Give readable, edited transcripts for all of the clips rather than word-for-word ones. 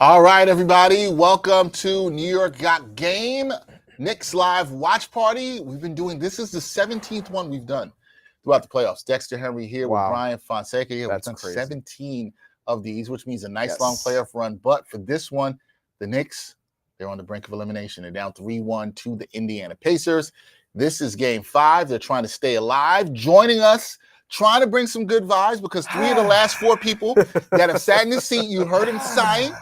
All right, everybody. Welcome to New York Got Game Knicks Live Watch Party. We've been doing, this is the 17th one we've done throughout the playoffs. Dexter Henry here with Brian Fonseca here. We've done crazy. 17 of these, which means a nice long playoff run. But for this one, the Knicks, they're on the brink of elimination. They're down 3-1 to the Indiana Pacers. This is game 5. They're trying to stay alive. Joining us, trying to bring some good vibes because 3 of the last 4 people that have sat in this seat, you heard him sighing.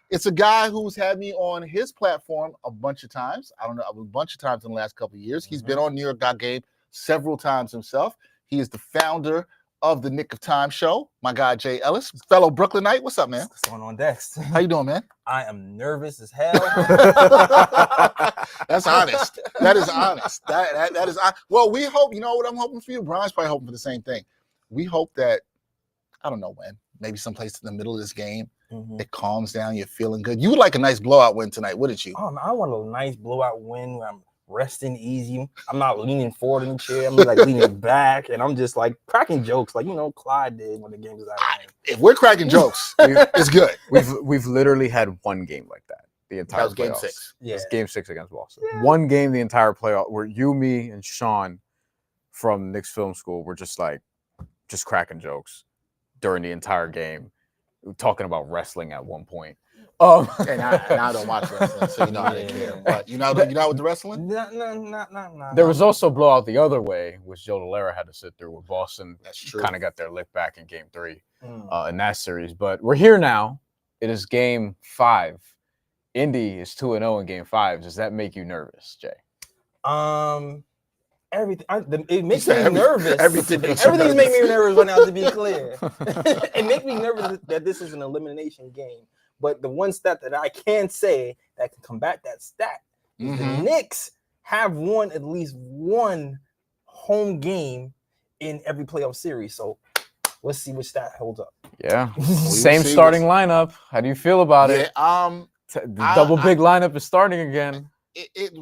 It's a guy who's had me on his platform a bunch of times. I don't know, a bunch of times in the last couple of years. He's been on New York Got Game several times himself. He is the founder of the Nick of Time show. My guy, Jay Ellis, fellow Brooklynite. What's up, man? What's going on, Dex? How you doing, man? I am nervous as hell. That's honest. That is honest. That is well, we hope, you know what I'm hoping for you? Brian's probably hoping for the same thing. We hope that, I don't know when, maybe someplace in the middle of this game, it calms down, you're feeling good. You would like a nice blowout win tonight, wouldn't you? Oh, man, I want a nice blowout win where I'm resting easy. I'm not leaning forward in the chair. I'm like leaning back, and I'm just like cracking jokes, like Clyde did when the game was out. If we're cracking jokes, it's good. We've literally had one game like that the entire. That was game playoffs. 6. Yeah, it's game 6 against Boston. Yeah. One game the entire playoff where you, me, and Sean from Knicks Film School were just cracking jokes during the entire game. Talking about wrestling at one point. And I don't watch wrestling, so you know I didn't care. But you know with the wrestling? No. There was also a blowout the other way, which Joe Delera had to sit through, where Boston kind of got their lick back in game 3 in that series. But we're here now. It is game 5. Indy is 2-0 in game 5. Does that make you nervous, Jay? Everything it makes me nervous. Everything's making me nervous right now, to be clear. It makes me nervous that this is an elimination game. But the one stat that I can say that can combat that stat is the Knicks have won at least one home game in every playoff series. So let's see which stat holds up. Yeah. Same starting lineup. How do you feel about it? The double big lineup is starting again. It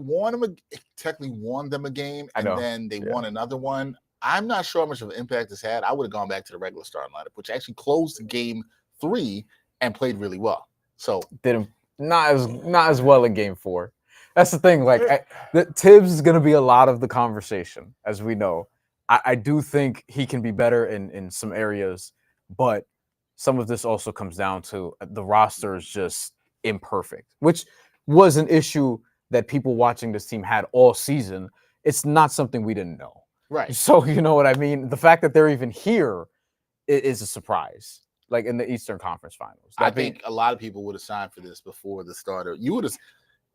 technically won them a game, and then they won another one. I'm not sure how much of an impact this had. I would have gone back to the regular starting lineup, which actually closed game 3 and played really well. So did not as well in game 4. That's the thing. Tibbs is going to be a lot of the conversation, as we know. I do think he can be better in some areas, but some of this also comes down to the roster is just imperfect, which was an issue that people watching this team had all season. It's not something we didn't know. Right. So you know what I mean? The fact that they're even here is a surprise, like in the Eastern Conference Finals. I think a lot of people would have signed for this before the starter. You would have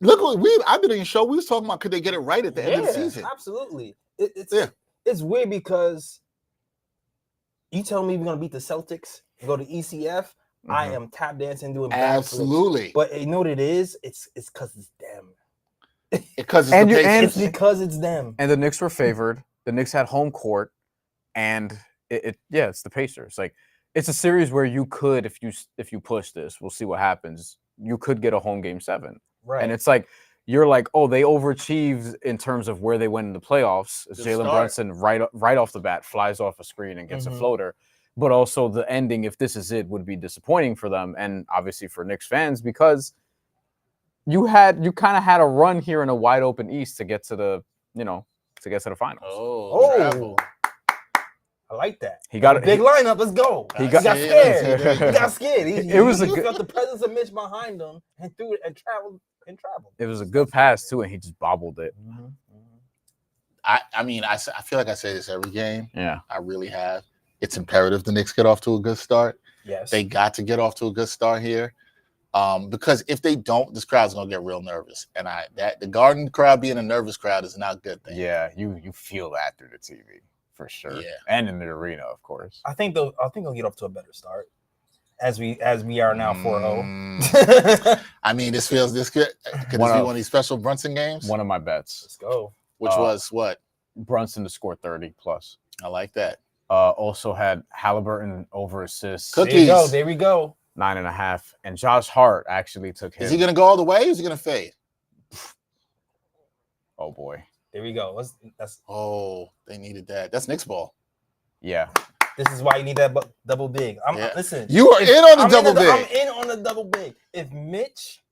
look what I've been in the show. We was talking about could they get it right at the end of the season? Absolutely. It's weird because you tell me we're gonna beat the Celtics and go to ECF. I am tap dancing doing backflips. Absolutely. But you know what it is? It's because it's them. It's because it's them. And the Knicks were favored. The Knicks had home court, and it's the Pacers. Like it's a series where you could, if you push this, we'll see what happens. You could get a home game 7, right? And it's like you're like, oh, they overachieved in terms of where they went in the playoffs. Jalen Brunson right off the bat flies off a screen and gets a floater. But also the ending, if this is it, would be disappointing for them, and obviously for Knicks fans because you kind of had a run here in a wide open East to get to the finals. Oh. I like that. He got a big lineup. Let's go. He got scared. He got scared. He felt the presence of Mitch behind him and threw it and traveled. It was a good pass too, and he just bobbled it. I mean, I feel like I say this every game. Yeah, I really have. It's imperative the Knicks get off to a good start. Yes, they got to get off to a good start here. Because if they don't, this crowd's gonna get real nervous, and the Garden crowd being a nervous crowd is not a good thing. Yeah, you feel that through the TV for sure. Yeah, and in the arena, of course. I think they'll get off to a better start as we are now 4-0. I mean, this could this be one of these special Brunson games. One of my bets. Let's go. Which was what? Brunson to score 30 plus. I like that. Also had Halliburton over assists. Cookies. There we go. 9.5, and Josh Hart actually took him. Is he going to go all the way? Or is he going to fade? Oh boy, there we go. They needed that. That's Knicks ball. Yeah, This is why you need that double big. Listen. You are in on the double big. I'm in on the double big. If Mitch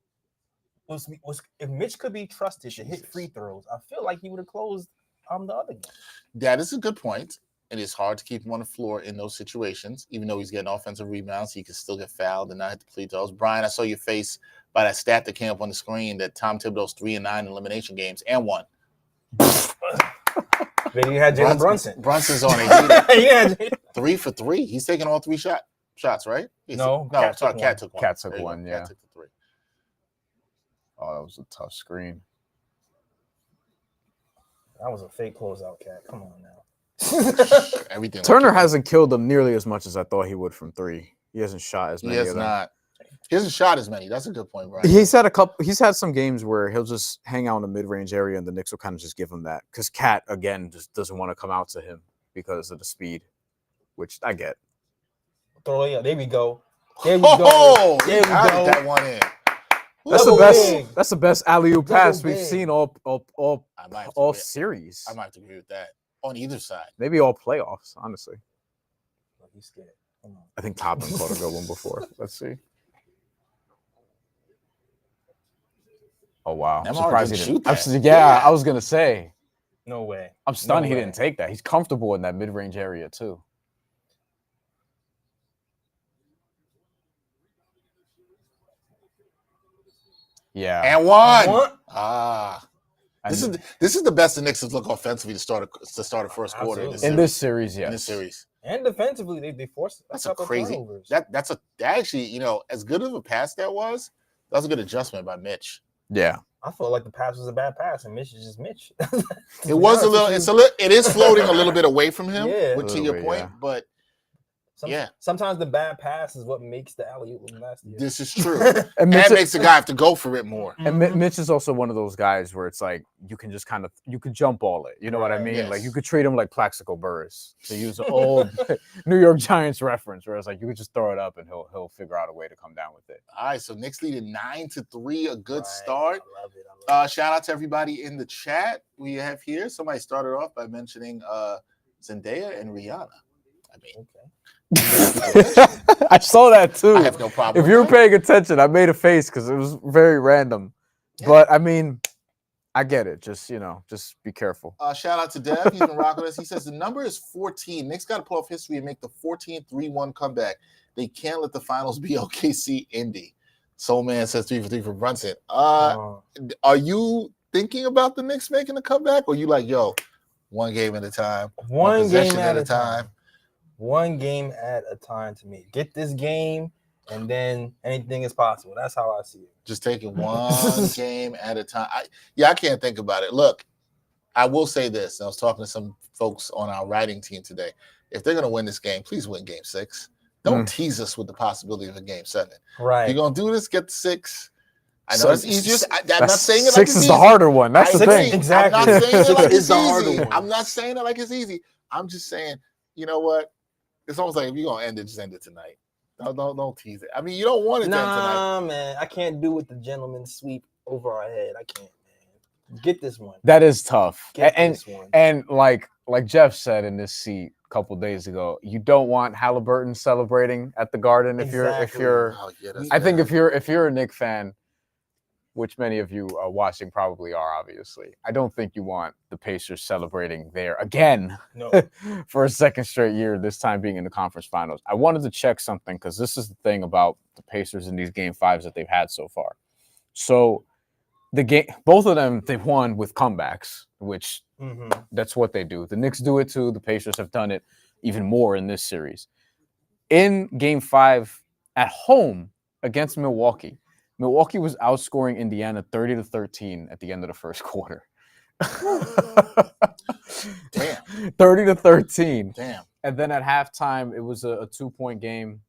could be trusted to hit free throws, I feel like he would have closed the other game. That is a good point. It is hard to keep him on the floor in those situations, even though he's getting offensive rebounds. He can still get fouled and not hit the free throws. Brian, I saw your face by that stat that came up on the screen that Tom Thibodeau's 3-9 in elimination games and won. Maybe you had Jalen Brunson. Brunson's on it. 3 for 3. He's taking all 3 shots, right? Cat took one. Cat took one, yeah. Cat took the 3. Oh, that was a tough screen. That was a fake closeout, Cat. Come on now. Everything. Turner hasn't killed them nearly as much as I thought he would from 3. He hasn't shot as many. He has not. He hasn't shot as many. That's a good point, Brian. He's had some games where he'll just hang out in the mid-range area, and the Knicks will kind of just give him that because Cat again just doesn't want to come out to him because of the speed, which I get. Throw it. There we go. There we go. There we go. That one in. That's the best. That's the best alley-oop pass we've seen all series. I might have to agree with that on either side. Maybe all playoffs, honestly. He's scared. Come on. I think Toppin caught a good one before. Let's see. Oh wow! I'm surprised he didn't. I was gonna say. No way. I'm stunned he didn't take that. He's comfortable in that mid-range area too. Yeah. And one. This is the best the Knicks look offensively to start a first quarter in this series. Yes. In this series. And defensively, they forced. That's a crazy. That's actually as good of a pass that was a good adjustment by Mitch. Yeah. I felt like the pass was a bad pass, and Mitch is just Mitch. It was a little. It is floating a little bit away from him. Yeah. To your point, but. Sometimes the bad pass is what makes the alley-oop look nasty. This is true. and makes the guy have to go for it more. And Mitch is also one of those guys where it's like you can just you could jump ball it. You know what I mean? Yes. Like you could treat him like Plaxico Burress, to use an old New York Giants reference, where it's like you could just throw it up and he'll figure out a way to come down with it. All right, so Knicks leading 9-3, a good start. I love it. Shout out to everybody in the chat we have here. Somebody started off by mentioning Zendaya and Rihanna. I mean, okay. I saw that too. I have no problem. If you were paying attention, I made a face because it was very random. Yeah. But I mean, I get it. Just be careful. Shout out to Dev. He's been rocking us. He says the number is 14. Knicks got to pull off history and make the 14-3-1 comeback. They can't let the finals be OKC Indy. Soul Man says 3 for 3 for Brunson. Are you thinking about the Knicks making a comeback, or you like, one game at a time, one game at a time? One game at a time to me. Get this game, and then anything is possible. That's how I see it. Just taking one game at a time. I can't think about it. Look, I will say this. I was talking to some folks on our writing team today. If they're going to win this game, please win Game 6. Don't tease us with the possibility of a Game 7. Right. If you're going to do this, get the 6. I know it's easier. I'm not saying it like 6 is the harder one. That's the thing. Exactly. I'm not saying it like it's easy. I'm not saying it like it's easy. I'm just saying, you know what? It's almost like if you're gonna end it, just end it tonight. Don't tease it. I mean, you don't want it to end tonight. Nah, man, I can't do with the gentleman's sweep over our head. I can't, man. Get this one. That is tough. This one. And like Jeff said in this seat a couple days ago, you don't want Halliburton celebrating at the Garden if you're. I think if you're a Knicks fan, which many of you are watching probably are, obviously. I don't think you want the Pacers celebrating there again for a second straight year, this time being in the conference finals. I wanted to check something because this is the thing about the Pacers in these Game 5s that they've had so far. So both of them, they've won with comebacks, which that's what they do. The Knicks do it too. The Pacers have done it even more in this series. In Game 5 at home against Milwaukee was outscoring Indiana 30-13 at the end of the first quarter. Damn. 30-13. Damn. And then at halftime, it was a 2-point game.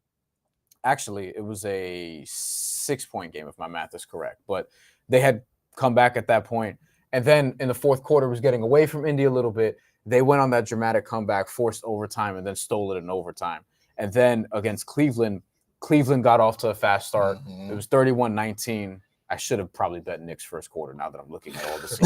Actually, it was a 6-point game, if my math is correct. But they had come back at that point. And then in the fourth quarter, was getting away from Indy a little bit. They went on that dramatic comeback, forced overtime, and then stole it in overtime. And then against Cleveland got off to a fast start. It was 31-19 I should have probably bet Knicks first quarter now that I'm looking at all this.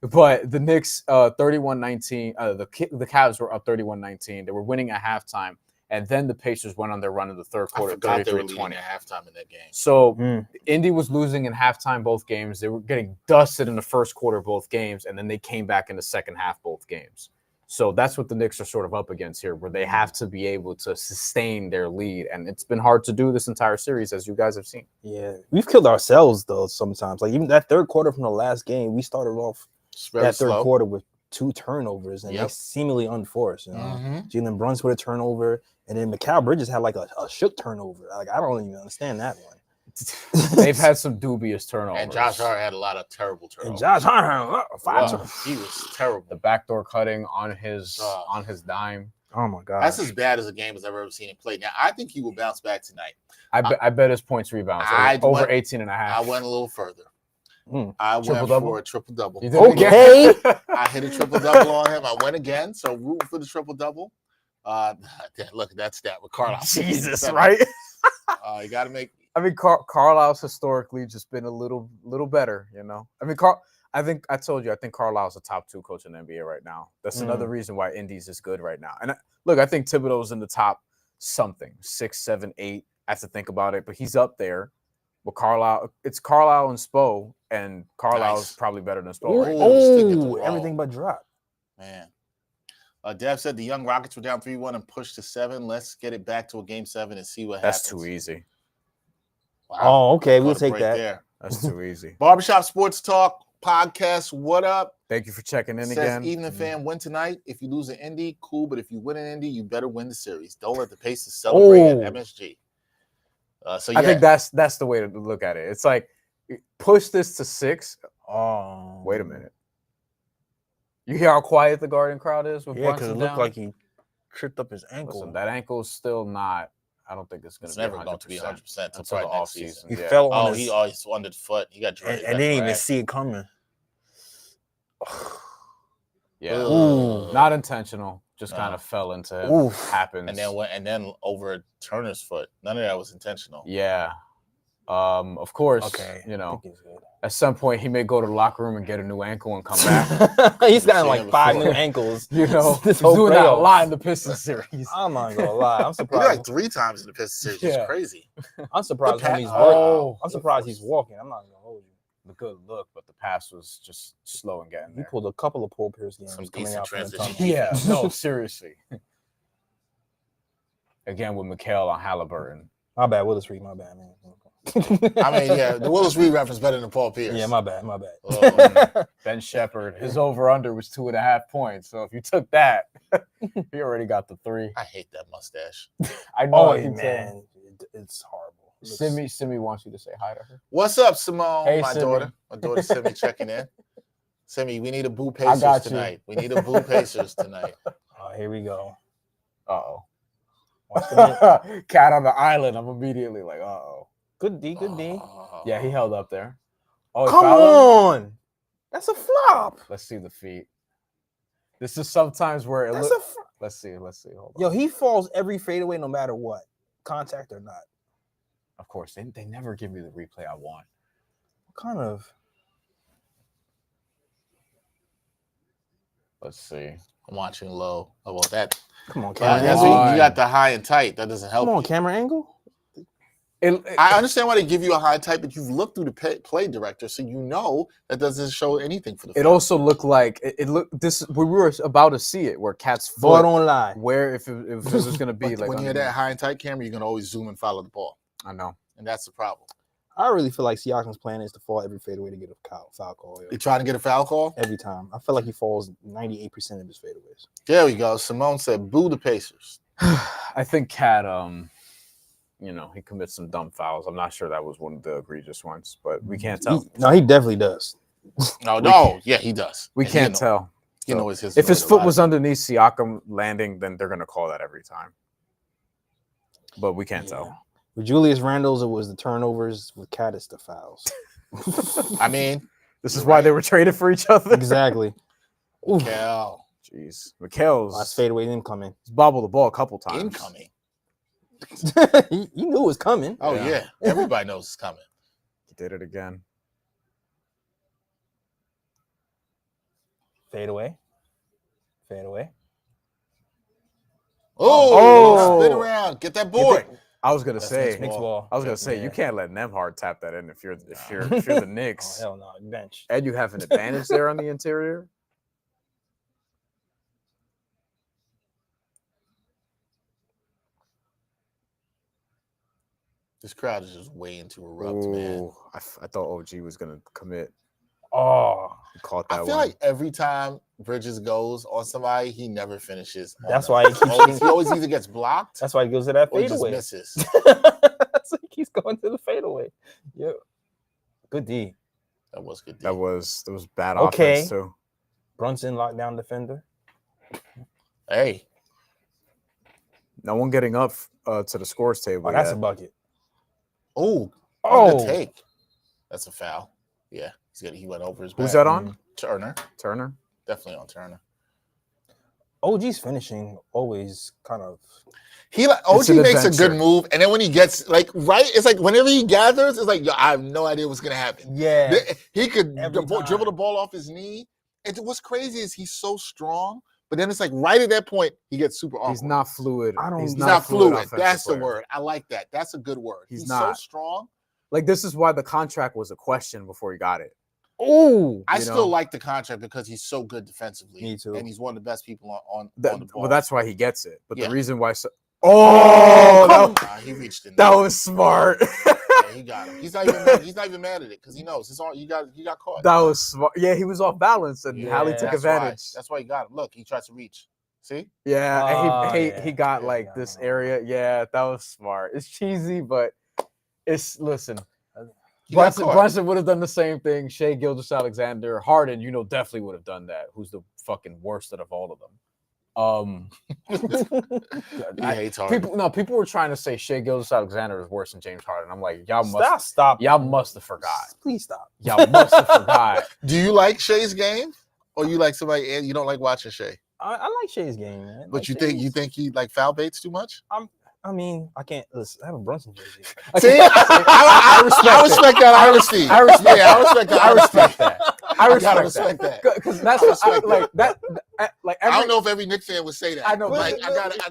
But the Knicks 31-19, the Cavs were up 31-19. They were winning at halftime, and then the Pacers went on their run in the third quarter, 33-20 at halftime in that game. So Indy was losing in halftime both games. They were getting dusted in the first quarter both games, and then they came back in the second half both games. So that's what the Knicks are sort of up against here, where they have to be able to sustain their lead. And it's been hard to do this entire series, as you guys have seen. Yeah, we've killed ourselves, though, sometimes. Like, even that third quarter from the last game, we started off that third quarter with 2 turnovers, and they seemingly unforced. You know? Jalen Brunson with a turnover, and then Mikal Bridges had, like, a shook turnover. Like, I don't even understand that one. They've had some dubious turnovers. And Josh Hart had a lot of terrible turnovers. And Josh Hart, he was terrible. The backdoor cutting on his dime. Oh my God, that's as bad as a game as I've ever seen him play. Now I think he will bounce back tonight. I bet his points rebounds over 18 and a half. I went a little further. I went for a triple double. Okay, I hit a triple double on him. I went again, so root for the triple double. Look at that stat with Karl. Jesus, right? You got to make. I mean, Carlisle's historically just been a little better, you know. I mean, I think I told you, I think Carlisle's a top 2 coach in the NBA right now. That's another reason why Indy's is good right now. And look, I think Thibodeau's in the top 6, 7, 8. I have to think about it, but he's up there. But it's Carlisle and Spo, and Carlisle's probably better than Spo. Right? Everything but drop. Man. Dev said the Young Rockets were down 3-1 and pushed to 7. Let's get it back to a game 7 and see what happens. That's too easy. Wow. Oh, okay. We'll take that. There. That's too easy. Barbershop Sports Talk podcast. What up? Thank you for checking in Says again. Evening fan, win tonight. If you lose an Indy, cool. But if you win an Indy, you better win the series. Don't let the Pacers celebrate at MSG. I think that's the way to look at it. It's like push this to 6. Oh, wait a minute. You hear how quiet the Garden crowd is with because it looked like he tripped up his ankle. Listen, that ankle is still not. I don't think it's never going to be 100% until the off season. He fell on he always underfoot. He got dragged and didn't even see it coming. Yeah, not intentional. Just kind of fell into him. Happens. And then over Turner's foot. None of that was intentional. Yeah. Of course. Okay. You know, at some point he may go to the locker room and get a new ankle and come back. He's gotten like 5 new ankles. You know, he's doing that a lot in the Pistons series. I'm not gonna lie. I'm surprised. He like 3 times in the Pistons series. It's crazy. I'm surprised when he's walking. I'm surprised he's walking. I'm not gonna hold you. The good look, but the pass was just slow and getting there. He pulled a couple of Paul Pierce games. Some decent transition. Yeah, no, seriously. Again with Mikal on Halliburton. My bad, Willis Reed. My bad, man. I mean, yeah, the Willis Reed reference better than Paul Pierce. Yeah, my bad. Ben Shepherd, his over-under was 2.5 points. So if you took that, he already got the 3. I hate that mustache. I know, man. It's horrible. Simi wants you to say hi to her. What's up, Simone? Hey, my Simi. daughter. My daughter Simi checking in. Simi, we need a Boo Pacers tonight. We need a Boo Pacers tonight. Oh, here we go. Uh-oh. Cat on the island. I'm immediately like, uh-oh. Good D. Yeah, he held up there. Oh, come on. That's a flop. Let's see the feet. This is sometimes where it looks. Let's see. Hold on. Yo, he falls every fadeaway no matter what, contact or not. Of course, they never give me the replay I want. What kind of? Let's see. I'm watching low. How about that? Come on, camera angle. You got the high and tight. That doesn't help. Come on, camera angle. I understand why they give you a high type, but you've looked through the play director, so you know that doesn't show anything for the. It also looked like it looked. This we were about to see it where Cat's foot don't lie. Where if it was going to be like when you're that high and tight camera, you're going to always zoom and follow the ball. I know, and that's the problem. I really feel like Siakam's plan is to fall every fadeaway to get a foul call. You trying to get a foul call every time. I feel like he falls 98% of his fadeaways. There we go. Simone said, "Boo the Pacers." I think Cat, you know, he commits some dumb fouls. I'm not sure that was one of the egregious ones, but we can't tell. He definitely does. Yeah, he does. We can't tell. You know, it's his. If his foot was underneath Siakam landing, then they're going to call that every time. But we can't tell. With Julius Randle's, it was the turnovers. With Cat, it's the fouls. I mean, this is why they were traded for each other. Exactly. Mikal. Jeez. Mikal's last fadeaway incoming. He's bobbled the ball a couple times. Incoming. You knew it was coming. Oh, yeah. Everybody knows it's coming. He did it again. Fade away. Fade away. Oh, spin around. Get that board. I was gonna say, Knicks ball. I was gonna say, you can't let Nembhard tap that in if you're the Knicks. Oh, hell no, bench. And you have an advantage there on the interior. This crowd is just way into erupt, man. I thought OG was gonna commit. Oh, he caught that. I feel like every time Bridges goes on somebody, he never finishes. That's why he always either gets blocked. That's why he goes to that fadeaway. Misses. So he keeps going to the fadeaway. Yeah, good D. That was good D. That was bad offense too. Brunson lockdown defender. Hey, no one getting up to the scores table. Oh, that's a bucket. Oh, good take. That's a foul. Yeah, he went over his back. Who's that on? Turner. Definitely on Turner. OG's finishing always kind of. OG makes a good move, and then when he gets it's like whenever he gathers, it's like I have no idea what's gonna happen. Yeah, he could dribble the ball off his knee. And what's crazy is he's so strong, but then it's like right at that point he gets super awkward. He's not fluid. He's not fluid. That's the word. I like that. That's a good word. He's not so strong. Like this is why the contract was a question before he got it. Oh, I still like the contract because he's so good defensively. Me too. And he's one of the best people on the ball. Well, that's why he gets it. But the reason why. He reached in. That was smart. Yeah, he got him. He's not even mad at it because he knows it's all. He got caught. That was smart. Yeah, he was off balance, and Hallie took advantage. That's why he got him. Look, he tries to reach. See? Yeah, and he got this area. Yeah, that was smart. It's cheesy, but listen. Brunson would have done the same thing. Shai Gilgeous-Alexander, Harden, definitely would have done that. Who's the fucking worst out of all of them? People were trying to say Shai Gilgeous-Alexander is worse than James Harden. I'm like, y'all must have forgot. Please stop. Y'all must have forgot. Do you like Shai's game, or you like somebody and you don't like watching Shai? I like Shai's game, man. But you think he foul baits too much? I mean, I can't. Listen, I have a Brunson jersey. See, I respect that honesty. I respect that. I respect that. Because that's that. I don't know if every Knicks fan would say that. I know.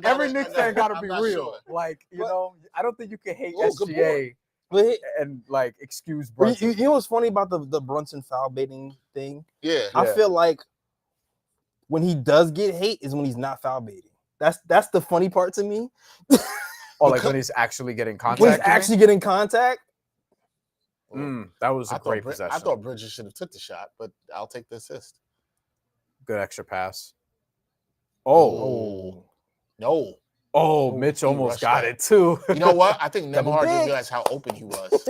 Every Knicks fan got to be real. Sure. I don't think you can hate SGA and excuse Brunson. You know what's funny about the Brunson foul baiting thing? Yeah. I feel like when he does get hate is when he's not foul baiting. That's the funny part to me. When he's actually getting contact. When he's actually getting contact. That was a great possession. I thought Bridges should have took the shot, but I'll take the assist. Good extra pass. No. Mitch almost got it too. You know what? I think Nembhard didn't realize how open he was.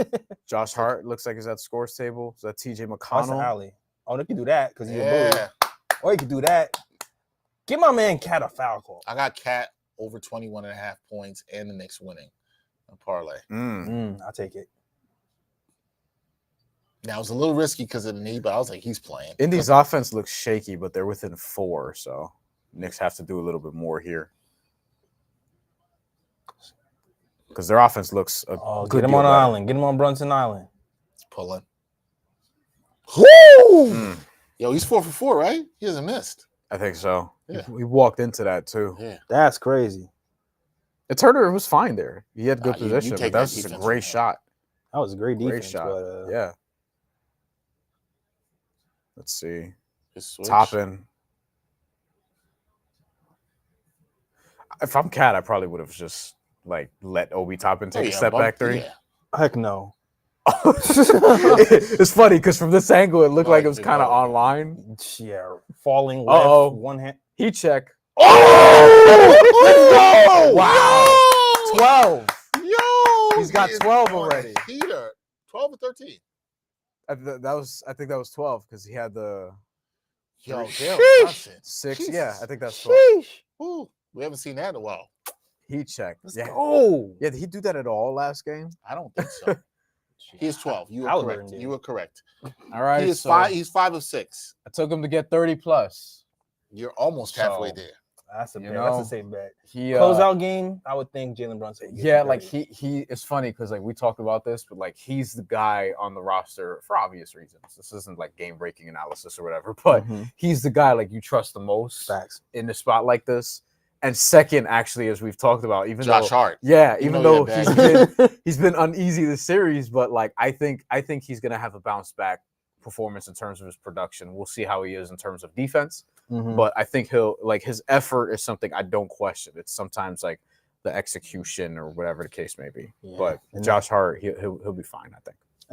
Josh Hart looks like he's at the scores table. Is that TJ McConnell? That's Alley. Oh, they can do that because he's a bully. Or you can do that. Give my man Cat a foul call. I got Cat over 21.5 points and the Knicks winning a parlay. I'll take it. Now, it was a little risky because of the knee, but I was like, he's playing. Indy's offense looks shaky, but they're within 4, so Knicks have to do a little bit more here. Because their offense looks good. Get him on an island. Get him on Brunson Island. It's pulling. Woo! Yo, he's 4 for 4, right? He hasn't missed. I think so. Yeah. He walked into that too. Yeah. That's crazy. And Turner was fine there. He had good position, but that was just a great shot. That was a great defense. Great shot. But, yeah. Let's see. Toppin. If I'm Cat, I probably would have just let Obi Toppin take a step back three. Yeah. Heck no. It's funny because from this angle, it looked like it was kind of online. Yeah, falling left, one hand. Heat check. Oh! Wow. 12. Yo! He's got 12 already. Heater. 12 or 13? I think that was 12 because he had the. Yo, 6. Jesus. Yeah, I think that's 12. Ooh, we haven't seen that in a while. Heat check. Let's go. Yeah, did he do that at all last game? I don't think so. He is 12. You were correct. You were correct. All right. He is 5. He's 5 of 6. I took him to get 30 plus. You're almost halfway there. That's a safe bet. He closeout game. I would think Jalen Brunson. Yeah, like he. It's funny because like we talked about this, but like he's the guy on the roster for obvious reasons. This isn't like game breaking analysis or whatever, but he's the guy like you trust the most in a spot like this. And second, actually, as we've talked about, even Josh Hart. Yeah, even though he's been uneasy this series, but like I think he's gonna have a bounce back performance in terms of his production. We'll see how he is in terms of defense. But I think he'll like his effort is something I don't question. It's sometimes like the execution or whatever the case may be. Yeah. But Josh Hart, he'll be fine.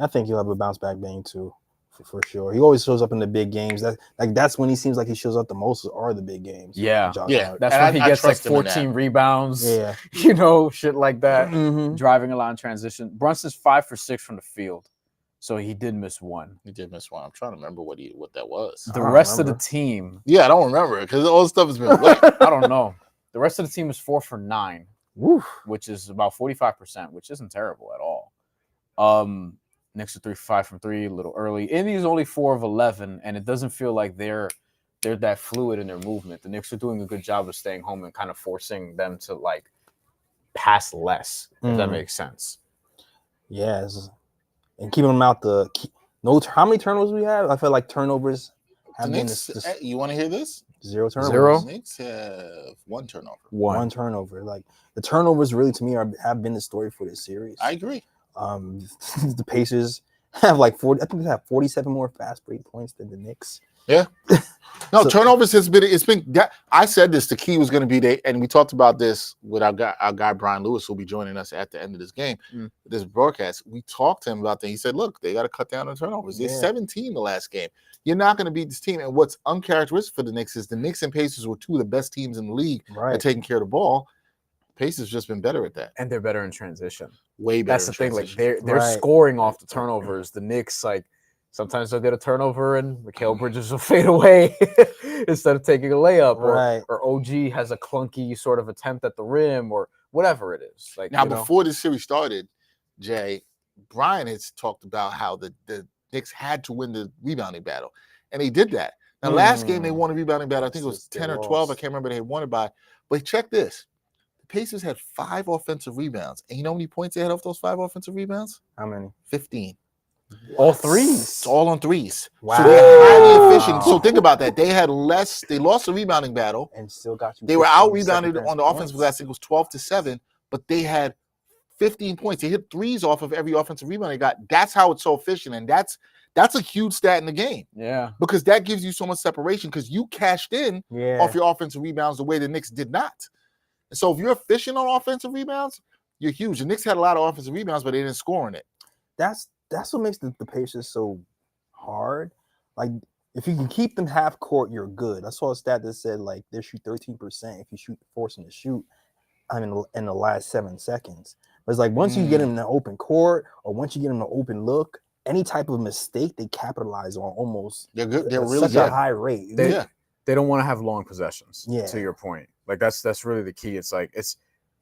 I think he'll have a bounce back game too, for sure. He always shows up in the big games. That's when he seems like he shows up the most. Are the big games? Yeah, Hart. That's when he gets like 14 rebounds. Yeah, shit like that. Driving a lot in transition. Brunson's 5 for 6 from the field. So he did miss one. He did miss one. I'm trying to remember what that was. The rest of the team. Yeah, I don't remember because all the stuff has been wet. I don't know. The rest of the team is 4 for 9, which is about 45%, which isn't terrible at all. Knicks are 3 for 5 from 3, a little early. Indy's only 4 of 11, and it doesn't feel like they're that fluid in their movement. The Knicks are doing a good job of staying home and kind of forcing them to like pass less, if that makes sense. Yes. And keeping them out how many turnovers we have? I feel like turnovers have been you want to hear this? 0 turnovers. 0? The Knicks have 1 turnover. One turnover. Like the turnovers really to me have been the story for this series. I agree. The Pacers have like 40. I think they have 47 more fast break points than the Knicks. Yeah. No, turnovers has been. It's been. I said this. The key was going to be there, and we talked about this with our guy Brian Lewis, who'll be joining us at the end of this game, this broadcast. We talked to him about that. He said, "Look, they got to cut down on turnovers. There's 17 the last game. You're not going to beat this team." And what's uncharacteristic for the Knicks is the Knicks and Pacers were 2 of the best teams in the league at taking care of the ball. Pacers just been better at that, and they're better in transition. Way better. That's the thing. Like they're scoring off the turnovers. The Knicks like. Sometimes they'll get a turnover and Mikal Bridges will fade away instead of taking a layup, or OG has a clunky sort of attempt at the rim or whatever it is. Like now, before this series started, Jay, Brian has talked about how the Knicks had to win the rebounding battle, and they did that. Now, last game they won a rebounding battle. I think it was 10 or 12. I can't remember. They had won it by. But check this: the Pacers had 5 offensive rebounds, and you know how many points they had off those 5 offensive rebounds? How many? 15. All threes. It's all on threes. Wow. So they're highly efficient. So think about that. They had less. They lost the rebounding battle and still got you. They were out rebounded on the offensive glass. I think it was 12-7, but they had 15 points. They hit threes off of every offensive rebound they got. That's how it's so efficient, and that's a huge stat in the game. Yeah, because that gives you so much separation because you cashed in off your offensive rebounds the way the Knicks did not. And so if you're efficient on offensive rebounds, you're huge. The Knicks had a lot of offensive rebounds, but they didn't score on it. That's what makes the Pacers so hard. Like, if you can keep them half court, you're good. I saw a stat that said, like, they shoot 13% if you force them to shoot in the last 7 seconds. But it's like, once you get them in the open court or once you get them in the open look, any type of mistake they capitalize on almost. They're good. They're really such good. a high rate. They don't want to have long possessions, to your point. Like, that's really the key. It's like,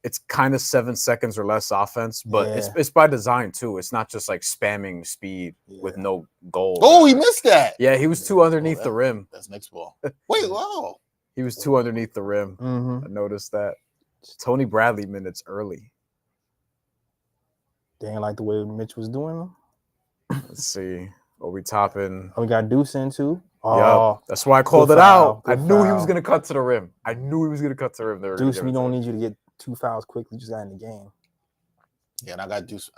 it's kind of 7 seconds or less offense, but it's by design too. It's not just like spamming speed with no goal. Oh, he missed that. Yeah, he was 2 underneath the rim. That's next ball. Wait, wow. He was 2 underneath the rim. I noticed that. Tony Bradley minutes early. They ain't like the way Mitch was doing them. Let's see. Are we topping? Oh, we got Deuce in too. Oh, that's why I called it out. I knew he was gonna cut to the rim. Deuce, we don't need you to get 2 fouls quickly. Just got in the game. Yeah, and I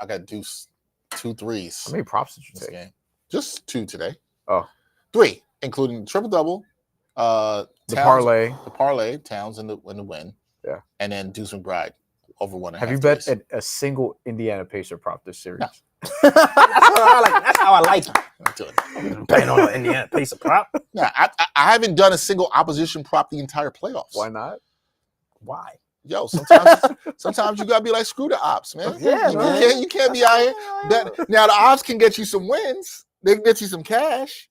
got Deuce 2 threes. How many props did you take? Game. Just 2 today. Oh, 3, including triple double. The parlay, Towns in the win. Yeah, and then Deuce McBride over 1.5. Have you bet a single Indiana Pacer prop this series? No. That's how I like it. I'm betting on an Indiana Pacer prop. Yeah, I haven't done a single opposition prop the entire playoffs. Why not? Why? Yo, sometimes you gotta be like, screw the ops, man. Yeah, you can't be out here. Now the ops can get you some wins. They can get you some cash.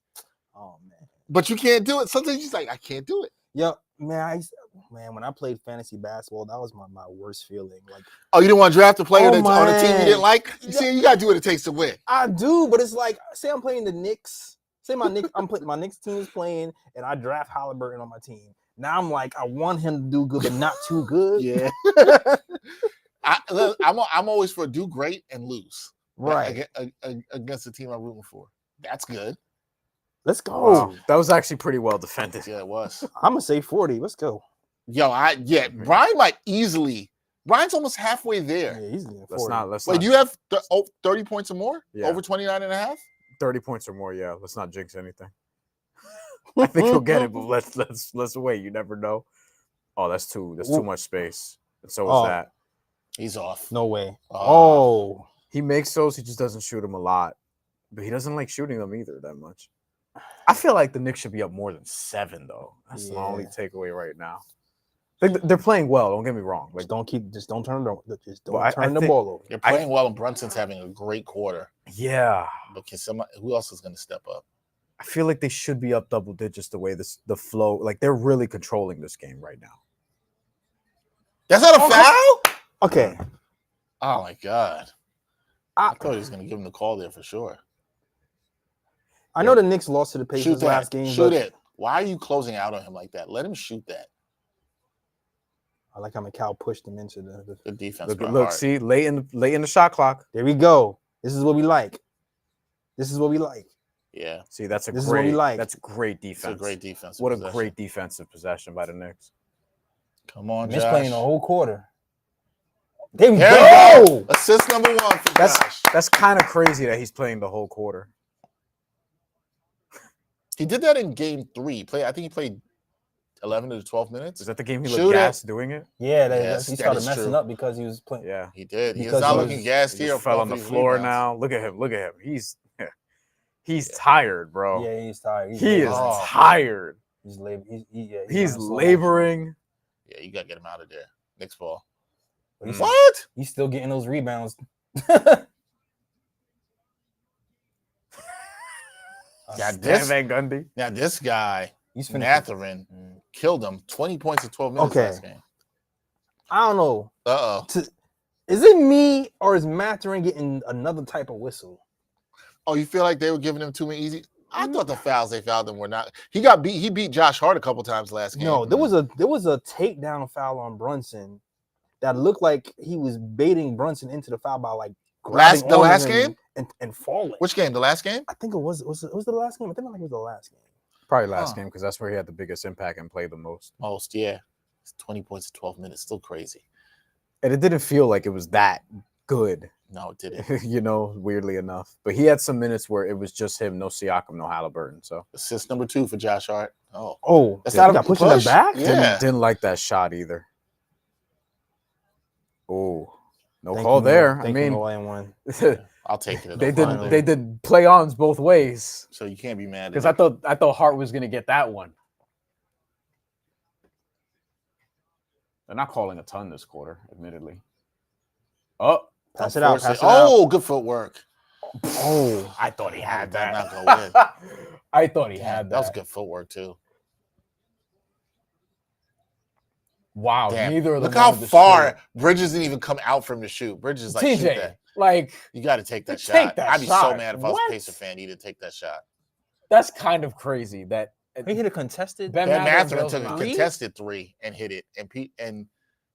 Oh man, but you can't do it. Sometimes you're just like, I can't do it. Yo, man, when I played fantasy basketball, that was my worst feeling. Like, oh, you didn't want to draft a player on a team you didn't like? You see, you gotta do what it takes to win. I do, but it's like, say I'm playing the Knicks. Say my Knicks team is playing, and I draft Halliburton on my team. Now I'm like, I want him to do good, but not too good. Yeah. I'm always for do great and lose. Right. Against the team I'm rooting for. That's good. Let's go. Wow. That was actually pretty well defended. Yeah, it was. I'm going to say 40. Let's go. Yo, Brian might easily. Brian's almost halfway there. Yeah, easily. Let's Wait, not, do you have 30 points or more? Yeah. Over 29 and a half? 30 points or more, yeah. Let's not jinx anything. I think he'll get it, but let's wait. You never know. Oh, that's too much space. And so is that. He's off. No way. Oh. He makes those, he just doesn't shoot them a lot. But he doesn't like shooting them either that much. I feel like the Knicks should be up more than 7, though. That's the only takeaway right now. They're playing well, don't get me wrong. Like, don't turn the ball over. They're playing well, and Brunson's having a great quarter. Yeah. But who else is going to step up? I feel like they should be up double digits the way the flow, like they're really controlling this game right now. That's not a foul? Okay. Oh, my God. I thought he was going to give him the call there for sure. I know the Knicks lost to the Pacers last game. Shoot it. Why are you closing out on him like that? Let him shoot that. I like how McCall pushed him into the defense. Look, see, late in the shot clock. There we go. This is what we like. Yeah. See, that's what we like. That's great defense. It's a great defense. What a great defensive possession by the Knicks. Come on, Mitch Josh. playing the whole quarter. There we go. Assist number 1 for Josh. That's kind of crazy that he's playing the whole quarter. He did that in game 3. I think he played 11 to 12 minutes. Is that the game he looked gassed doing it? Yeah, he started messing up because he was playing. Yeah, he did. He's not looking gassed here. He fell on the floor now. Look at him. He's tired, bro. Yeah, he's tired. He is tired. He's laboring. Yeah, you got to get him out of there. Knicks ball. What? He's still getting those rebounds. Van Gundy. Now this guy, Mathurin, killed him. 20 points in 12 minutes last game. I don't know. Uh-oh. Is it me or is Mathurin getting another type of whistle? Oh, you feel like they were giving him too many easy? I thought the fouls they fouled him were not. He got beat. He beat Josh Hart a couple times last game. No, there was a takedown foul on Brunson that looked like he was baiting Brunson into the foul by like the last game and falling. Which game? The last game? I think it was the last game. I think it was the last game. Probably last game because that's where he had the biggest impact and played the most. Yeah. It's 20 points in 12 minutes. Still crazy. And it didn't feel like it was that good. No, it didn't. Weirdly enough. But he had some minutes where it was just him, no Siakam, no Halliburton. So assist number 2 for Josh Hart. That's not a pushing him back? Yeah. Didn't like that shot either. Oh. No call there. I mean, I'll take it. They did play-ons both ways. So you can't be mad. Because I thought Hart was going to get that one. They're not calling a ton this quarter, admittedly. Oh, pass it out. Good footwork. Oh, I thought he had that. Not go in. I thought he had that. That was good footwork too. Wow, neither of them. Look how far Bridges didn't even come out from the shoot. Bridges like, shoot that. Like, you got to take that shot. I'd be so mad if I was a Pacer fan. He didn't take that shot. That's kind of crazy. That he hit a contested. Ben Mathurin took a contested 3 and hit it, and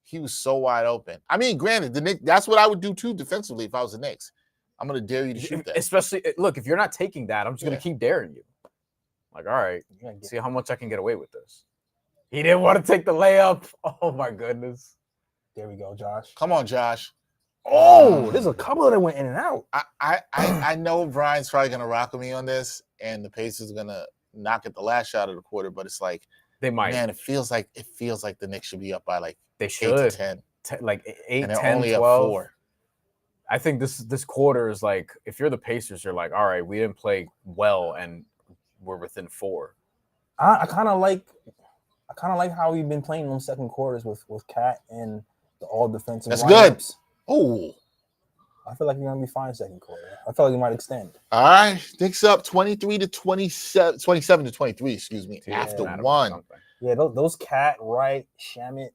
he was so wide open. I mean, granted, the Knicks. That's what I would do too defensively if I was the Knicks. I'm gonna dare you to shoot that. Especially, look, if you're not taking that, I'm just gonna keep daring you. Like, all right, see how much I can get away with this. He didn't want to take the layup. Oh my goodness. There we go, Josh. Come on, Josh. Oh, there's a couple that went in and out. I know Brian's probably gonna rock with me on this, and the Pacers are gonna knock at the last shot of the quarter, but it's like they might. Man, it feels like the Knicks should be up by like they should 8 to 10. Like 8, and they're 10, only 12. Up 4. I think this quarter is like, if you're the Pacers, you're like, all right, we didn't play well and we're within 4. I kind of like how we've been playing those second quarters with Cat and the all defensive. That's good. Oh, I feel like you're gonna be fine second quarter. I feel like you might extend. All right, Knicks up 23 to 27, 27 to 23. Excuse me. Yeah, after one. Yeah, those Cat, Wright, Shamet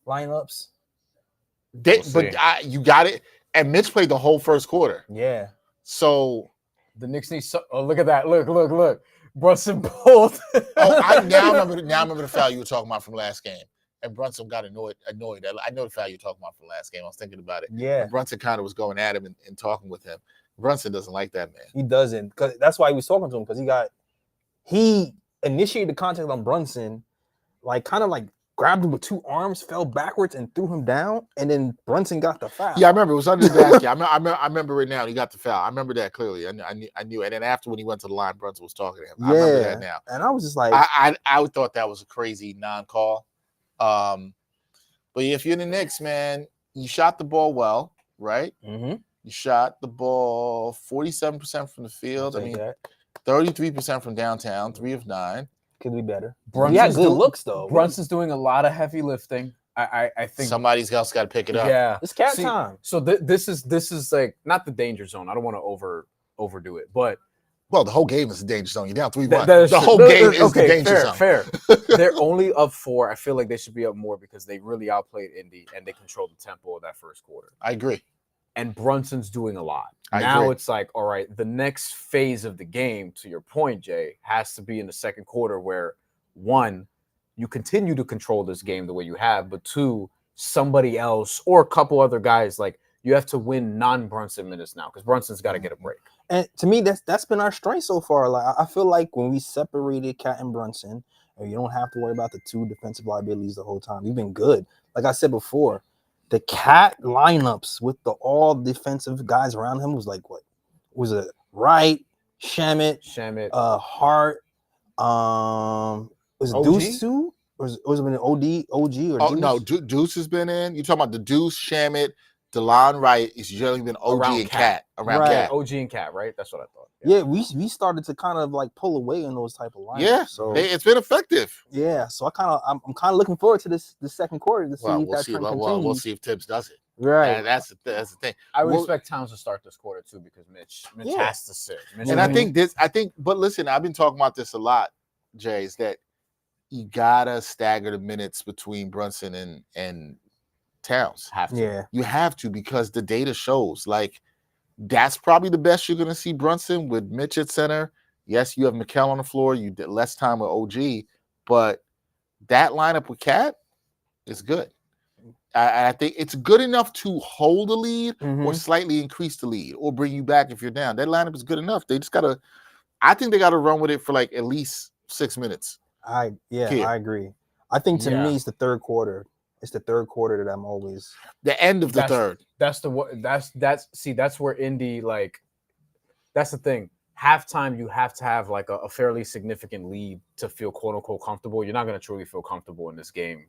lineups. You got it. And Mitch played the whole first quarter. Yeah. So the Knicks need. Oh, look at that! Look! Brunson pulled. Now I remember the foul you were talking about from last game. And Brunson got annoyed. I know the foul you're talking about from last game. I was thinking about it. Yeah. And Brunson kind of was going at him and talking with him. Brunson doesn't like that, man. He doesn't. Because that's why he was talking to him, because he initiated the contact on Brunson, like kind of like grabbed him with two arms, fell backwards, and threw him down. And then Brunson got the foul. Yeah, I remember. It was under the basket. I remember it now. He got the foul. I remember that clearly. I knew it. And then after when he went to the line, Brunson was talking to him. I remember that now. And I was just like, I thought that was a crazy non-call. But if you're the Knicks, man, you shot the ball well, right? mm-hmm. You shot the ball 47% from the field. 33% from downtown, 3 of 9. Could be better. Brunson's he had good looks though. Brunson's doing a lot of heavy lifting. I think somebody's else got to pick it up. Yeah, it's cat time. So this is like not the danger zone. I don't want to overdo it, but well, the whole game is a danger zone. You're down 3-1. The whole game is the danger zone. Fair. They're only up 4. I feel like they should be up more because they really outplayed Indy and they controlled the tempo of that first quarter. I agree. And Brunson's doing a lot. I now agree. It's like, all right, the next phase of the game, to your point, Jay, has to be in the second quarter where, 1, you continue to control this game the way you have, but 2, somebody else or a couple other guys, like you have to win non-Brunson minutes now because Brunson's got to get a break. And to me, that's been our strength so far. Like I feel like when we separated Cat and Brunson, and you don't have to worry about the 2 defensive liabilities the whole time. We've been good. Like I said before, the Cat lineups with the all defensive guys around him was like what? Was it Wright, Shamet, Hart, was it OG? Deuce too? Or was it been OG or Deuce? No, Deuce has been in. You're talking about the Deuce, Shamet, DeLon Wright. It's usually been OG around and Cat. Around right. Cat. OG and Cat, right? That's what I thought. Yeah, we started to kind of like pull away in those type of lineups. Yeah, so it's been effective. Yeah, so I'm kind of looking forward to the second quarter to see if that trend continues. We'll see if Tibbs does it. Right, that's the thing. I would expect Towns to start this quarter too because Mitch has to sit. But listen, I've been talking about this a lot, Jay, is that you gotta stagger the minutes between Brunson and Towns. You have to because the data shows like that's probably the best you're gonna see Brunson with Mitch at center. Yes, you have Mikal on the floor. You did less time with OG, but that lineup with Cat is good. I think it's good enough to hold the lead or slightly increase the lead or bring you back if you're down. That lineup is good enough. They just gotta. I think they gotta run with it for like at least 6 minutes. I agree. I think to me it's the third quarter. It's the third quarter that I'm always the end of the third. That's where Indy like. That's the thing. Halftime, you have to have like a fairly significant lead to feel quote unquote comfortable. You're not going to truly feel comfortable in this game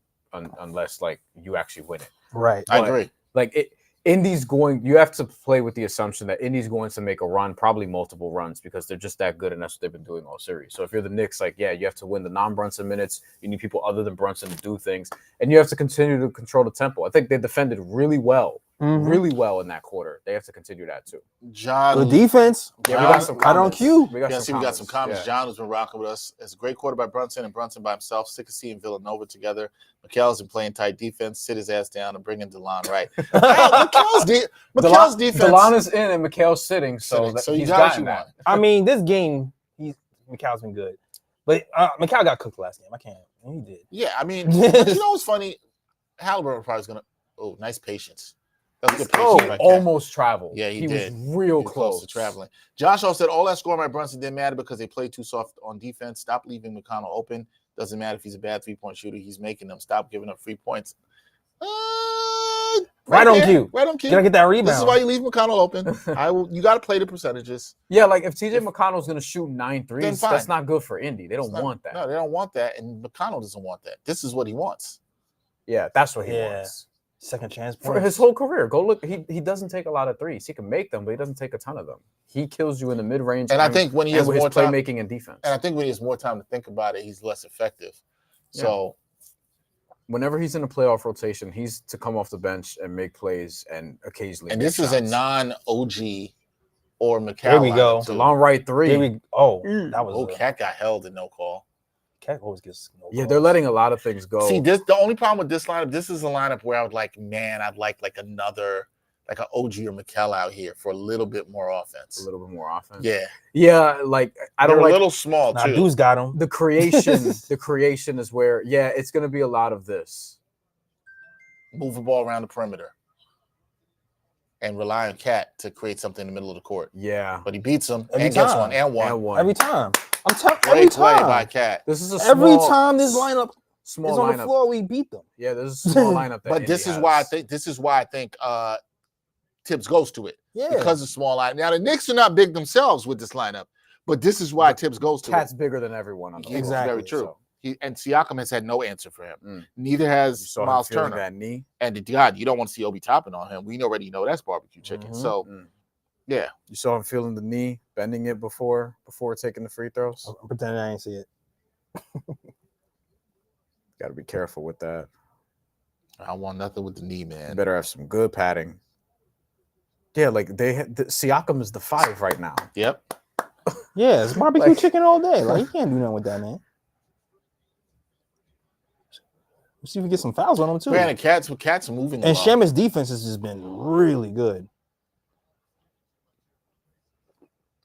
unless like you actually win it. Right. I agree. Like Indy's going. You have to play with the assumption that Indy's going to make a run, probably multiple runs, because they're just that good, and that's what they've been doing all series. So if you're the Knicks, like you have to win the non-Brunson minutes. You need people other than Brunson to do things, and you have to continue to control the tempo. I think they defended really well in that quarter. They have to continue that too. John, the defense. Yeah, we got some comments. We got some comments. Yeah. John has been rocking with us. It's a great quarter by Brunson and Brunson by himself. Sick of seeing Villanova together. Mikal's been playing tight defense. Sit his ass down and bring in DeLon right. Mikal's defense. DeLon is in and Mikal's sitting, so he's gotten that. I mean, this game, Mikal's been good, but Mikal got cooked last game. I can't. He did. Yeah, I mean, you know what's funny? Halliburton probably is gonna. Oh, nice patience. That's good patience. Almost traveled. Yeah, he did. Was real close to traveling. Josh also said all that scoring by Brunson didn't matter because they played too soft on defense. Stop leaving McConnell open. Doesn't matter if he's a bad 3-point shooter. He's making them. Stop giving up 3 points. Right on cue. Can I get that rebound? This is why you leave McConnell open. You got to play the percentages. Yeah, like if TJ McConnell's going to shoot 9 threes, that's not good for Indy. They don't want that. No, they don't want that, and McConnell doesn't want that. This is what he wants. Yeah, that's what he wants. Second chance for his whole career. Go look. He doesn't take a lot of threes. He can make them, but he doesn't take a ton of them. He kills you in the mid range. And I think when he has more time, playmaking and defense. And I think when he has more time to think about it, he's less effective. So, whenever he's in a playoff rotation, he's to come off the bench and make plays and occasionally. And this is a non-OG or Mikal. There we go. It's a long right 3. That was. Cat got held in no call. Cat always gets no calls. Yeah, they're letting a lot of things go. See, the only problem with this lineup, this is a lineup where I'd like another like an OG or McKell out here for a little bit more offense. A little bit more offense. Yeah. Yeah, like I don't They're like a little small too. Dude's got him. the creation. The creation is where it's going to be a lot of this. Move the ball around the perimeter and rely on Cat to create something in the middle of the court. Yeah. But he beats him Every and gets time. one and one. Every time. I'm telling Great play by Cat. This is a every time this lineup is on lineup. the floor, we beat them. Yeah, there's a small lineup. But this is why I think Tibbs goes to it. Yeah. Because of small lineup. Now the Knicks are not big themselves with this lineup, but this is why Tibbs goes to it. Cat's bigger than everyone on the floor. Exactly. Very true. So. And Siakam has had no answer for him. Neither has Miles Turner. That knee. And God, you don't want to see Obi Toppin on him. We already know that's barbecue chicken. So, yeah. You saw him feeling the knee, bending it before taking the free throws. I'm pretending I ain't see it. Got to be careful with that. I want nothing with the knee, man. You better have some good padding. Yeah, like Siakam is the 5 right now. Yep. Yeah, it's barbecue chicken all day. Like, you can't do nothing with that, man. Let's see if we get some fouls on him too. Man, Cat's moving. And Shaman's defense has just been really good.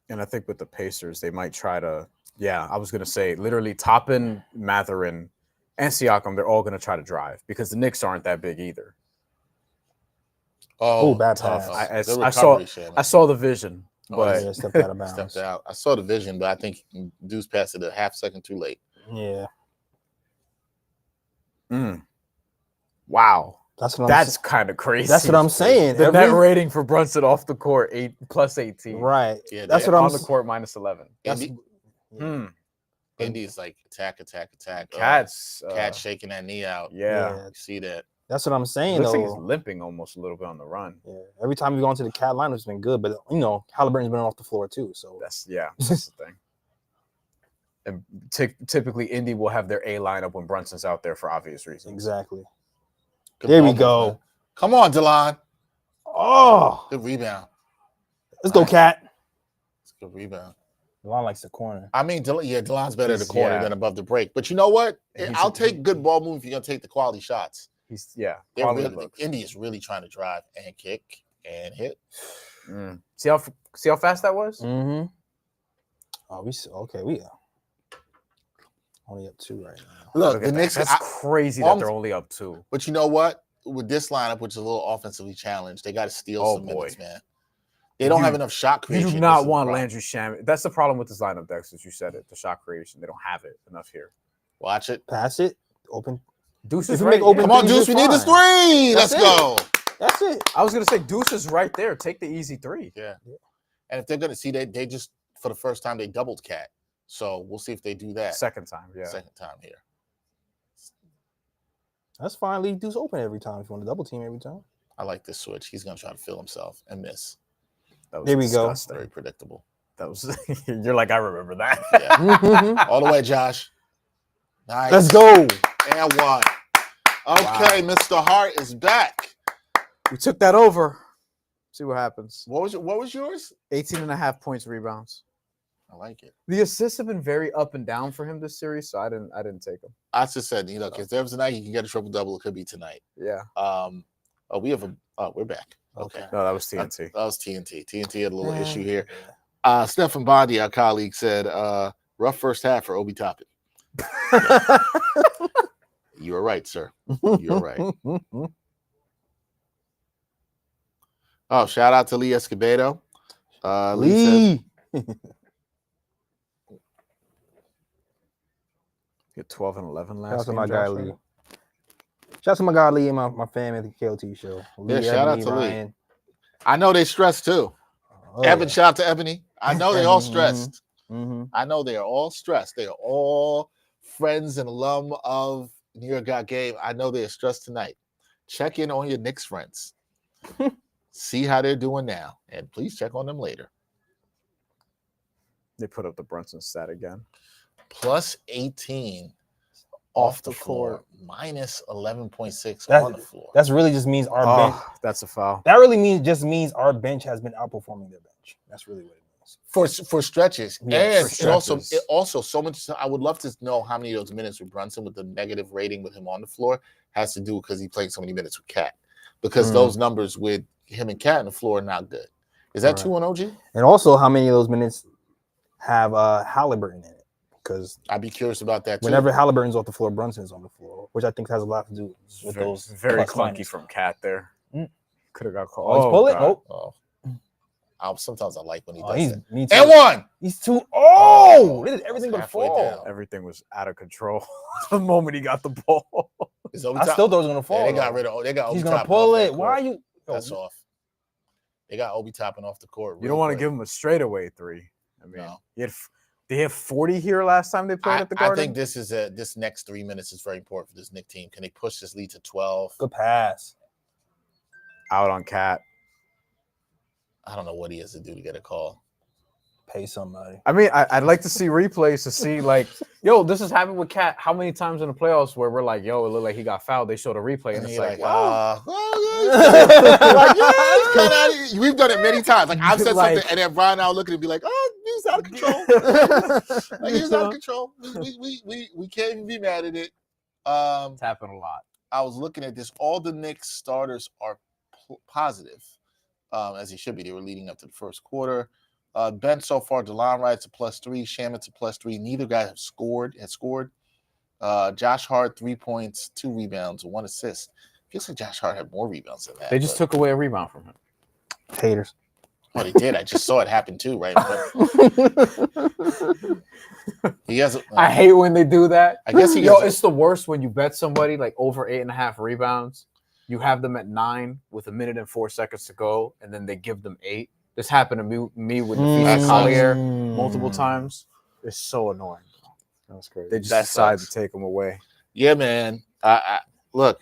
And I think with the Pacers, they might try to. Yeah, I was gonna say literally Toppin, Mathurin, and Siakam. They're all gonna try to drive because the Knicks aren't that big either. Oh, bad tough. pass. I saw the vision, but yeah, stepped out of bounds. Stepped out. I saw the vision, but I think Deuce passed it a half second too late. Yeah. Wow. That's kind of crazy. That's what I'm saying. The net rating for Brunson off the court, plus 18. Right. Yeah, that's what I'm on the court minus 11. Indy's like attack. Cat's shaking that knee out. Yeah. You see that. That's what I'm saying. Looks like he's limping almost a little bit on the run. Yeah. Every time we go into the Cat lineup, it's been good, but Halliburton's been off the floor too. So that's the thing. And typically, Indy will have their A lineup when Brunson's out there for obvious reasons. Exactly. Good there we go. Man. Come on, Delon. Oh, good rebound. Let's go, Cat. It's a good rebound. Delon likes the corner. I mean, Delon's better at the corner than above the break. But you know what? I'll take good ball move if you're gonna take the quality shots. Indy is really trying to drive and kick and hit. See how fast that was? Mm-hmm. Oh, we are only up 2 right now. Look, the Knicks. That's crazy that they're only up 2. But you know what? With this lineup, which is a little offensively challenged, they got to steal some minutes, man. They don't have enough shot creation. You do not want Landry Shamet. That's the problem with this lineup, Dex, as you said it. The shot creation. They don't have it enough here. Watch it. Pass it. Open. Deuce is right. Come on, Deuce. We need this 3. Let's go. That's it. I was going to say Deuce is right there. Take the easy 3. Yeah. And if they're going to see, they just, for the first time, they doubled Cat. So we'll see if they do that. Second time here. That's fine. Leave Deuce open every time if you want to double team every time. I like this switch. He's going to try to fill himself and miss. There we go. Very predictable. That was. You're like, I remember that. Yeah. All the way, Josh. Nice. Let's go. And 1. Okay, wow. Mr. Hart is back. We took that over. See what happens. What was yours? 18.5 points, rebounds. I like it. The assists have been very up and down for him this series, so I didn't take them. I just said, because there was a night he can get a triple double. It could be tonight. Yeah. We're back. Okay. No, that was TNT. That was TNT. TNT had a little issue here. Stephen Bondi, our colleague, said, rough first half for Obi Toppin. You were right, sir. You're right. Oh, shout out to Lee Escobedo. Lee. Get 12 and 11 last. Shout out to my guy Lee. Shout out to my guy Lee and my fam at the KOT show. Lee, shout out to Ryan. Lee. I know they stressed too. Evan, shout out to Ebony. I know they all stressed. I know they are all stressed. They are all friends and alum of New York Got Game. I know they are stressed tonight. Check in on your Knicks friends. See how they're doing now. And please check on them later. They put up the Brunson stat again. Plus 18 off the floor. Minus 11.6 on the floor. That really just means our bench. That's a foul. That really means our bench has been outperforming their bench. That's really what it means. For stretches. Yeah, and it also so much. I would love to know how many of those minutes with Brunson with the negative rating with him on the floor has to do because he played so many minutes with Cat. Because those numbers with him and Cat on the floor, not good. Is that true on OG? And also, how many of those minutes have Halliburton in it? Because I'd be curious about that too. Whenever Halliburton's off the floor, Brunson's on the floor, which I think has a lot to do with those. Very clunky from Cat there. Could have got called. Oh, he's pulling. Sometimes I like when he does that. Me too. And one. He's too. Oh, this is everything but fall. Everything was out of control the moment he got the ball. I still thought it was gonna fall. Yeah, they got rid of. They got. He's gonna pull it. Why are you? That's off. They got Obi topping off the court. You don't want to give him a straightaway three. I mean, they have 40 here last time they played at the Garden. I think this next 3 minutes is very important for this Knicks team. Can they push this lead to 12? Good pass. Out on Cat. I don't know what he has to do to get a call. Pay somebody. I mean, I'd like to see replays to see, like, yo, this has happened with Cat. How many times in the playoffs where we're like, yo, it looked like he got fouled. They showed a replay, and it's like, wow. We've done it many times. Like, I've said something, and then Brian and I will look at it and be like, oh, he's out of control. He's out of control. We can't even be mad at it. It's happened a lot. I was looking at this. All the Knicks starters are positive, as he should be. They were leading up to the first quarter. Ben so far, DeLon Wright's a +3, Shamit's a +3. Neither guy has scored. Josh Hart, 3 points, 2 rebounds, 1 assist. Feels like Josh Hart had more rebounds than that. They just took away a rebound from him. Haters. Well, they did. I just saw it happen too, right? He has. I hate when they do that. I guess it's the worst when you bet somebody like over 8.5 rebounds. You have them at 9 with 1 minute and 4 seconds to go, and then they give them 8. This happened to me with the Collier multiple times. It's so annoying. That's crazy. They just decide to take them away. Yeah, man. Look,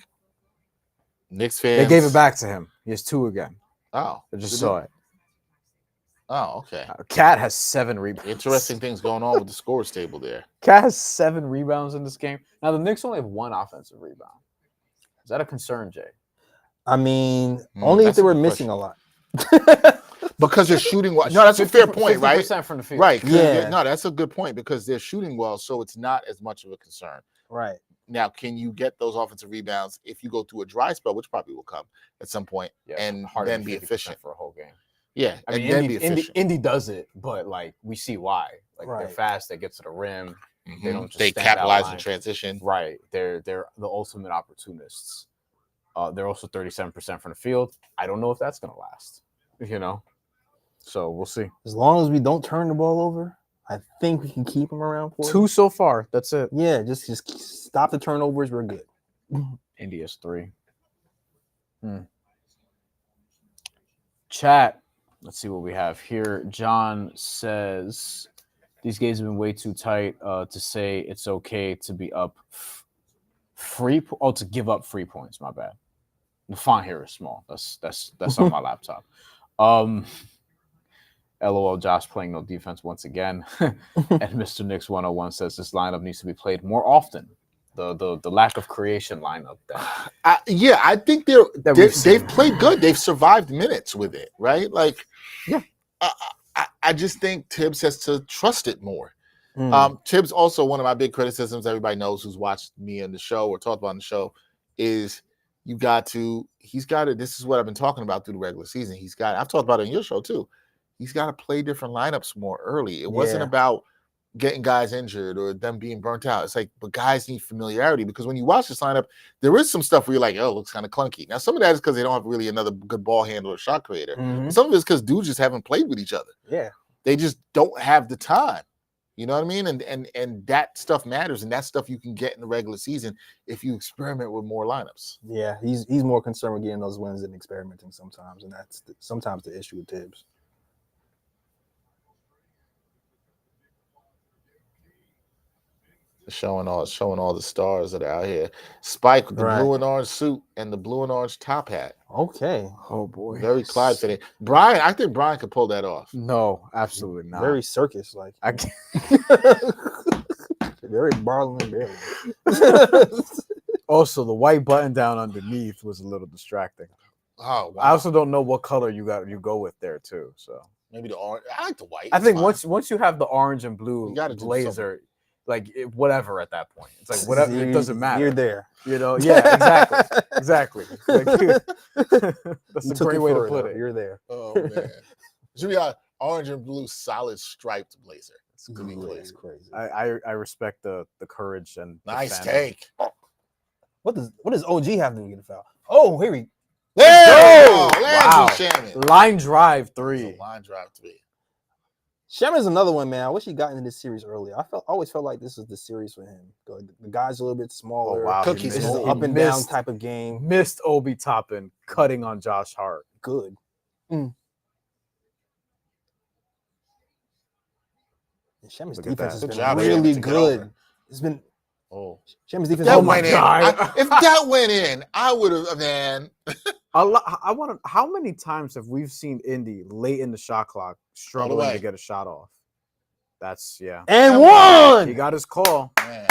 Knicks fans. They gave it back to him. He has 2 again. Oh, I just saw it. Oh, okay. Cat has 7 rebounds. Interesting things going on with the scores table there. Cat has 7 rebounds in this game. Now the Knicks only have 1 offensive rebound. Is that a concern, Jay? I mean, only if they were missing a lot. Because they're shooting well. No, that's a fair point, right? 50% from the field. Right. Yeah. No, that's a good point because they're shooting well, so it's not as much of a concern. Right. Now, can you get those offensive rebounds if you go through a dry spell, which probably will come at some point, and then be efficient for a whole game? Yeah, I mean, then be efficient. Indy does it, but like we see why. Like they're fast, they get to the rim. Mm-hmm. They don't just they capitalize in transition. Right. They're the ultimate opportunists. They're also 37% from the field. I don't know if that's gonna last. So we'll see. As long as we don't turn the ball over, I think we can keep them around for 2 so far. That's it. Yeah, just stop the turnovers. We're good. India's 3. Chat. Let's see what we have here. John says these games have been way too tight to say it's okay to be up to give up free points. My bad. The font here is small. That's on my laptop. LOL, Josh playing no defense once again. And Mr. Knicks 101 says this lineup needs to be played more often. The lack of creation lineup. I think they've played good. They've survived minutes with it, right? Like, yeah. I just think Tibbs has to trust it more. Tibbs also, one of my big criticisms, everybody knows who's watched me on the show or talked about on the show, is he's got to, this is what I've been talking about through the regular season. I've talked about it in your show too. He's got to play different lineups more early. It wasn't about getting guys injured or them being burnt out. It's like, but guys need familiarity because when you watch this lineup, there is some stuff where you're like, oh, it looks kind of clunky. Now, some of that is because they don't have really another good ball handler or shot creator. Mm-hmm. Some of it is because dudes just haven't played with each other. Yeah. They just don't have the time. You know what I mean? And that stuff matters, and that stuff you can get in the regular season if you experiment with more lineups. Yeah, he's more concerned with getting those wins than experimenting sometimes, and that's sometimes the issue with Tibbs. Showing all the stars that are out here. Spike with the blue and orange suit and the blue and orange top hat. Okay. Oh boy. Very Clyde today. Brian, I think Brian could pull that off. No, absolutely not. Very circus like. I can't. Very Barlin Bailey. Also, the white button down underneath was a little distracting. Oh, wow. I also don't know what color you go with there too. So maybe the orange. I like the white. I think once you have the orange and blue blazer, like whatever at that point. It's like whatever. It doesn't matter. You're there. You know? Yeah, exactly. Like, that's a great way to put it. You're there. Oh man, should be an orange and blue solid striped blazer. It's gonna be It's crazy. I respect the courage and nice take. What does OG have to get a foul? Oh, here we go. Wow. Line drive 3. Line drive 3. Shaman's another one, man. I wish he got into this series earlier. Always felt like this was the series for him. The guy's a little bit smaller. Oh, wow. Cookies. This is an up and down type of game. Missed Obi Toppin cutting on Josh Hart. Good. And Shaman's defense has been really good. It's been Shaman's defense. Oh my God! If that went in, I would have, man. I want to. How many times have we seen Indy late in the shot clock struggling to get a shot off? That's And one. He got his call. Man.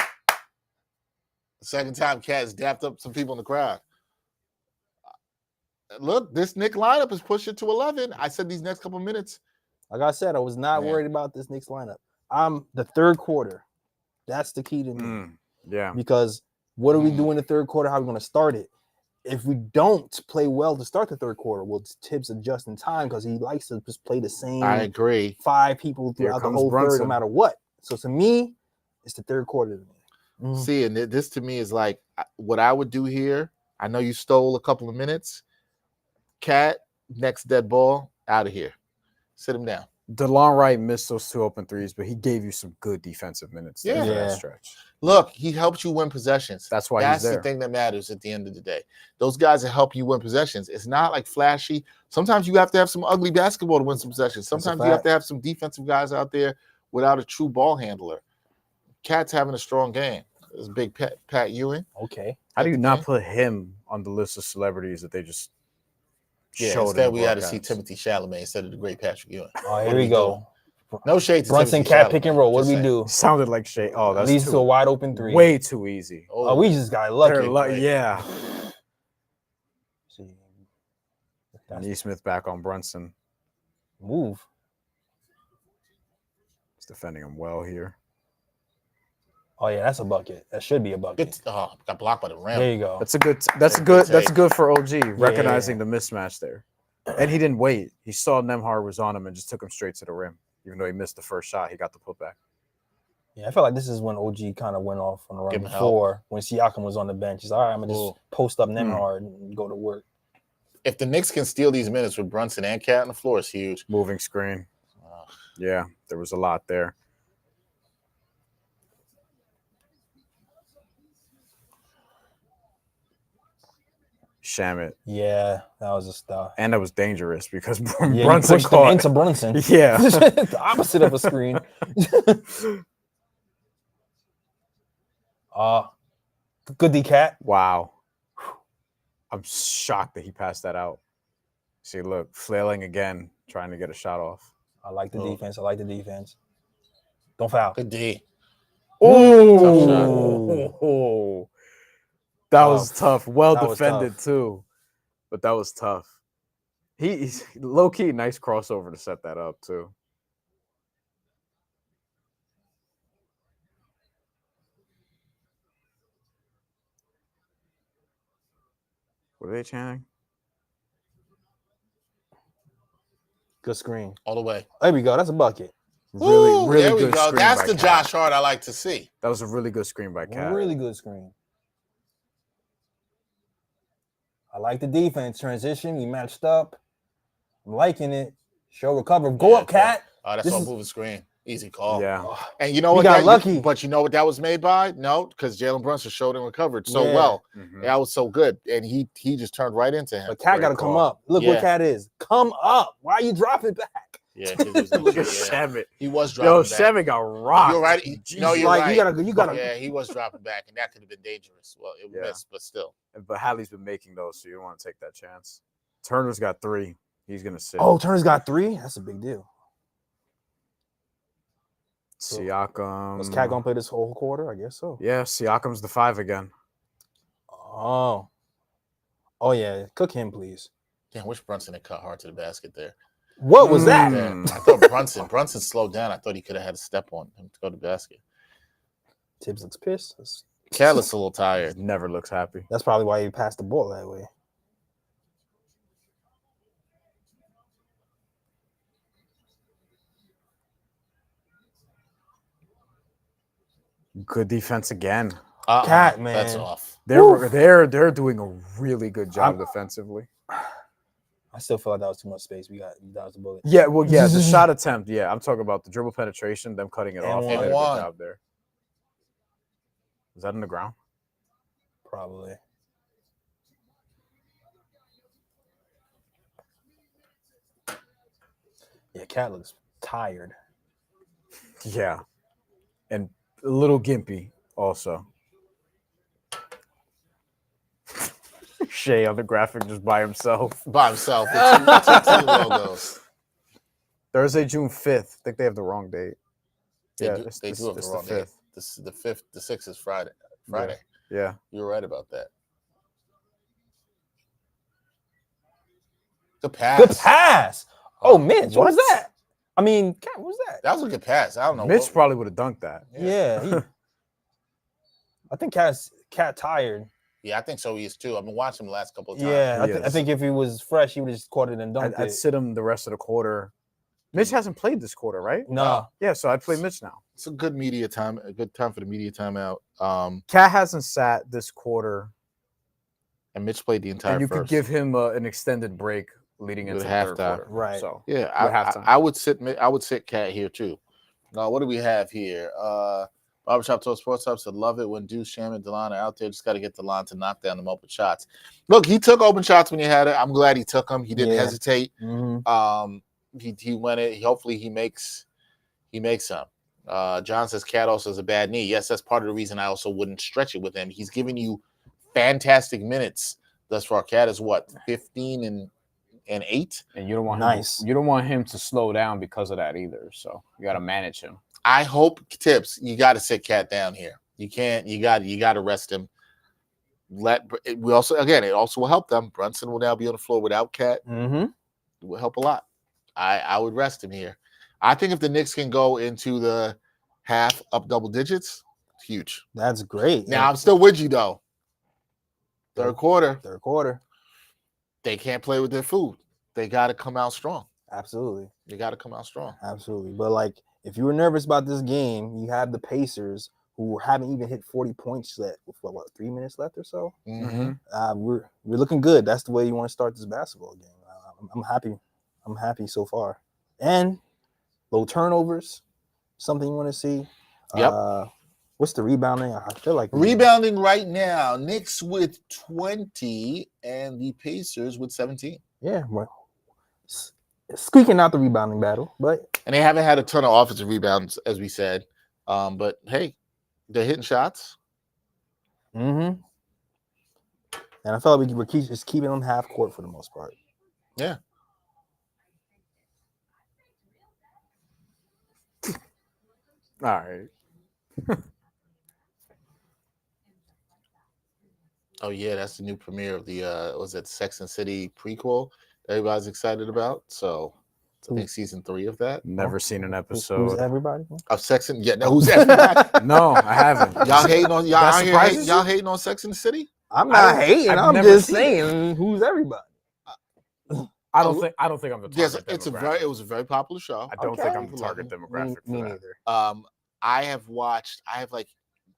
The second time, Cat's dapped up some people in the crowd. Look, this Knicks lineup is pushing to 11. I said these next couple minutes. Like I said, I was not worried about this Knicks lineup. The third quarter. That's the key to me. Yeah. Because what do we do in the third quarter? How are we going to start it? If we don't play well to start the third quarter, will Tibbs adjust in time because he likes to just play the same. I agree. 5 people throughout the whole third, no matter what. So to me, it's the third quarter. See, and this to me is like what I would do here. I know you stole a couple of minutes. Cat, next dead ball, out of here. Sit him down. DeLon Wright missed those 2 open threes, but he gave you some good defensive minutes for that stretch. Look, he helped you win possessions. That's why that's the thing that matters at the end of the day. Those guys that help you win possessions. It's not like flashy. Sometimes you have to have some ugly basketball to win some possessions. Sometimes you have to have some defensive guys out there without a true ball handler. Cat's having a strong game. There's big Pat Ewing. Okay. How do you not put him on the list of celebrities that they just showed? Instead we had to see Timothy Chalamet instead of the great Patrick Ewing. Oh, here we go. No shade to Brunson Cat pick and roll. What do we do? Sounded like shade. Oh, that leads to a wide open 3. Way too easy. Oh, we just got lucky. Yeah. Neesmith back on Brunson. Move. He's defending him well here. Oh yeah, that's a bucket. That should be a bucket. Got blocked by the rim. There you go. That's good for OG, recognizing the mismatch there. And he didn't wait. He saw Nembhard was on him and just took him straight to the rim. Even though he missed the first shot, he got the putback. Yeah, I feel like this is when OG kind of went off on the run before when Siakam was on the bench. He's all right, I'm going to just post up Nembhard and go to work. If the Knicks can steal these minutes with Brunson and Cat on the floor, it's huge. Moving screen. Yeah, there was a lot there. Shamit. Yeah, that was a stuff. And that was dangerous because Brunson pushed him into Brunson. Yeah. The opposite of a screen. Good D Cat. Wow. I'm shocked that he passed that out. See, look, flailing again, trying to get a shot off. I like the defense. Don't foul. Good D. Oh. That was tough. Well defended too, but that was tough. He's low key nice crossover to set that up too. What are they chanting? Good screen all the way. There we go. That's a bucket. Really there good we go. Screen That's by the Cat. Josh Hart I like to see. That was a really good screen by Cat. Really good screen. I like the defense transition. We matched up. I'm liking it. Show recover. Go up, Cat. Oh, that's all moving screen. Easy call. Yeah. And you know what? Got lucky. But you know what that was made by? No, because Jalen Brunson showed and recovered so well. Mm-hmm. That was so good. And he just turned right into him. But Cat got to come up. Look what Cat is. Come up. Why are you dropping back? Yeah, look at Shamit. He was dropping back. Shamit got rocked. You're right. No, you're right. You gotta. Yeah, he was dropping back, and that could have been dangerous. Well, it missed, but still. But Hallie's been making those, so you don't want to take that chance. Turner's got 3. He's gonna sit. Oh, Turner's got 3. That's a big deal. Siakam. Was Cat gonna play this whole quarter? I guess so. Yeah, Siakam's the 5 again. Oh yeah. Cook him, please. Damn, wish Brunson had cut hard to the basket there. What was that? I thought Brunson slowed down. I thought he could have had a step on him to go to the basket. Tibbs looks pissed. Cat looks a little tired. Never looks happy. That's probably why he passed the ball that way. Good defense again. Cat, man. That's off. They're doing a really good job defensively. I still feel like that was too much space. We dodged the bullet. Yeah, well, yeah, the shot attempt. Yeah, I'm talking about the dribble penetration, them cutting it And off. one. They did a good job there. Is that in the ground? Probably. Yeah, Cat looks tired. Yeah, and a little gimpy also. Shea on the graphic just by himself. By himself. With two logos. Thursday, June 5th. I think they have the wrong date. They do have the wrong date. This is the 5th. The 6th is Friday. Yeah. You were right about that. Good pass. Good pass. Oh, Mitch, what was that? I mean, Cat, what was that? That was a good pass. I don't know. Mitch probably would have dunked that. Yeah. I think Cat tired. Yeah, I think so. He is too. I've been watching him the last couple of times. Yeah, I think if he was fresh, he would have just caught it and dunked it. I'd sit him the rest of the quarter. Mitch hasn't played this quarter, right? No. Yeah, so I'd play Mitch now. It's a good media time. A good time for the media timeout. Cat hasn't sat this quarter, and Mitch played the entire. And you first. could give him an extended break leading into the third quarter. Right. So yeah, I would sit Cat here too. Now, what do we have here? Barbershop Toast Sports Hub said, love it when Deuce, Sham, and DeLon are out there. Just got to get DeLon to knock down them open shots. Look, he took open shots when he had it. I'm glad he took them. He didn't hesitate. Mm-hmm. He went it. Hopefully he makes some. John says Cat also has a bad knee. Yes, that's part of the reason I also wouldn't stretch it with him. He's giving you fantastic minutes thus far. Cat is what, 15 and 8? And you don't want him to slow down because of that either. So you got to manage him. I hope Tips, you got to sit Cat down here. You can't. You got to rest him. It also will help them. Brunson will now be on the floor without Cat. Mm-hmm. It will help a lot. I would rest him here. I think if the Knicks can go into the half up double digits, it's huge. That's great. Now I'm still with you though. Third quarter. They can't play with their food. They got to come out strong. Absolutely. They got to come out strong. Absolutely. But like, if you were nervous about this game, you have the Pacers who haven't even hit 40 points yet with what 3 minutes left or so. Mm-hmm. We're looking good. That's the way you want to start this basketball game. I'm happy. I'm happy so far. And low turnovers, something you want to see. Yep. What's the rebounding? I feel like rebounding right now. Knicks with 20 and the Pacers with 17. Yeah, well, squeaking out the rebounding battle, and they haven't had a ton of offensive rebounds, as we said. But hey, they're hitting shots. Mm-hmm. And I felt like we're just keeping them half court for the most part. Yeah. All right. Oh yeah, that's the new premiere of the was it Sex and City prequel everybody's excited about. So I think season 3 of that. Never seen an episode. Who's everybody? Of Sex and who's everybody? No, I haven't. Y'all hating on y'all hating on Sex and the City? I'm not hating. I'm just saying who's everybody. I don't think I'm the target. Yes, it was a very popular show. I don't think I'm the target demographic. Me neither. I have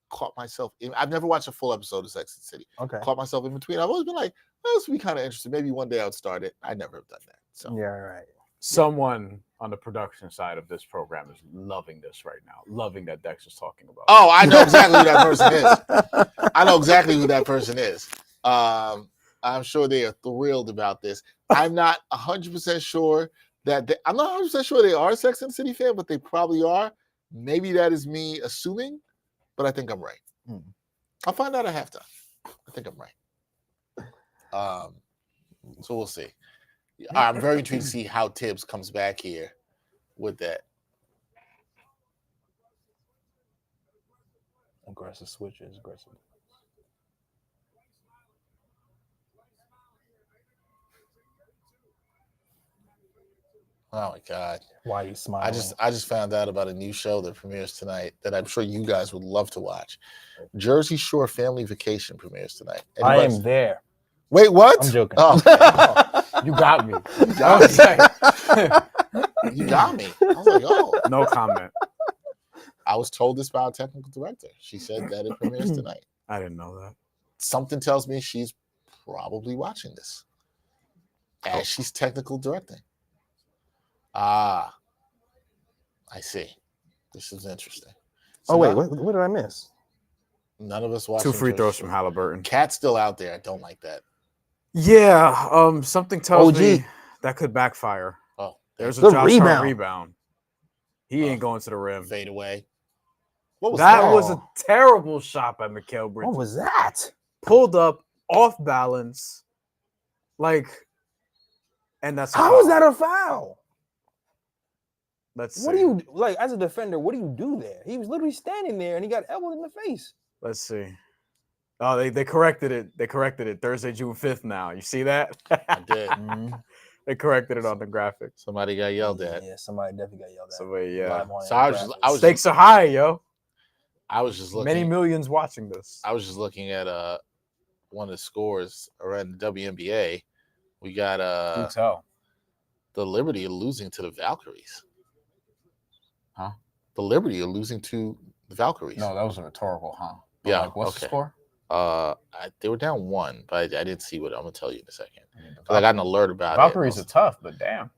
caught myself I've never watched a full episode of Sex and the City. Okay. Caught myself in between. I've always been like, oh, this would be kind of interesting. Maybe one day I would start it. I never have done that. So yeah, right. Someone on the production side of this program is loving this right now, loving that Dex is talking about. Oh, I know exactly who that person is. I know exactly who that person is. I'm sure they are thrilled about this. I'm not 100% sure I'm not 100% sure they are a Sex and the City fan, but they probably are. Maybe that is me assuming, but I think I'm right. I'll find out at halftime. I think I'm right. So we'll see. I'm very intrigued to see how Tibbs comes back here with that. Aggressive switches, aggressive. Oh my God! Why are you smiling? I just found out about a new show that premieres tonight that I'm sure you guys would love to watch. Jersey Shore Family Vacation premieres tonight. I am there. Wait, what? I'm joking. Oh, you got me. You got me. I was like, oh. No comment. I was told this by our technical director. She said that it premieres tonight. I didn't know that. Something tells me she's probably watching this as she's technical directing. Ah, I see. This is interesting. So wait, what did I miss? None of us watched 2 free throws from Halliburton. Cat's still out there. I don't like that. Yeah, something tells me that could backfire. Oh, there's a Josh Hart rebound. He ain't going to the rim. Fade away. What was that? That was a terrible shot by Mikal Bridges. What was that? Pulled up, off balance, and that's how is that a foul? Let's see. What do you like as a defender? What do you do there? He was literally standing there and he got elbowed in the face. Let's see. Oh, they corrected it. They corrected it Thursday, June 5th now. You see that? I did. They corrected it on the graphic. Somebody got yelled at. Yeah, somebody definitely got yelled at. Somebody, yeah. So I was stakes are high, yo. I was just looking. Many millions watching this. I was just looking at one of the scores around the WNBA. We got the Liberty are losing to the Valkyries. Huh? The Liberty are losing to the Valkyries. No, that was a rhetorical, huh? But yeah. What's the score? They were down 1, but I didn't see what. I'm gonna tell you in a second. I got an alert about Valkyries it. Valkyries are tough, but damn,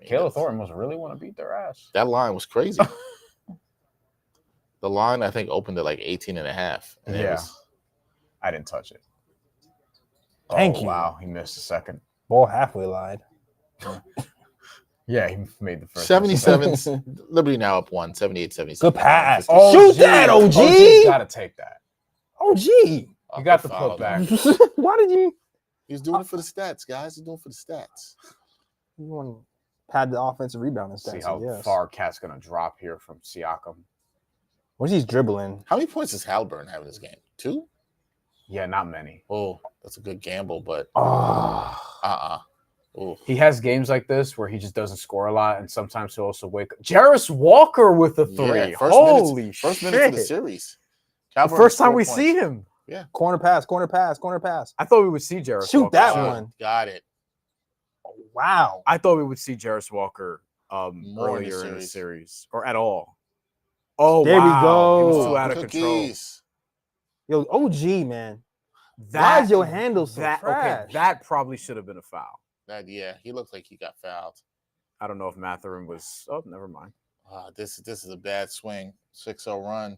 Kayla Thornton must really want to beat their ass. That line was crazy. The line I think opened at like 18.5. Yeah, I didn't touch it. Thank you. Wow, he missed a second. Ball halfway line. Yeah, he made the first. 77. Liberty now up 1, 78-77. Good pass. Shoot that, OG. OG's got to take that. OG. You got the put back. Why did you? He's doing it for the stats, guys. He's doing it for the stats. You want to pad the offensive rebounding stats. See how far Cat's going to drop here from Siakam. What's he dribbling? How many points does Halliburton have in this game? 2? Yeah, not many. Oh, that's a good gamble, but Ooh. He has games like this where he just doesn't score a lot, and sometimes he'll also wake up. Jarris Walker with a 3. Yeah, Holy shit. First minute of the series. The first time we see him. Yeah. Corner pass. I thought we would see Jarris Shoot Walker. that one. Got it. Oh, wow. I thought we would see Jarris Walker earlier in the series or at all. Oh, there wow. we go. He was too out of control. Yo, OG, man. Why is your handle so trash? Okay, that probably should have been a foul. Yeah, he looked like he got fouled. I don't know if Mathurin was. Oh, never mind. This is a bad swing. 6-0 run.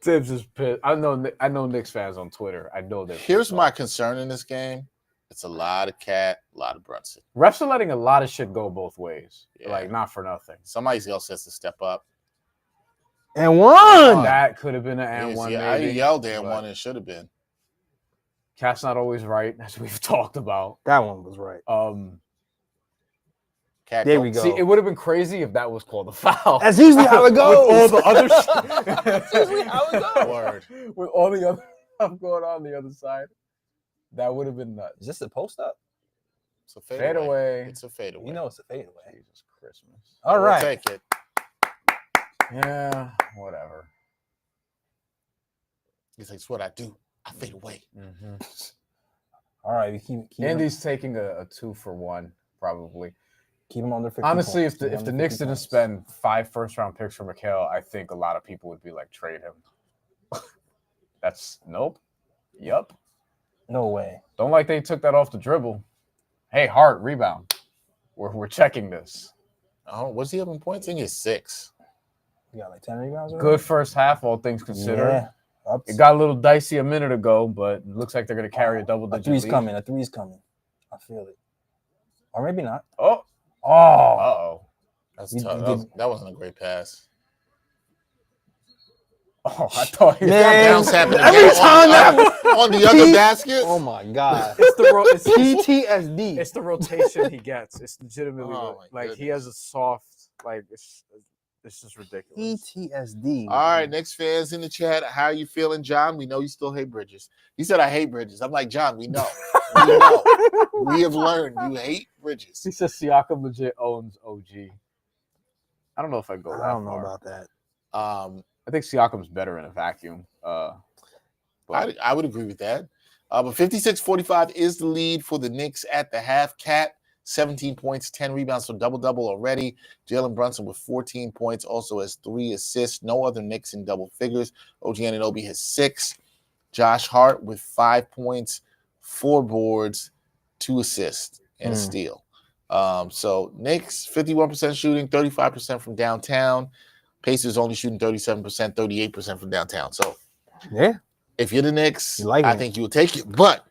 Tibbs is pissed. I know Knicks fans on Twitter. I know that. Here's my concern in this game. It's a lot of Cat, a lot of Brunson. Refs are letting a lot of shit go both ways. Yeah. Like, not for nothing. Somebody else has to step up. And one. That could have been an and one. Yeah, maybe, I yelled and one. It should have been. Cat's not always right, as we've talked about. That one was right. Cat, there we go. See, it would have been crazy if that was called a foul. That's usually how it goes. With all the other shit. That's usually how it goes. Word. With all the other stuff going on the other side. That would have been nuts. Is this a post up? It's a fadeaway. Fade It's a fadeaway. You know it's a fadeaway. Jesus Christmas. All right. We'll take it. Yeah, whatever. He's like, it's what I do. I fade away. Mm-hmm. All right. We keep Andy's taking a 2-for-1, probably. Keep him under 50 Honestly, points. if the Knicks didn't spend 5 first-round picks for Mikal, I think a lot of people would be like, trade him. That's nope. Yup. No way. Don't like they took that off the dribble. Hey, Hart, rebound. We're checking this. Oh, what's he having points? I think he's 6. You got like 10 rebounds? Good first half, all things considered. Yeah. It got a little dicey a minute ago, but it looks like they're going to carry a double-digit lead. A three's coming. I feel it. Or maybe not. Oh. Uh-oh. That's tough. That wasn't a great pass. Oh, I thought he bounce happened every time on the other basket. Oh my god! It's PTSD. It's the rotation he gets. It's legitimately like goodness. he has a soft like. It's just ridiculous. PTSD. All right, Knicks fans in the chat, how are you feeling, John? We know you still hate Bridges. He said, I hate Bridges. I'm like, John, we know. We know. We have learned you hate Bridges. He says Siakam legit owns OG. I don't know if I go that far. I don't know about that. I think Siakam's better in a vacuum. I would agree with that. But 56-45 is the lead for the Knicks at the half. Cat, 17 points, 10 rebounds, so double-double already. Jalen Brunson with 14 points, also has 3 assists. No other Knicks in double figures. OG Anunoby has 6. Josh Hart with 5 points, 4 boards, 2 assists, and a steal. So Knicks, 51% shooting, 35% from downtown. Pacers only shooting 37%, 38% from downtown. So, yeah. If you're the Knicks, I think you'll take it. But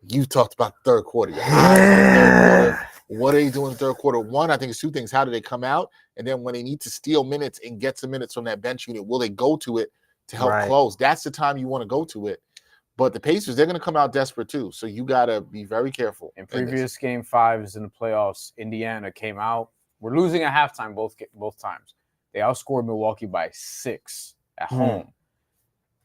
you talked about the third quarter. Your eyes on the third quarter. What are you doing in the third quarter? One, I think it's 2 things. How do they come out? And then when they need to steal minutes and get some minutes from that bench unit, will they go to it to help close? That's the time you want to go to it. But the Pacers, they're going to come out desperate too. So you got to be very careful. In previous game 5s in the playoffs, Indiana came out. We're losing at halftime both times. They outscored Milwaukee by 6 at home.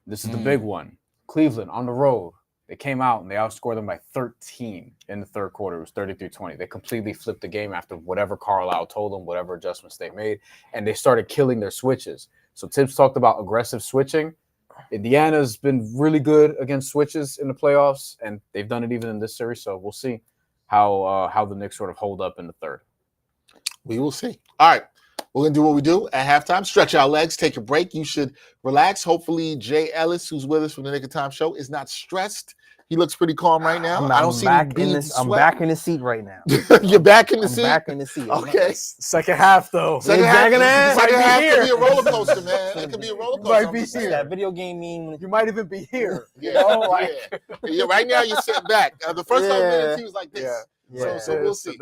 This is the big one. Cleveland on the road. They came out and they outscored them by 13 in the third quarter. It was 33-20. They completely flipped the game after whatever Carlisle told them, whatever adjustments they made, and they started killing their switches. So Tibbs talked about aggressive switching. Indiana's been really good against switches in the playoffs, and they've done it even in this series. So we'll see how the Knicks sort of hold up in the third. We will see. All right. We're going to do what we do at halftime. Stretch our legs, take a break. You should relax. Hopefully, Jay Ellis, who's with us from the Nick of Time show, is not stressed. He looks pretty calm right now. I don't see him bleeding sweat. I'm back in the seat right now. You're back in the seat? I'm back in the seat. Okay. Second half, though. Second half could be a roller coaster, man. It could be a roller coaster. You might be here. That video game mean you might even be here. Yeah. Right now, you're sitting back. The first couple minutes, he was like this. Yeah. So we'll see.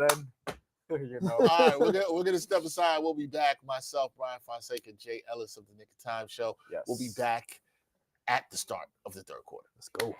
You know. All right, we're gonna step aside. We'll be back. Myself, Brian Fonseca, Jay Ellis of the Nick of Time show. Yes. We'll be back at the start of the third quarter. Let's go.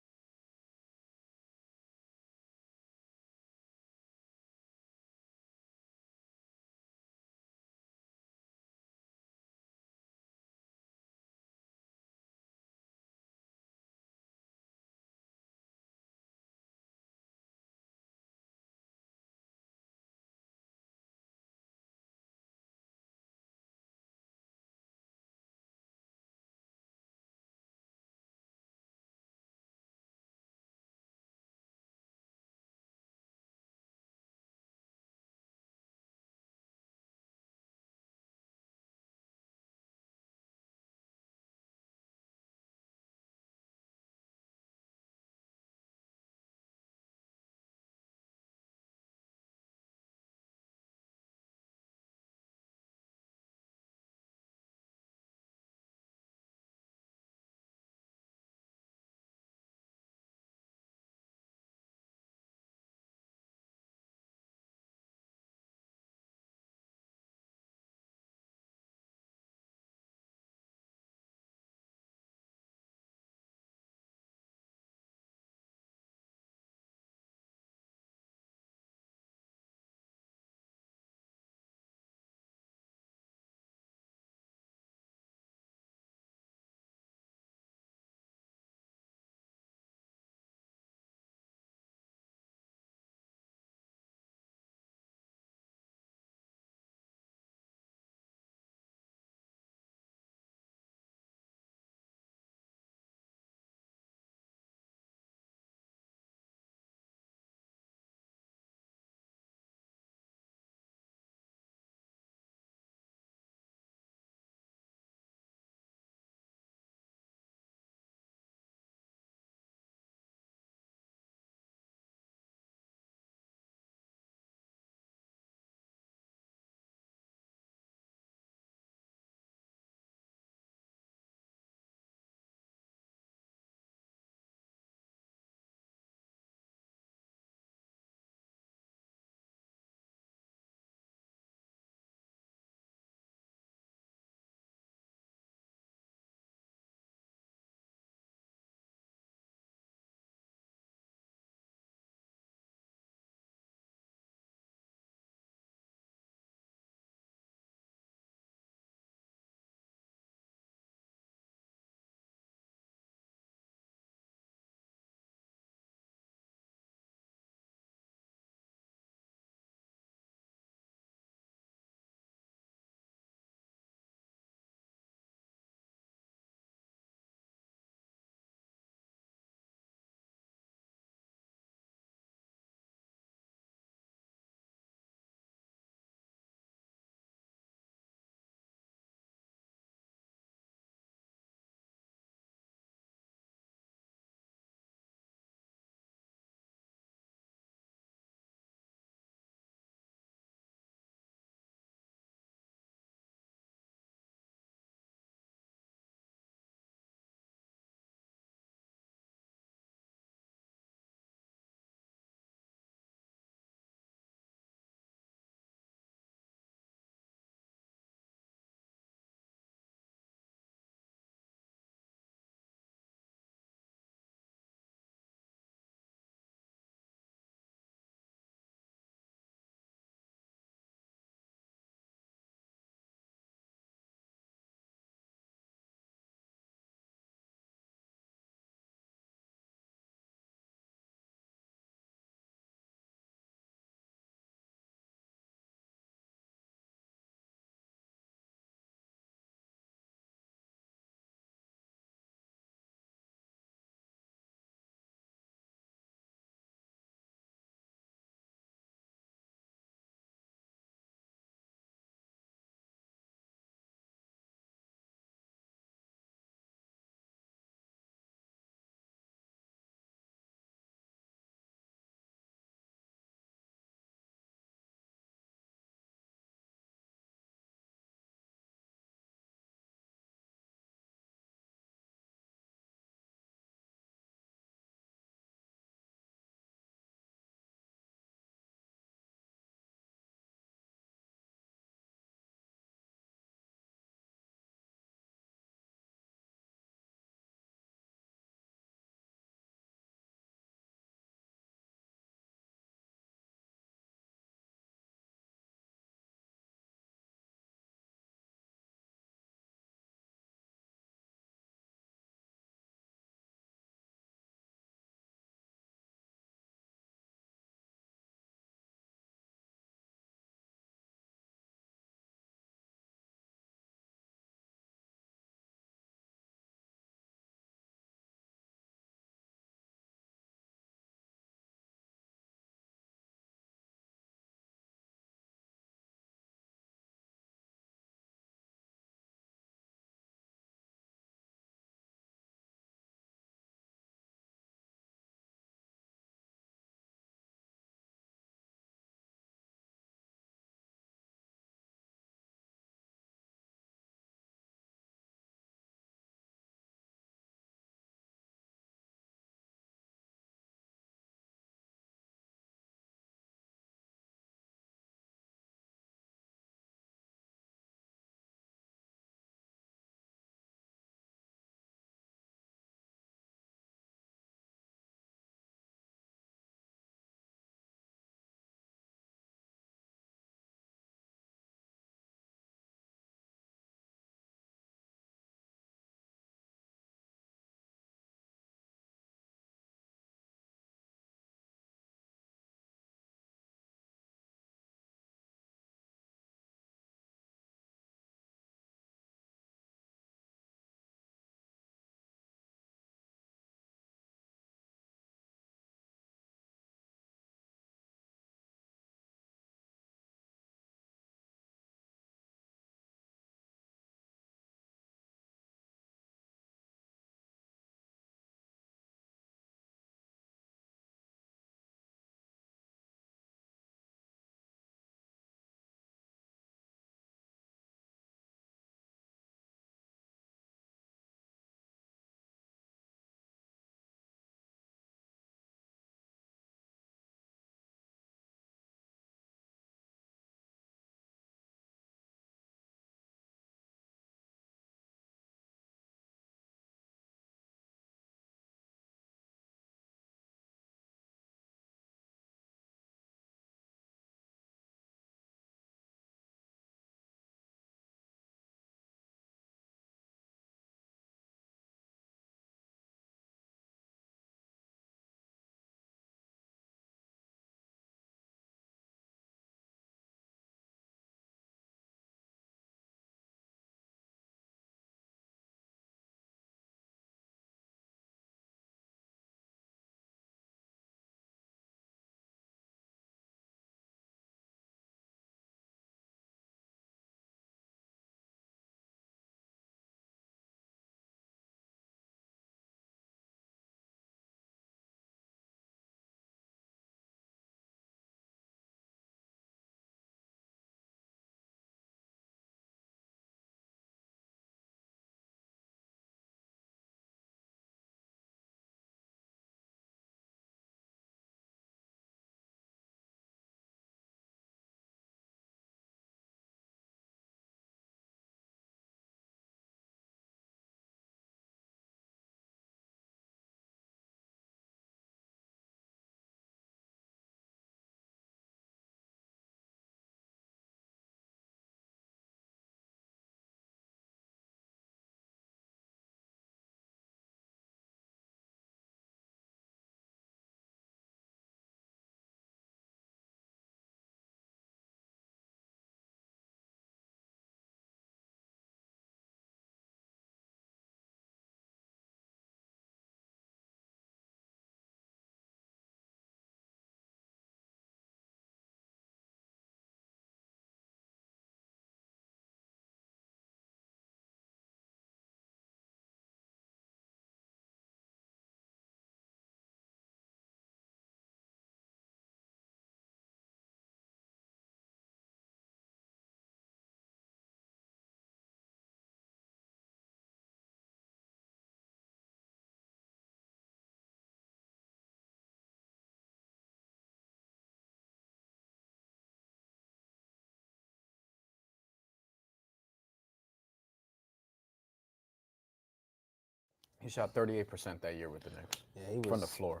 He shot 38% that year with the Knicks. Yeah, he was from the floor.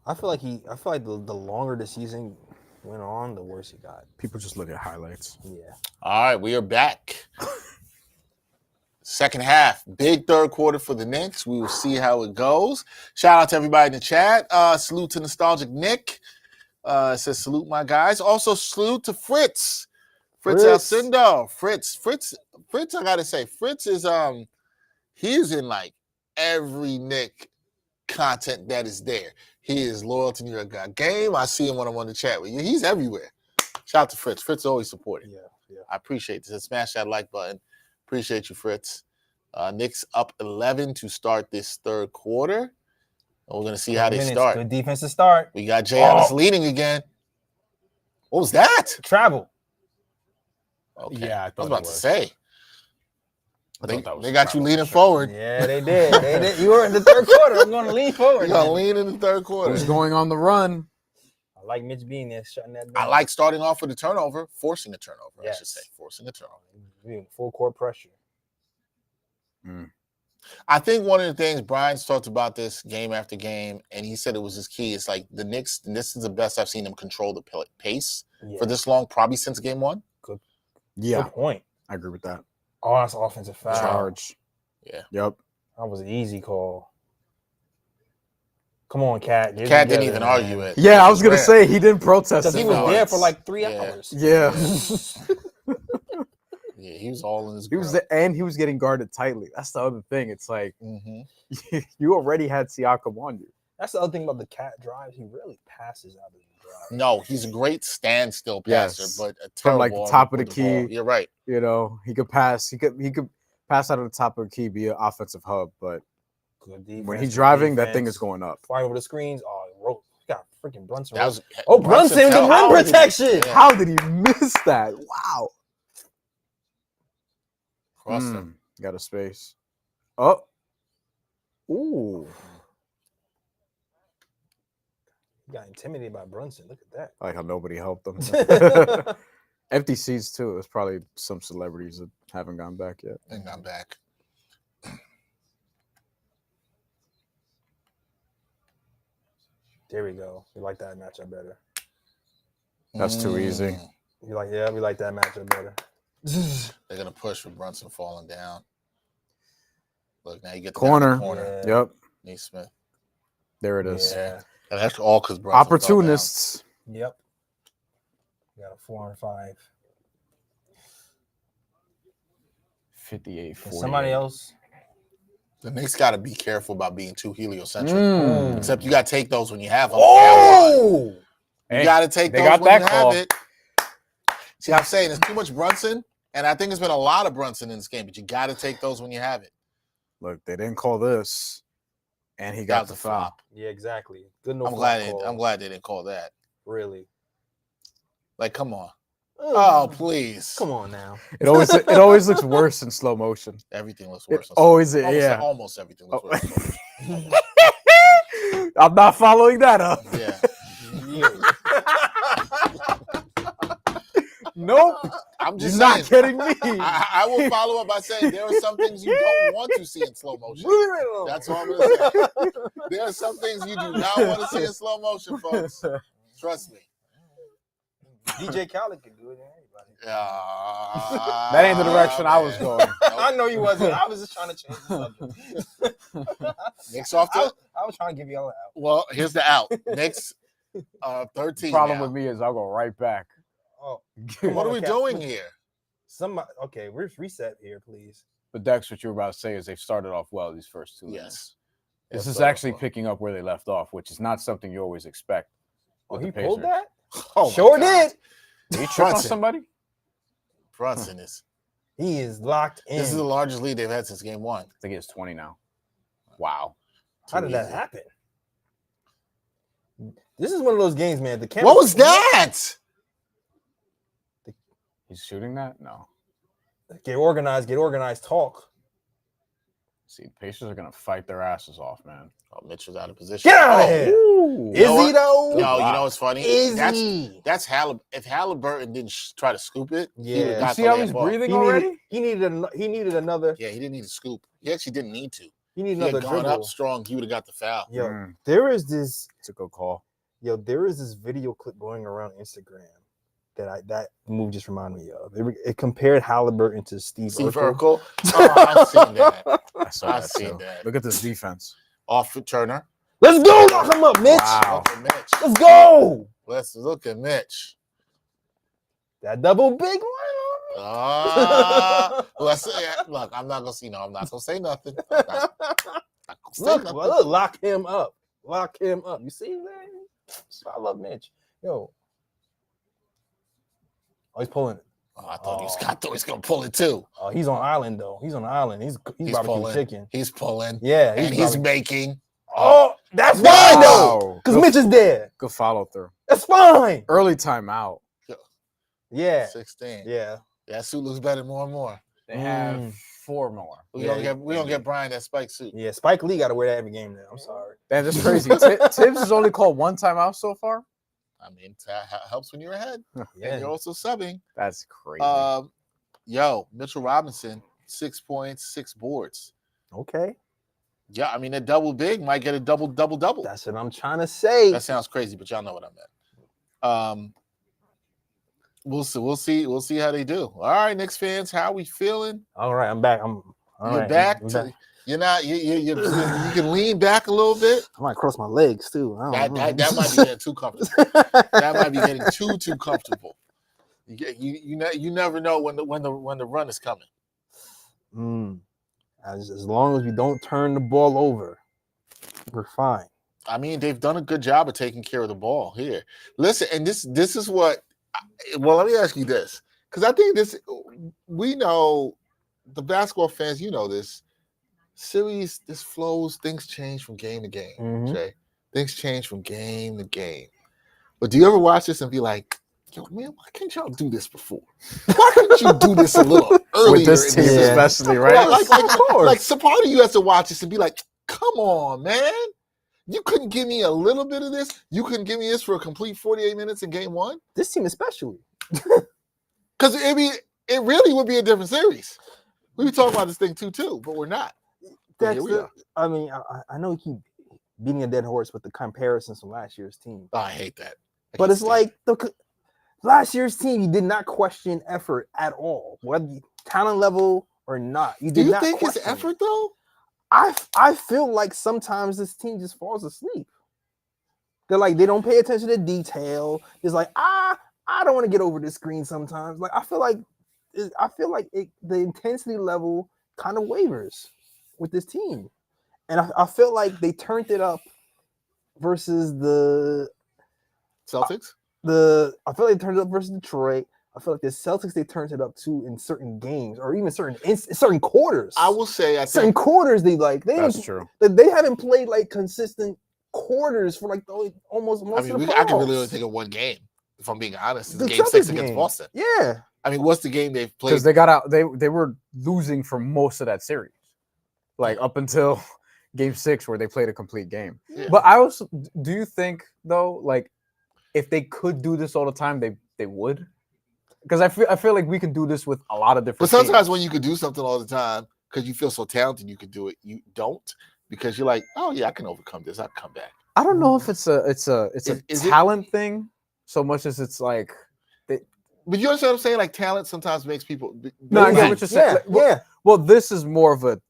I feel like the longer the season went on, the worse he got. People just look at highlights. Yeah. All right, we are back. Second half, big third quarter for the Knicks. We will see how it goes. Shout out to everybody in the chat. Salute to Nostalgic Nick. It says salute my guys. Also salute to Fritz Alcindo. Fritz, I gotta say, Fritz is he's in like every Knick content that is there. He is loyal to New York Got Game. I see him when I'm on the chat with you. He's everywhere. Shout out to Fritz. Fritz always supporting. Yeah. I appreciate this. Smash that like button. Appreciate you, Fritz. Knicks up 11 to start this third quarter. We're going to see how they start. Good defense to start. We got Jay Ellis leading again. What was that? Travel. Okay. Yeah, I was about to say. They got you travel leaning for sure. forward. Yeah, they did. You were in the third quarter. I'm going to lean forward. You're going to lean in the third quarter. Who's going on the run? I like Mitch being there, shutting that down. I like starting off with a turnover, forcing a turnover, I should say. Forcing a turnover. Full court pressure. I think one of the things Brian's talked about this game after game, and he said it was his key. It's like the Knicks, this is the best I've seen them control the pace for this long, probably since game one. Good point. I agree with that. Oh, that's offensive foul. Charge. Yeah. Yep. That was an easy call. Come on, Cat. Cat didn't even argue it. Yeah, I was going to say he didn't protest it. Because he was there for like 3 hours. Yeah. Yeah, he was all in his. He was getting guarded tightly. That's the other thing. It's like you already had Siakam on you. That's the other thing about the Cat drives. He really passes out of the drive. No, he's a great standstill passer, but a from like the top of the key. You're right. You know, he could pass. He could pass out of the top of the key, be an offensive hub. But when he's driving, that thing is going up. Flying over the screens. Oh, he got freaking Brunson. Brunson with the rim protection. Yeah. How did he miss that? Wow. Cross him. Got a space. Oh. Ooh. He got intimidated by Brunson. Look at that. I like how nobody helped him. Empty seats, too. There's probably some celebrities that haven't gone back yet. They've gone back. There we go. We like that matchup better. That's too easy. We like that matchup better. They're gonna push with Brunson falling down. Look, now you get the corner. Yeah. Yep. Neesmith. There it is. Yeah. And that's all because Brunson. Opportunists. Yep. We got a 4 and 5. 58. Somebody else. The Knicks got to be careful about being too heliocentric. Except you got to take those when you have them. Oh! You got to take those when you have it. See, I'm saying there's too much Brunson, and I think there's been a lot of Brunson in this game, but you got to take those when you have it. Look, they didn't call this, and he got the foul. Yeah, exactly. Good. I'm glad they didn't call that. Really? Like, come on. Oh, please. Come on now. It always looks worse in slow motion. Everything looks worse. Almost Everything looks worse. I'm not following that up. Yeah. Nope. I'm just not kidding me. I will follow up by saying there are some things you don't want to see in slow motion. That's all I'm going to say. There are some things you do not want to see in slow motion, folks. Trust me. DJ Khaled can do it. That ain't the direction I was going. I know you wasn't. I was just trying to change the subject. Knicks off to. I was trying to give you all an out. Well, here's the out. Knicks 13. The problem with me is I'll go right back. Oh, what are we doing here? Okay, where's reset here, please? But Dex, what you were about to say is they've started off well these first 2 Yes. This is actually picking up where they left off, which is not something you always expect. Oh, he pulled that? Oh, sure did. Did he trip on somebody? Brunson is. He is locked in. This is the largest lead they've had since game 1. I think it's 20 now. Wow. How did that happen? This is one of those games, man. What was that? He's shooting that? No. Get organized, talk. See, the Pacers are going to fight their asses off, man. Oh, Mitchell's out of position. Get out of here. Is he, though? No, you know what's funny? Is he? That's if Halliburton didn't try to scoop it, he you see how he's breathing already? He needed another. Yeah, he didn't need to scoop. He actually didn't need to. You need He had another gone dribble. up strong. He would have got the foul. Yo, there is this. It's a good call. Yo, there is this video clip going around Instagram that move just reminded me of. It compared Halliburton to Steve Urkel. Oh, I've seen that. I've seen that. Look at this defense. Off for Turner. Let's go. Lock him up, Mitch. Wow. Let's go. Let's look at Mitch. That double big one. Look, I'm not gonna say nothing. Look, lock him up. Lock him up. You see that? I love Mitch. Yo. Oh, he's pulling it. Oh, I thought he was gonna pull it too. Oh, he's on island though. He's on island. He's barbecue pulling. chicken. He's pulling. Yeah, he's making. Oh, that's fine though. Because Mitch is there. Good follow through. That's fine. Early timeout. Yeah. 16. Yeah. That suit looks better more and more. They have 4 more. We're gonna get Brian that Spike suit. Yeah, Spike Lee got to wear that every game now. I'm sorry. Man, that's crazy. Tibbs has only called 1 timeout so far. I mean, helps when you're ahead. Yeah. And you're also subbing. That's crazy. Mitchell Robinson, 6 points, 6 boards. Okay. Yeah, I mean, a double big might get a double. That's what I'm trying to say. That sounds crazy, but y'all know what I meant. We'll see how they do. All right, Knicks fans, how we feeling? All right, I'm back. You're back. You're not. You can lean back a little bit. I might cross my legs too. That might be getting too comfortable. That might be getting too comfortable. You never know when the run is coming. As long as we don't turn the ball over, we're fine. I mean, they've done a good job of taking care of the ball here. Listen, and this is what. Well, let me ask you this, because I think we know the basketball fans. You know this series. This flows. Things change from game to game. Jay, things change from game to game. But do you ever watch this and be like, yo, man, why can't y'all do this before? Why couldn't you do this a little earlier? With this team especially, right? Like some part of you has to watch this and be like, come on, man. You couldn't give me a little bit of this? You couldn't give me this for a complete 48 minutes in game 1? This team especially. Because it really would be a different series. We be talking about this thing too, but we're not. I mean, I know we keep beating a dead horse with the comparisons from last year's team. Oh, I hate that. But it's like last year's team, you did not question effort at all, whether talent level or not. Do you think it's effort though? I feel like sometimes this team just falls asleep. They're like, they don't pay attention to detail. It's like, I don't want to get over this screen sometimes. Like, I feel like the intensity level kind of wavers with this team. And I feel like they turned it up versus the Celtics. I feel like they turned it up versus Detroit. I feel like the Celtics, they turned it up too in certain games or even certain quarters. I will say, certain quarters that's true. They haven't played like consistent quarters for like almost most of the playoffs. I can really only think of one game, if I'm being honest. It's game 6 against Boston. Yeah. I mean, what's the game they've played? Because they got out. They were losing for most of that series, like up until game 6 where they played a complete game. Yeah. But do you think though, like if they could do this all the time, they would? Because I feel like we can do this with a lot of different. But sometimes when you could do something all the time because you feel so talented, you could do it. You don't, because you're like, oh yeah, I can overcome this. I'll come back. I don't know if it's a talent thing so much as it's like. But you understand what I'm saying? Like talent sometimes makes people. No, I get what you're saying. Yeah. Well, this is more of a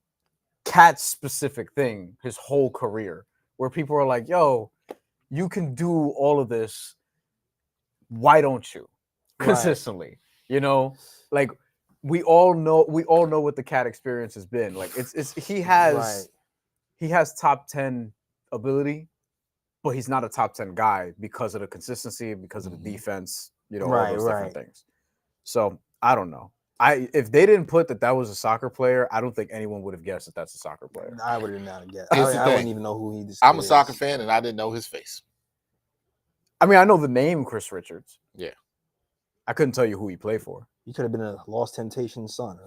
Cat specific thing. His whole career, where people are like, "Yo, you can do all of this. Why don't you?" Consistently, right. You know, like we all know what the Cat experience has been. Like he has top 10 ability, but he's not a top 10 guy because of the consistency, because of the defense, you know, all those different things. So I don't know. If they didn't put that was a soccer player, I don't think anyone would have guessed that that's a soccer player. I would have not guessed. I wouldn't even know who he is. I'm a soccer fan and I didn't know his face. I mean, I know the name Chris Richards. Yeah. I couldn't tell you who he played for. You could have been a Lost Temptations son.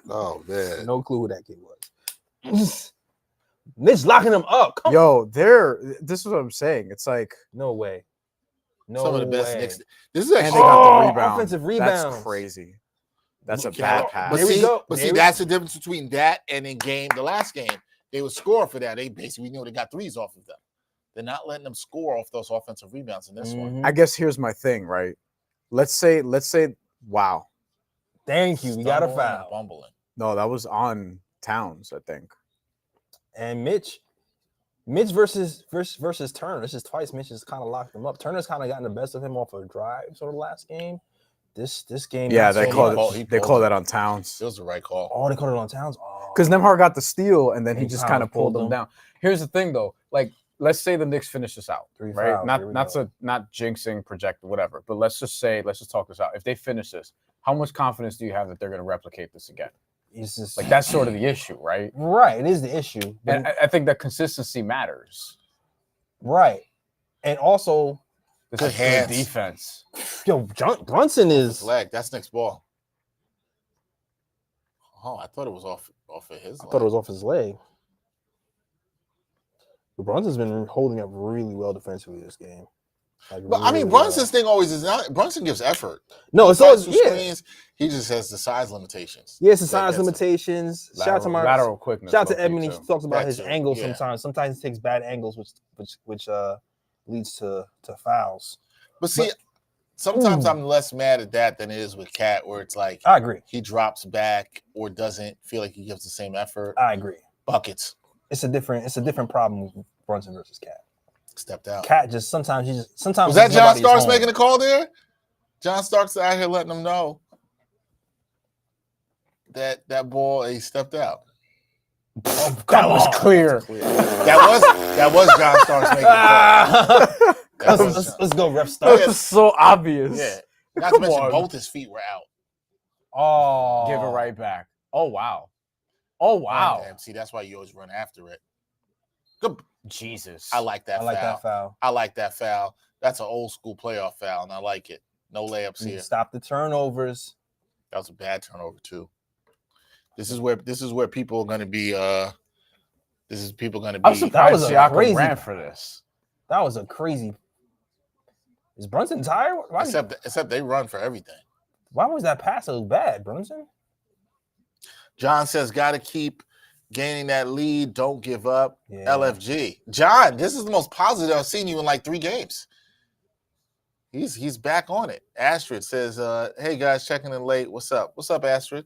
Oh man, no clue who that kid was. Mitch locking him up. This is what I'm saying. It's like no way. No, some of the best Knicks. This is actually they got the rebound. Offensive rebound. That's crazy. That's a bad pass. But see, that's the difference between that and the last game. They would score for that. They basically knew they got threes off of them. They're not letting them score off those offensive rebounds in this one. I guess here's my thing, right? Let's say, wow. Thank you. We got a foul. Bumbling. No, that was on Towns, I think. And Mitch versus Turner. This is twice Mitch has kind of locked him up. Turner's kind of gotten the best of him off of a drive sort of last game. This game. Yeah, they called that on Towns. It was the right call. Oh, they called it on Towns? Because Nembhard got the steal, and then he just kind of pulled them down. Here's the thing, though. Like, let's say the Knicks finish this out, right? Not jinxing, projecting, whatever. But let's just talk this out. If they finish this, how much confidence do you have that they're going to replicate this again? It's just, like, that's sort of the issue, right? Right, it is the issue. And I think that consistency matters. Right. And also, this is good defense. Yo, Brunson is leg. That's Nick's ball. Oh, I thought it was off of his leg. I thought it was off his leg. Brunson's been holding up really well defensively this game. Like, but really, I mean, Brunson's thing always is not. Brunson gives effort. No, it's always screens. He just has the size limitations. Yes, the size limitations. Shout out to my lateral quickness. Shout out to Edmund. He talks about his angles sometimes. Sometimes he takes bad angles, which leads to fouls. But see, sometimes I'm less mad at that than it is with Cat, where it's like I agree. He drops back or doesn't feel like he gives the same effort. I agree. Buckets. It's a different problem with Brunson versus Cat. Stepped out. Cat just sometimes was that John Starks making the call there? John Starks out here letting them know that ball he stepped out. Oh, that was clear. That was John Starks making the call. Let's go, ref Starks. That was so obvious. Yeah. Not to mention both his feet were out. Oh, give it right back. Oh wow. Oh wow. Damn, see, that's why you always run after it. Good. Jesus. I like that foul. I like that foul. That's an old school playoff foul, and I like it. No layups here. Stop the turnovers. That was a bad turnover too. This is where people are going to be. I'm surprised Siakam ran for this. That was a crazy. Is Brunson tired? Except they run for everything. Why was that pass so bad, Brunson? John says, got to keep gaining that lead. Don't give up. Yeah. LFG. John, this is the most positive I've seen you in like 3 games. He's back on it. Astrid says, hey, guys, checking in late. What's up? What's up, Astrid?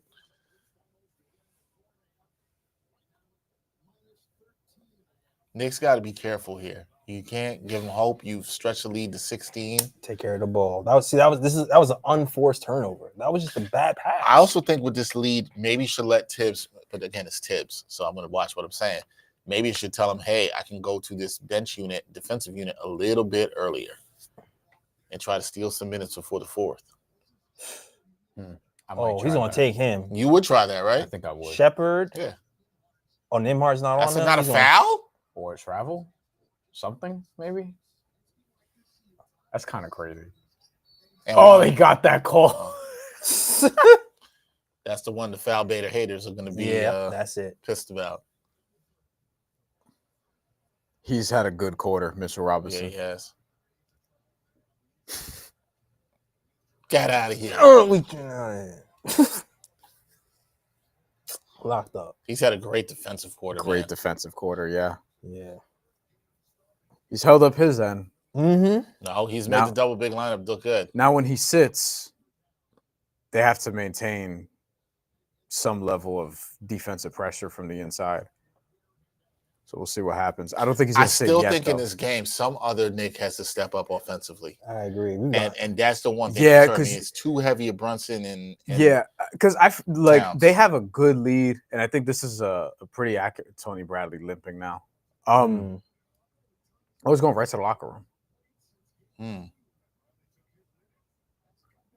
Nick's got to be careful here. You can't give them hope. You've stretched the lead to 16. Take care of the ball. That was an unforced turnover. That was just a bad pass. I also think with this lead, maybe you should let Tibbs, but again, it's Tibbs, so I'm going to watch what I'm saying. Maybe you should tell him, hey, I can go to this defensive unit a little bit earlier and try to steal some minutes before the fourth. He's going to take him. You would try that, right? I think I would. Shepard. Yeah. Oh, Nembhard's not on there? That's not a foul? Or a travel? Something, maybe? That's kind of crazy. They got that call. That's the one the foul beta haters are going to be that's it. Pissed about. He's had a good quarter, Mr. Robinson. Yeah, he has. Get out of here. Locked up. He's had a great defensive quarter. Defensive quarter, yeah. Yeah. He's held up his end. Mm-hmm. No, he's made the double big lineup look good. Now when he sits, they have to maintain some level of defensive pressure from the inside. So we'll see what happens. I don't think he's going to sit yet, I still think in this game, some other Nick has to step up offensively. I agree. And that's the one thing. Yeah, because it's too heavy of Brunson and because they have a good lead, and I think this is a pretty accurate Tony Bradley limping now. I was going right to the locker room.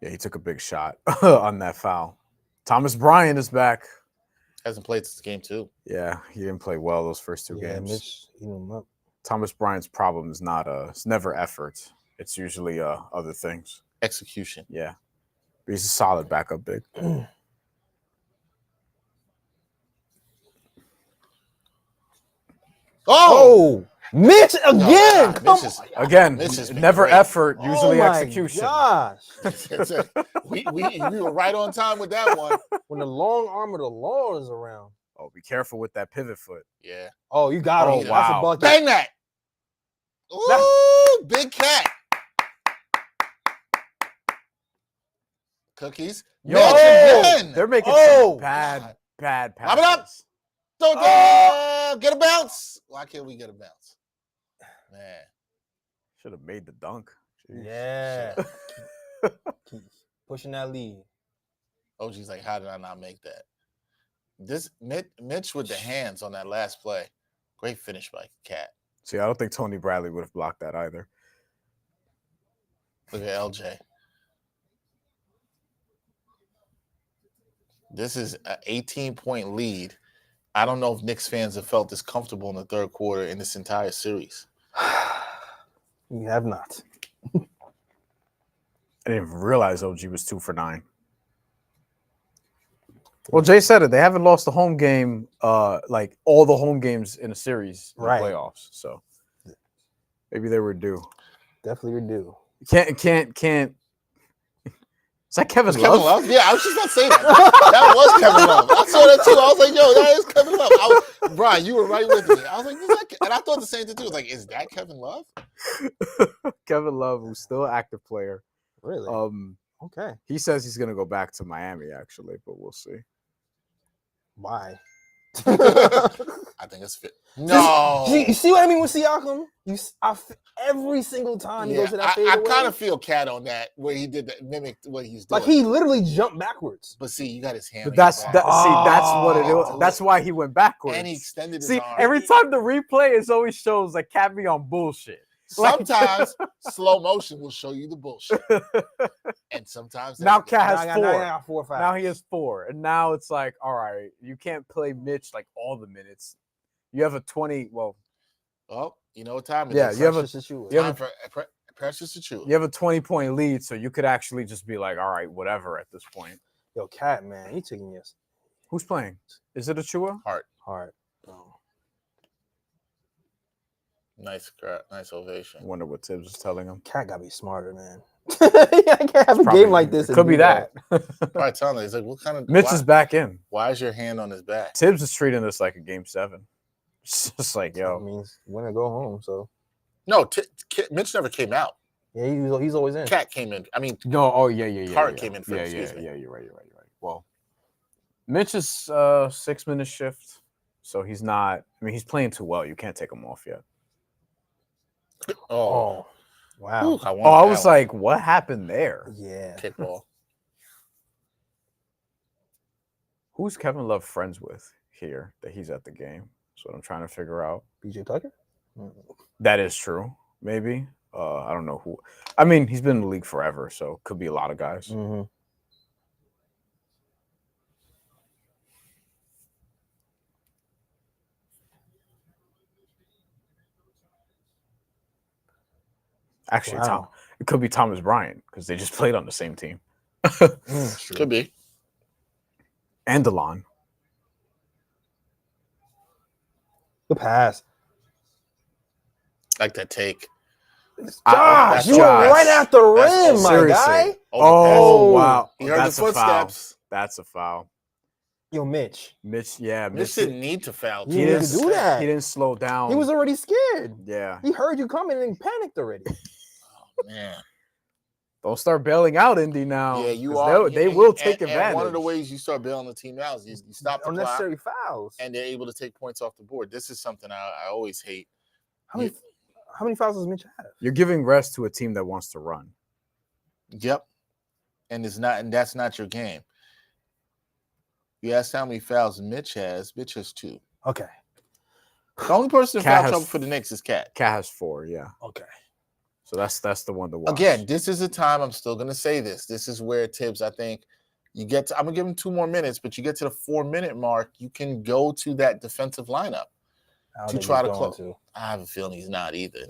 Yeah, he took a big shot on that foul. Thomas Bryant is back. Hasn't played this game too. Yeah, he didn't play well those first 2 games. Mitch, Thomas Bryant's problem is it's never effort. It's usually other things. Execution. Yeah. But he's a solid backup big. Mitch again. Never great. effort, usually execution. Gosh. we were right on time with that one. When the long arm of the law is around. Oh, be careful with that pivot foot. Yeah. Oh, you got him. Oh, wow. That's a bucket. Bang that. Ooh, big cat. Cookies. Yo, again. They're making some bad passes. Lob it up. Don't get a bounce. Why can't we get a bounce? Man. Should have made the dunk. Jeez. Yeah. Keep pushing that lead. OG's like, how did I not make that? This Mitch with the hands on that last play. Great finish by Cat. See, I don't think Tony Bradley would have blocked that either. Look at LJ. This is an 18-point lead. I don't know if Knicks fans have felt this comfortable in the third quarter in this entire series. We have not. I didn't even realize OG was 2 for 9. Well, Jay said it. They haven't lost a home game, like all the home games in a series in the playoffs. So maybe they were due. Definitely were due. Can't. Is that Kevin Love? Kevin Love? Yeah, I was just about to say that. That was Kevin Love. I saw that too. I was like, yo, that is Kevin Love. Brian, you were right with me. I was like, and I thought the same thing too. I was like, is that Kevin Love? Kevin Love, who's still an active player. Really? Okay. He says he's going to go back to Miami, actually, but we'll see. Why? I think it's fit. No. You see what I mean with Siakam? Every single time he goes to that fadeaway. I kind of feel Cat on that, where he did that, mimicked what he's doing. Like he literally jumped backwards. But see, you got his hand. But that's what it is. That's why he went backwards. And he extended his See, arm. every time the replay is always shows like Cat be on bullshit. Sometimes slow motion will show you the bullshit. And sometimes now Cat has 4. Now I got 4 or 5. Now he has 4. And now it's like, all right, you can't play Mitch like all the minutes. You have a 20, well, you know what time it is. You have Precious Achiuwa. You have a 20-point lead, so you could actually just be like, all right, whatever at this point. Yo, Cat, man, he taking this. Who's playing? Is it Achiuwa? Hart. Oh. Nice ovation. Wonder what Tibbs is telling him. Cat gotta be smarter, man. I can't have a game like this. It could be that. Probably telling him, he's like, what kind of Mitch is back in. Why is your hand on his back? Tibbs is treating this like a game 7. It's just like, yo. That means win or go home, so. No, Mitch never came out. Yeah, he's always in. Cat came in. I mean, no, Hart came in first. Yeah, you're right. Well, Mitch is 6-minute shift, so he's not. I mean, he's playing too well. You can't take him off yet. Oh, wow. Ooh, I was like, what happened there? Yeah. Kickball. Who's Kevin Love friends with here that he's at the game? That's what I'm trying to figure out. PJ Tucker? That is true. Maybe. I don't know who. I mean, he's been in the league forever, so could be a lot of guys. Mm-hmm. Actually, it could be Thomas Bryant because they just played on the same team. Could be. And DeLon. Good pass. Like that take. Josh, you were right at the rim, my guy. Oh, wow. He heard the footsteps. That's a foul. Yo, Mitch. Mitch didn't need to foul. He didn't do that. He didn't slow down. He was already scared. Yeah. He heard you coming and panicked already. Oh, man. Don't start bailing out Indy now. Yeah, you are. They will take advantage. And one of the ways you start bailing the team out is you stop the unnecessary fouls, and they're able to take points off the board. This is something I always hate. How many fouls does Mitch have? You're giving rest to a team that wants to run. Yep, and that's not your game. You asked how many fouls Mitch has. Mitch has 2. Okay. The only person in foul trouble for the Knicks is Cat. Cat has 4. Yeah. Okay. So that's the one to watch. Again, this is a time I'm still going to say this. This is where Tibbs, I think, you get to. I'm going to give him 2 more minutes, but you get to the 4-minute mark, you can go to that defensive lineup to try to close. I have a feeling he's not either.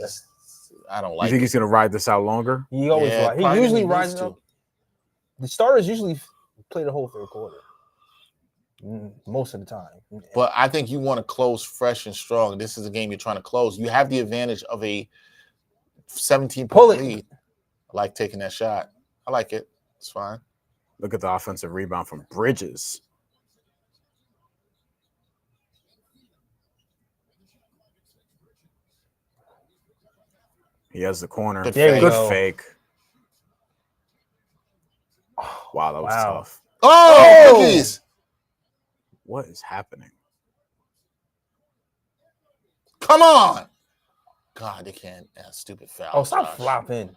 I don't like. You think he's going to ride this out longer? He always he usually rides it. The starters usually play the whole third quarter. most of the time. But I think you want to close fresh and strong. This is a game you're trying to close. You have the advantage of a 17-point lead. I like taking that shot. I like it. It's fine. Look at the offensive rebound from Bridges. He has the corner. Good fake. Wow, that was tough. Oh, cookies. What is happening? Come on. God, they can't. Stupid foul. Oh, stop flopping.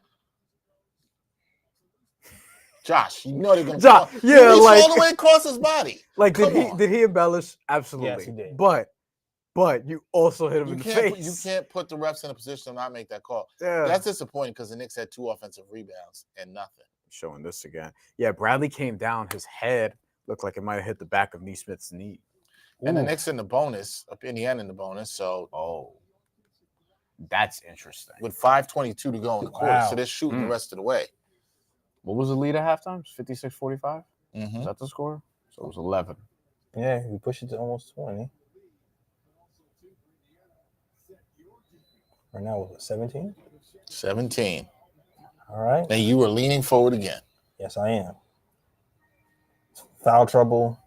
Josh, you know they're going to he like all the way across his body. Like, did he embellish? Absolutely. Yes, he did. But you also hit him in the face. You can't put the refs in a position to not make that call. Yeah. That's disappointing because the Knicks had 2 offensive rebounds and nothing. Showing this again. Yeah, Bradley came down. His head looked like it might have hit the back of Neesmith's knee. And the Knicks in the bonus, up in the end in the bonus. So, that's interesting. With 5:22 to go in the quarter, so they're shooting the rest of the way. What was the lead at halftime? 56-45? Mm-hmm. Is that the score? So it was 11. Yeah, we pushed it to almost 20. Right now, was it 17? 17. All right. And you were leaning forward again. Yes, I am. Foul trouble.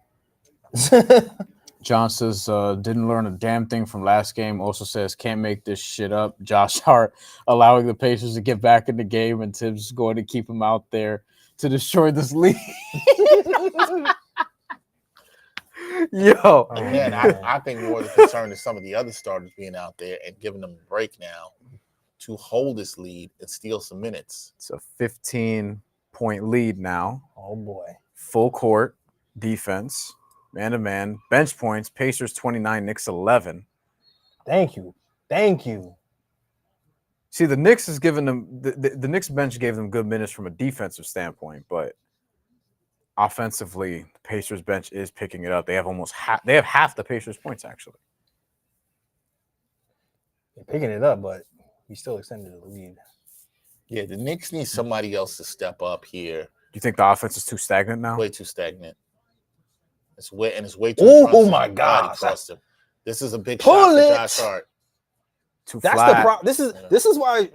John says, didn't learn a damn thing from last game. Also says, can't make this shit up. Josh Hart allowing the Pacers to get back in the game, and Tibbs going to keep him out there to destroy this league. Yo. Again, I think more the concern is some of the other starters being out there and giving them a break now to hold this lead and steal some minutes. It's a 15-point lead now. Oh, boy. Full court defense. Man-to-man, bench points, Pacers 29, Knicks 11. Thank you. See, the Knicks is giving them the Knicks bench gave them good minutes from a defensive standpoint, but offensively, the Pacers bench is picking it up. They have half the Pacers points actually. They're picking it up, but we still extended the lead. Yeah, the Knicks need somebody else to step up here. Do you think the offense is too stagnant now? Way too stagnant. It's way too. Oh my God! This is a big shot for Josh Hart. Too That's flat. the problem.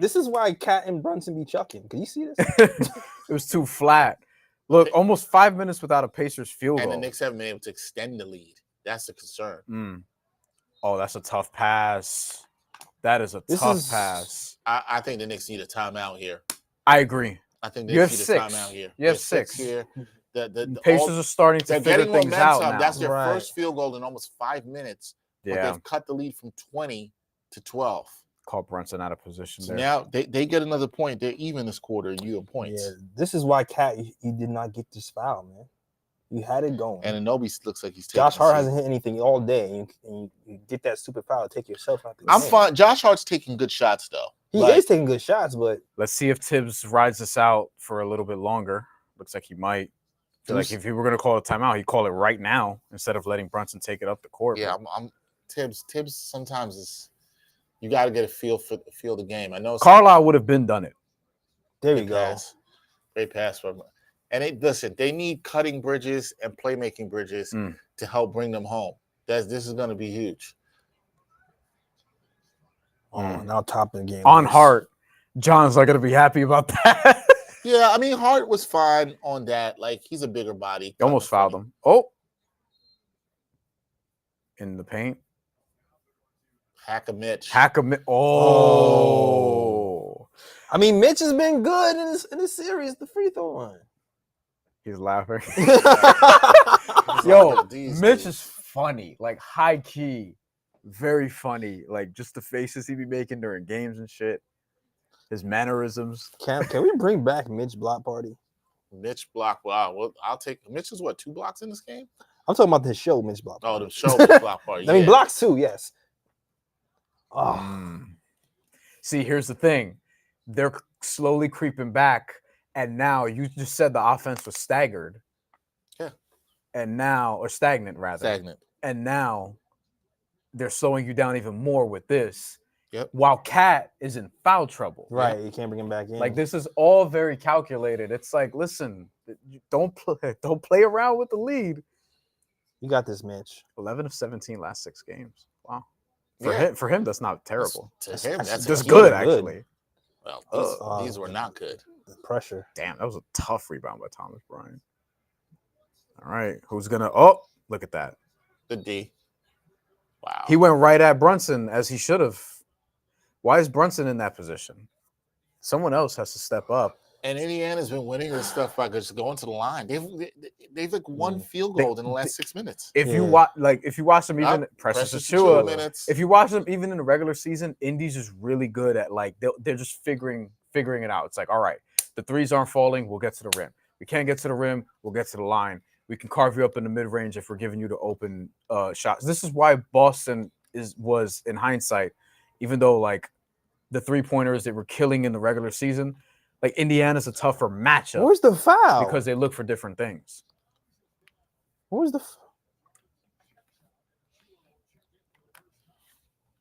This is why Cat and Brunson be chucking. Can you see this? It was too flat. Look, almost 5 minutes without a Pacers field goal. And the Knicks haven't been able to extend the lead. That's the concern. Oh, that's a tough pass. That is a tough pass. I think the Knicks need a timeout here. I agree. I think they need a timeout here. You have 6 here. The Pacers are starting to figure things out now. That's their first field goal in almost 5 minutes. Yeah. But they've cut the lead from 20 to 12. Call Brunson out of position there. Now they get another point. They're even this quarter. You have points. Yeah, this is why Cat he did not get this foul, man. You had it going. And Anobi looks like he's taking Josh Hart hasn't hit anything all day, and you get that stupid foul to take yourself out the game. I'm fine. Josh Hart's taking good shots though. He is taking good shots, but let's see if Tibbs rides this out for a little bit longer. Looks like he might. I feel like if he were going to call a timeout, he'd call it right now instead of letting Brunson take it up the court. Yeah, I'm Tibbs sometimes is you got to get a feel of the game. I know Carlisle would have been done it. There you go. Great pass from. And they need cutting bridges and playmaking bridges to help bring them home. This is going to be huge. Now top of the game. On Hart, John's not going to be happy about that. Yeah, I mean, Hart was fine on that. Like, he's a bigger body. He almost fouled him. Oh. In the paint. Hack a Mitch. Oh. I mean, Mitch has been good in this series, the free throw line. He's laughing. Yo, Mitch is funny. Like, high key. Very funny. Like, just the faces he be making during games and shit. His mannerisms. Can we bring back Mitch block party? Mitch block. Wow. Well, I'll take Mitch is 2 blocks in this game? I'm talking about the show Mitch block party. Oh, the show Mitch block party. I mean, blocks too, yes. Oh. See, here's the thing. They're slowly creeping back, and now you just said the offense was staggered. Yeah. And now, or stagnant rather. Stagnant. And now they're slowing you down even more with this. Yep. While Cat is in foul trouble. Right. You can't bring him back in. Like, this is all very calculated. It's like, listen, don't play around with the lead. You got this, Mitch. 11 of 17 last 6 games. Wow. Yeah. For him, that's not terrible. To him, that's That's huge. good, actually. Well, these were not good. The pressure. Damn, that was a tough rebound by Thomas Bryant. All right, who's gonna? Oh, look at that. The D. Wow. He went right at Brunson as he should have. Why is Brunson in that position? Someone else has to step up. And Indiana's been winning this stuff by just going to the line. They've like one field goal in the last 6 minutes. If you watch them, even Precious Achiuwa, if you watch them even in the regular season, Indy's is really good at like they're just figuring it out. It's like, all right, the threes aren't falling, we'll get to the rim. We can't get to the rim, we'll get to the line. We can carve you up in the mid range if we're giving you the open shots. This is why Boston was in hindsight, even though like the 3-pointers they were killing in the regular season. Like Indiana's a tougher matchup. Where's the foul? Because they look for different things. Where's the?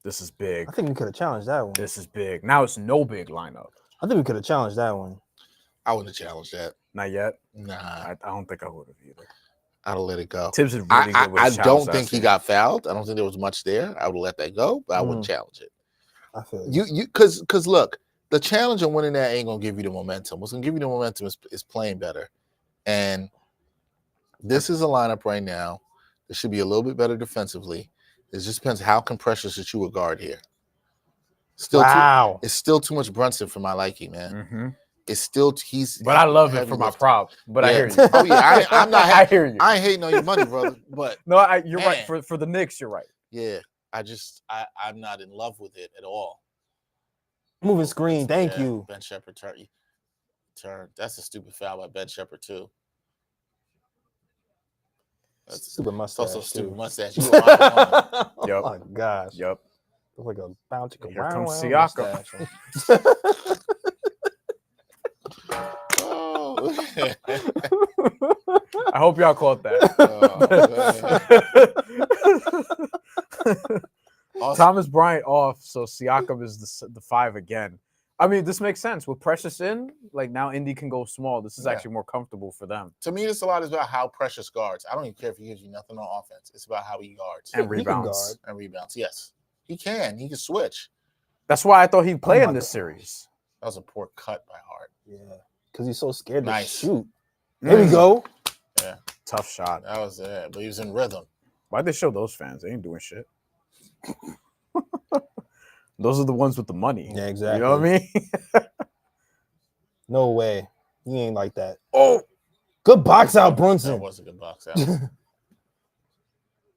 This is big. I think we could have challenged that one. This is big. Now it's no big lineup. I think we could have challenged that one. I wouldn't have challenged that. Not yet. Nah, I don't think I would have either. I'd have let it go. Tibbs is really good with I shouts, don't think he got fouled. I don't think there was much there. I would have let that go, but I wouldn't challenge it. I feel you because look. The challenge of winning that ain't gonna give you the momentum. What's gonna give you the momentum is playing better. And this is a lineup right now that should be a little bit better defensively. It just depends how can Precious Achiuwa guard here. It's still too much Brunson for my liking, man. Mm-hmm. It's still But I love it for my prop. But I hear you. Oh yeah, I'm not. I hear you. I ain't hating on your money, brother. But no, you're right. For the Knicks, you're right. Yeah, I'm not in love with it at all. Moving screen, thank you. Ben Shepherd turn. That's a stupid foul by Ben Shepherd too. That's stupid mustache. Also stupid mustache. Oh my gosh. Yep. Looks like a bounce. Here comes Siakam. I hope y'all caught that. Thomas Bryant off, so Siakam is the 5 again. I mean, this makes sense. With Precious in, like now Indy can go small. This is actually more comfortable for them. To me, this a lot is about how Precious guards. I don't even care if he gives you nothing on offense. It's about how he guards. And rebounds. And rebounds, yes. He can switch. That's why I thought he'd play in this series. That was a poor cut by Hart. Yeah, because he's so scared to shoot. There we go. Yeah. Tough shot. That was it, but he was in rhythm. Why'd they show those fans? They ain't doing shit. Those are the ones with the money. Yeah, exactly. You know what I mean? No way. He ain't like that. Oh, good box out, Brunson. That was a good box out.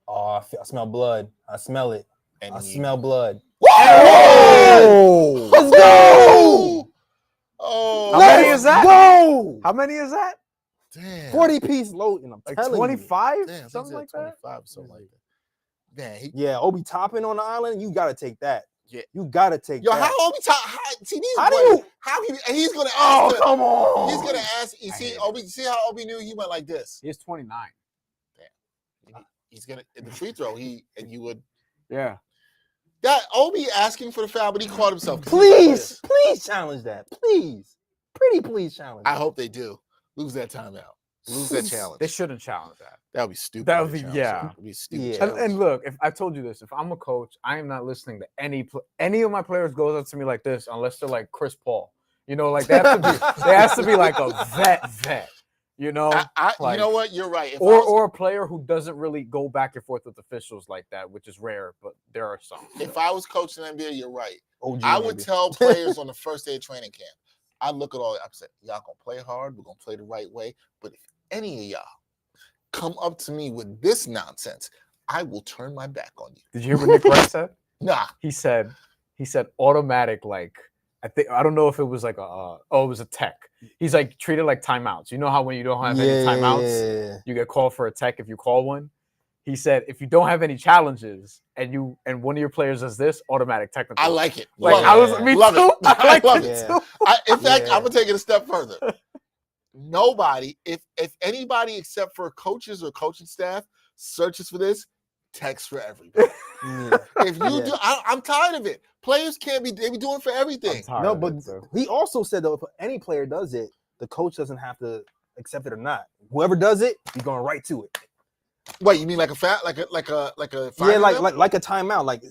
I smell blood. I smell it. I smell blood. Whoa! Let's go! Oh, how many is that? Go! How many is that? Damn. 40-piece load, and I'm like telling 25? You. Damn, something like 25, that? something like that. Man, yeah, Obi Toppin on the island, you gotta take that. Yeah, you gotta take that. How Obi Toppin? He's gonna ask? Oh, come on! He's gonna ask. You see, Obi. See how Obi knew he went like this. He's 29. Damn. He's gonna in the free throw. You would. Yeah. That Obi asking for the foul, but he caught himself. Please challenge that. Please challenge. I hope they do lose that timeout. Lose that challenge. They shouldn't challenge that. That would be stupid. That would be That would be stupid. Yeah. And look, if I told you this, if I'm a coach, I am not listening to any of my players goes up to me like this unless they're like Chris Paul. You know, like they have to be like a vet. You know, you know what? You're right. Or a player who doesn't really go back and forth with officials like that, which is rare, but there are some. If I was coaching the NBA, you're right. I would tell players on the first day of training camp. I look at all. I said, y'all gonna play hard. We're gonna play the right way. But if any of y'all come up to me with this nonsense, I will turn my back on you. Did you hear what Nick Wright said? Nah. He said automatic, like, I don't know if it was like it was a tech. He's like treated like timeouts. You know how when you don't have any timeouts, you get called for a tech if you call one. He said if you don't have any challenges and one of your players does this, automatic technical. I like it. Like me love too. It. I like love it it too. In fact, I'm gonna take it a step further. Nobody, if anybody except for coaches or coaching staff searches for this, text for everybody. If you do, I'm tired of it. Players can't be. They be doing for everything. No, but he also said though, if any player does it, the coach doesn't have to accept it or not. Whoever does it, he's going right to it. Wait, you mean like a fat, like a Yeah, like a timeout, like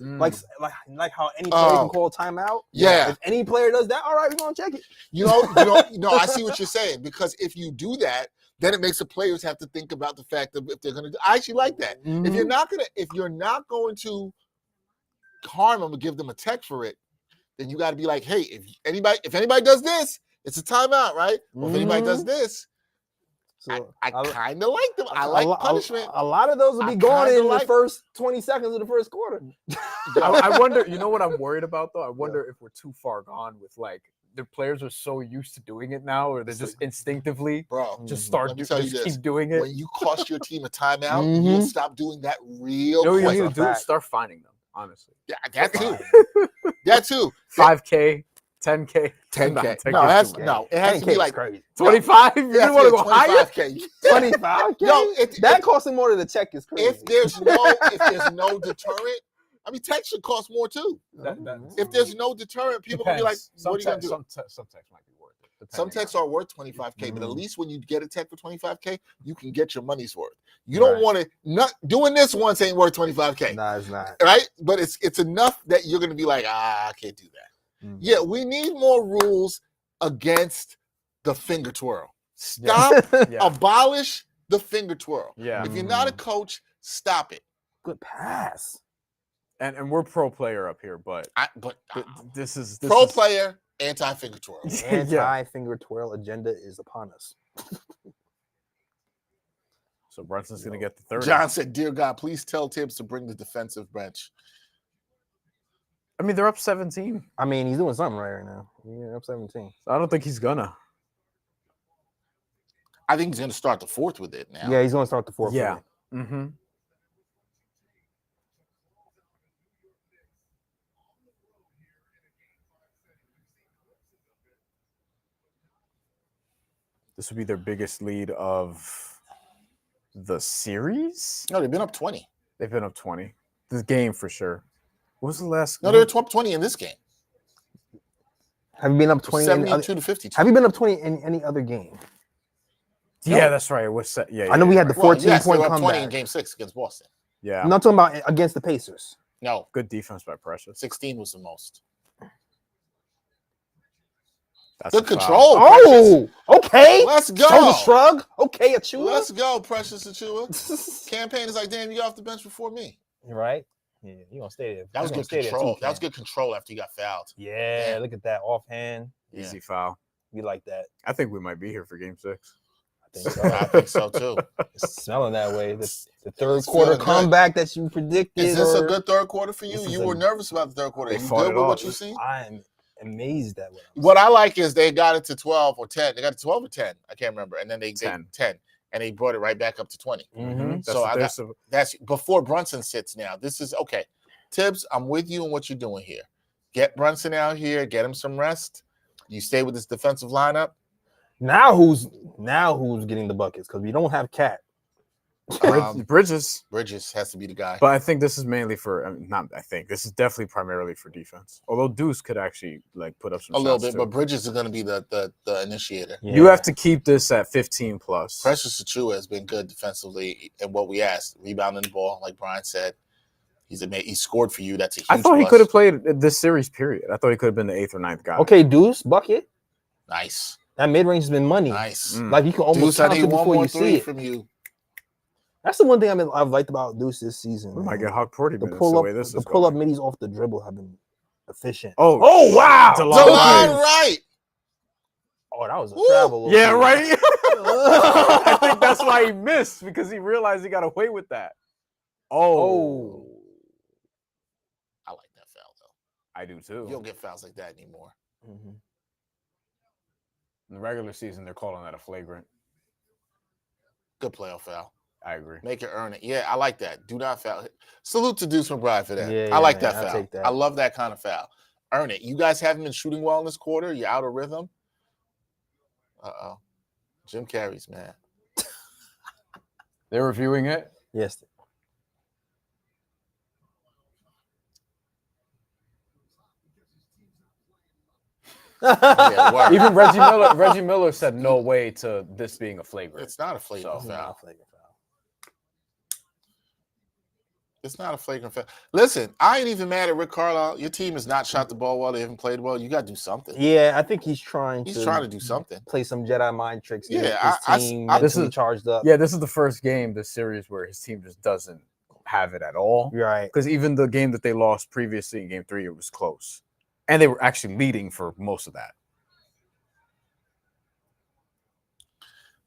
how any player can call a timeout. Yeah. If any player does that, all right, we're gonna check it. No, I see what you're saying, because if you do that, then it makes the players have to think about the fact that if they're gonna. I actually like that. Mm-hmm. If you're not going to harm them or give them a tech for it, then you got to be like, hey, if anybody does this, it's a timeout, right? Or if anybody does this. So I kind of like them. I like punishment. A lot of those will be gone in the first 20 seconds of the first quarter. I wonder, you know what I'm worried about, though? I wonder if we're too far gone with, like, the players are so used to doing it now, or they're just instinctively just keep doing it. When you cost your team a timeout, you'll stop doing that real quick. You know what you need to do is start finding them, honestly. Yeah, that too. That too. 5K. 10K. 10K. It has to be like crazy. 25? You don't want to go higher? 25K? No, that costing more than the check is crazy. If there's no deterrent, I mean, tech should cost more too. If there's no deterrent, people can be like, what are you going to do? Some techs might be worth it. Some techs are worth 25K, but at least when you get a tech for 25K, you can get your money's worth. You don't want to, not doing this once ain't worth 25K. No, it's not. Right? But it's enough that you're going to be like, I can't do that. Yeah, we need more rules against the finger twirl. Stop, abolish the finger twirl. Yeah. If you're not a coach, stop it. Good pass. And we're pro player up here, but this is pro player, anti-finger twirl. Anti-finger twirl agenda is upon us. So Brunson's going to get the 30. John said, dear God, please tell Tibbs to bring the defensive bench. I mean, they're up 17. I mean, he's doing something right now. Yeah, up 17. I don't think he's gonna. I think he's going to start the fourth with it now. Yeah, he's going to start the fourth. Yeah. Mm-hmm. This would be their biggest lead of the series? No, they've been up 20. They've been up 20. This game for sure. What was the last? No, they were up 20 in this game. Have you been up 20? 72 to 52. Have you been up 20 in any other game? Yeah, that's right. It was I know we had the 14-point comeback. 20 in Game 6 against Boston. Yeah. I'm not talking about against the Pacers. No. Good defense by Precious. 16 was the most. That's good control. Oh, okay. Let's go. Shoulder shrug. Okay, Achua. Let's go, Precious Achua. Campaign is like, damn, you got off the bench before me. Right. Yeah, you gonna stay there. That was good control. That was good control after you got fouled. Yeah, look at that offhand. Easy foul. We like that. I think we might be here for Game 6. I think so too. It's smelling that way. The third quarter comeback that you predicted. Is this a good third quarter for you? You were nervous about the third quarter. You good with what you seen? I'm amazed at what I like is they got it to 12 or 10. They got it to 12 or 10. I can't remember. And then they 10. And they brought it right back up to 20. Mm-hmm. So that's before Brunson sits now. This is okay. Tibbs, I'm with you in what you're doing here. Get Brunson out here, get him some rest. You stay with this defensive lineup. Now who's getting the buckets? Because we don't have Cat. Bridges has to be the guy. But I think this is mainly for this is definitely primarily for defense. Although Deuce could actually like put up some a little bit, too. But Bridges is going to be the initiator. Yeah. You have to keep this at 15 plus. Precious Achua has been good defensively and what we asked, rebounding the ball, like Brian said. He scored for you. That's a huge I thought he could have played this series, period. I thought he could have been the 8th or 9th guy. Okay, Deuce, bucket. Nice. That mid-range has been money. Nice. Like you can almost count it before you see it. From you. That's the one thing I've liked about Deuce this season. We might get Hawk Porty minutes. The pull-up middies off the dribble have been efficient. Oh wow. DeLon right. Oh, that was a travel. Yeah, right. I think that's why he missed, because he realized he got away with that. Oh. I like that foul, though. I do, too. You don't get fouls like that anymore. Mm-hmm. In the regular season, they're calling that a flagrant. Good playoff foul. I agree. Make it earn it. Yeah, I like that. Do not foul. Salute to Deuce McBride for that. Yeah, I like man, that foul. take that. I love that kind of foul. Earn it. You guys haven't been shooting well in this quarter. You're out of rhythm. Uh-oh. Jim Carrey's, man. They're reviewing it? Yes. Even Reggie Miller said no way to this being a flagrant. It's not a flagrant foul. Not a flagrant foul. It's not a flagrant foul. Listen, I ain't even mad at Rick Carlisle. Your team has not shot the ball well. They haven't played well. You got to do something. Yeah, I think he's trying to do something. Play some Jedi mind tricks. Yeah, his team mentally charged up. Yeah, this is the first game this series where his team just doesn't have it at all. Right. Because even the game that they lost previously in game 3, it was close. And they were actually leading for most of that.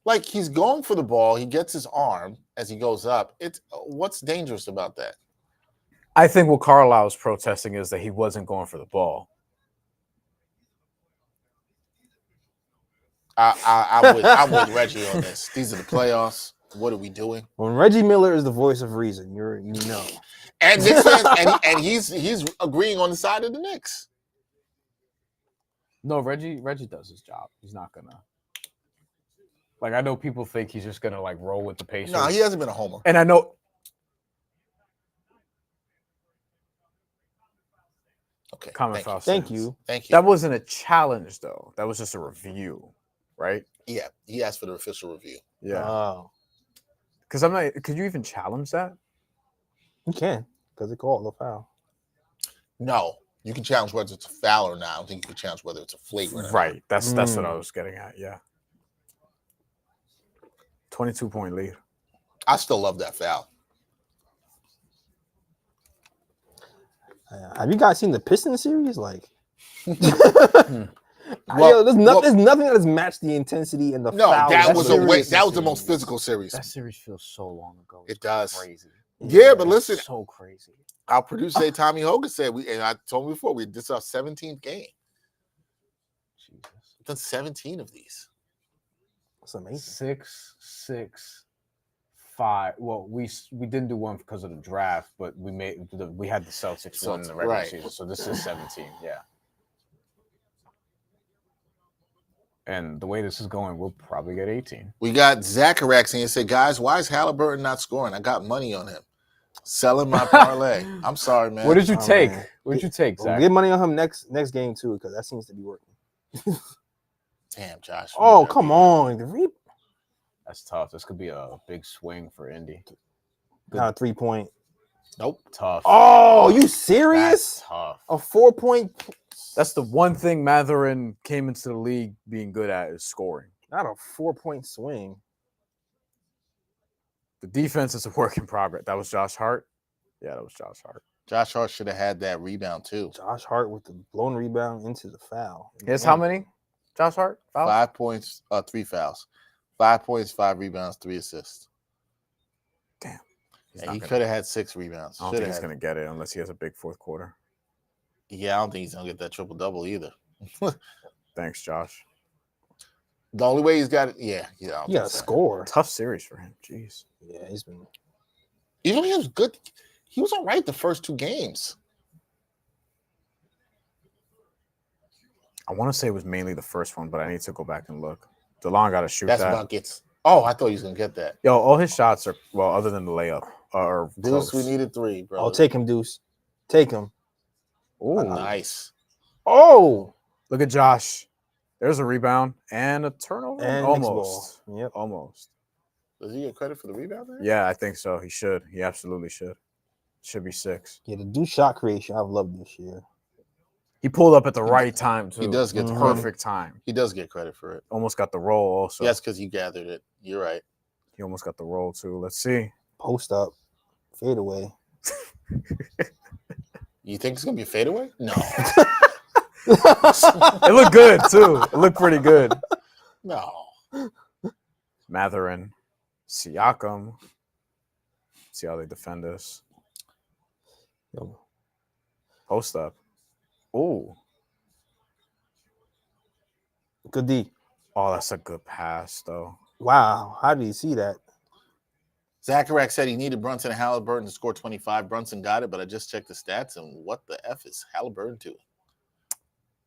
Like, he's going for the ball. He gets his arm as he goes up. What's dangerous about that? I think what Carlisle's protesting is that he wasn't going for the ball. I'm with Reggie on this. These are the playoffs. What are we doing? When Reggie Miller is the voice of reason, you know. And Knicks fans, and he's agreeing on the side of the Knicks. No, Reggie does his job. He's not gonna. Like, I know people think he's just gonna like roll with the Pacers. No, he hasn't been a homer. And I know. Okay. Thank you. That wasn't a challenge, though. That was just a review, right? Yeah, he asked for the official review. Yeah. Oh. Because I'm not. Could you even challenge that? You can, because they called the foul. No, you can challenge whether it's a foul or not. I don't think you can challenge whether it's a flagrant. Right. That's what I was getting at. Yeah. 22-point lead. I still love that foul. Have you guys seen the Pistons series? Like, there's nothing that has matched the intensity and the foul. That was the most physical series. That series feels so long ago. It does. Crazy. Yeah, but listen, so crazy. Our producer Tommy Hogan said and I told him before, this is our 17th game. Jesus. We've done 17 of these. That's amazing. 6, 6, 5. Well, we didn't do one because of the draft, but we had the Celtics win in the regular season, so this is 17. Yeah. And the way this is going, we'll probably get 18. We got Zacharax and said, guys, why is Halliburton not scoring? I got money on him. Selling my parlay. I'm sorry, man. What did you take? What did you take, Zach? We'll get money on him next game too, because that seems to be working. Damn, Josh. Oh, come on. That's tough. This could be a big swing for Indy. Not a 3-point. Nope. Tough. Oh, you serious? That's tough. A 4-point. That's the one thing Mathurin came into the league being good at is scoring. Not a 4-point swing. The defense is a work in progress. That was Josh Hart? Yeah, that was Josh Hart. Josh Hart should have had that rebound too. Josh Hart with the blown rebound into the foul. Yes, how many? Josh Hart? Fouls? 5 points, 3 fouls. 5 points, 5 rebounds, 3 assists. Damn. He could have had 6 rebounds. I don't think he's going to get it unless he has a big fourth quarter. Yeah, I don't think he's going to get that triple-double either. Thanks, Josh. The only way he's got it, yeah. You got to score. Tough series for him. Jeez. Yeah, he's been. Even he was good. He was all right the first 2 games. I want to say it was mainly the first one, but I need to go back and look. DeLon got to shoot That's that. buckets. Oh, I thought he was going to get that. Yo, all his shots are, well, other than the layup, are Deuce, close. we needed 3, bro. Oh, take him, Deuce. Take him. Oh, nice. Oh. Look at Josh. There's a rebound and a turnover. And almost. Yep. Almost. Does he get credit for the rebound there? Yeah, I think so. He should. He absolutely should. Should be 6. Yeah, the Deuce shot creation I've loved this year. He pulled up at the right time, too. He does get the perfect time. He does get credit for it. Almost got the roll also. Yes, because he gathered it. You're right. He almost got the roll, too. Let's see. Post up. Fade away. You think it's going to be a fadeaway? No. It looked good, too. It looked pretty good. No. Mathurin. Siakam. See how they defend us. Post up. Oh. Good D. Oh, that's a good pass, though. Wow. How did you see that? Zacharax said he needed Brunson and Halliburton to score 25. Brunson got it, but I just checked the stats, and what the F is Halliburton doing?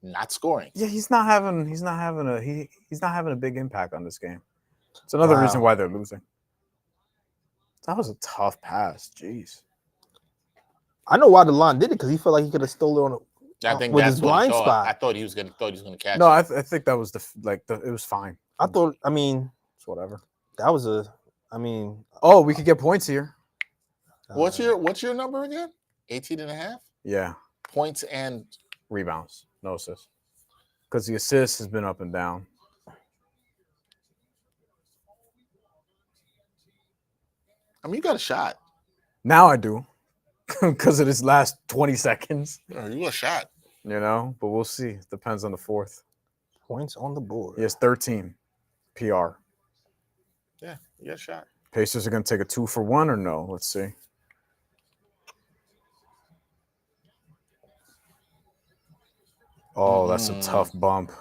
Not scoring. Yeah, he's not having a big impact on this game. It's another reason why they're losing. That was a tough pass. Jeez. I know why DeLon did it, because he felt like he could have stolen on I think with that's his what blind he thought. spot. I thought he was gonna catch. No, it. I think that was it was fine. I mean, It's whatever. that was Oh, we could get points here. What's your number again? 18.5? Yeah. Points and rebounds. No assists. Because the assist has been up and down. I mean, you got a shot. Now I do. Because of this last 20 seconds. You got a shot. You know, but we'll see. Depends on the fourth. Points on the board. Yes, 13 PR. Yeah, you got a shot. Pacers are going to take a 2-for-1 or no? Let's see. Oh, that's a tough bump.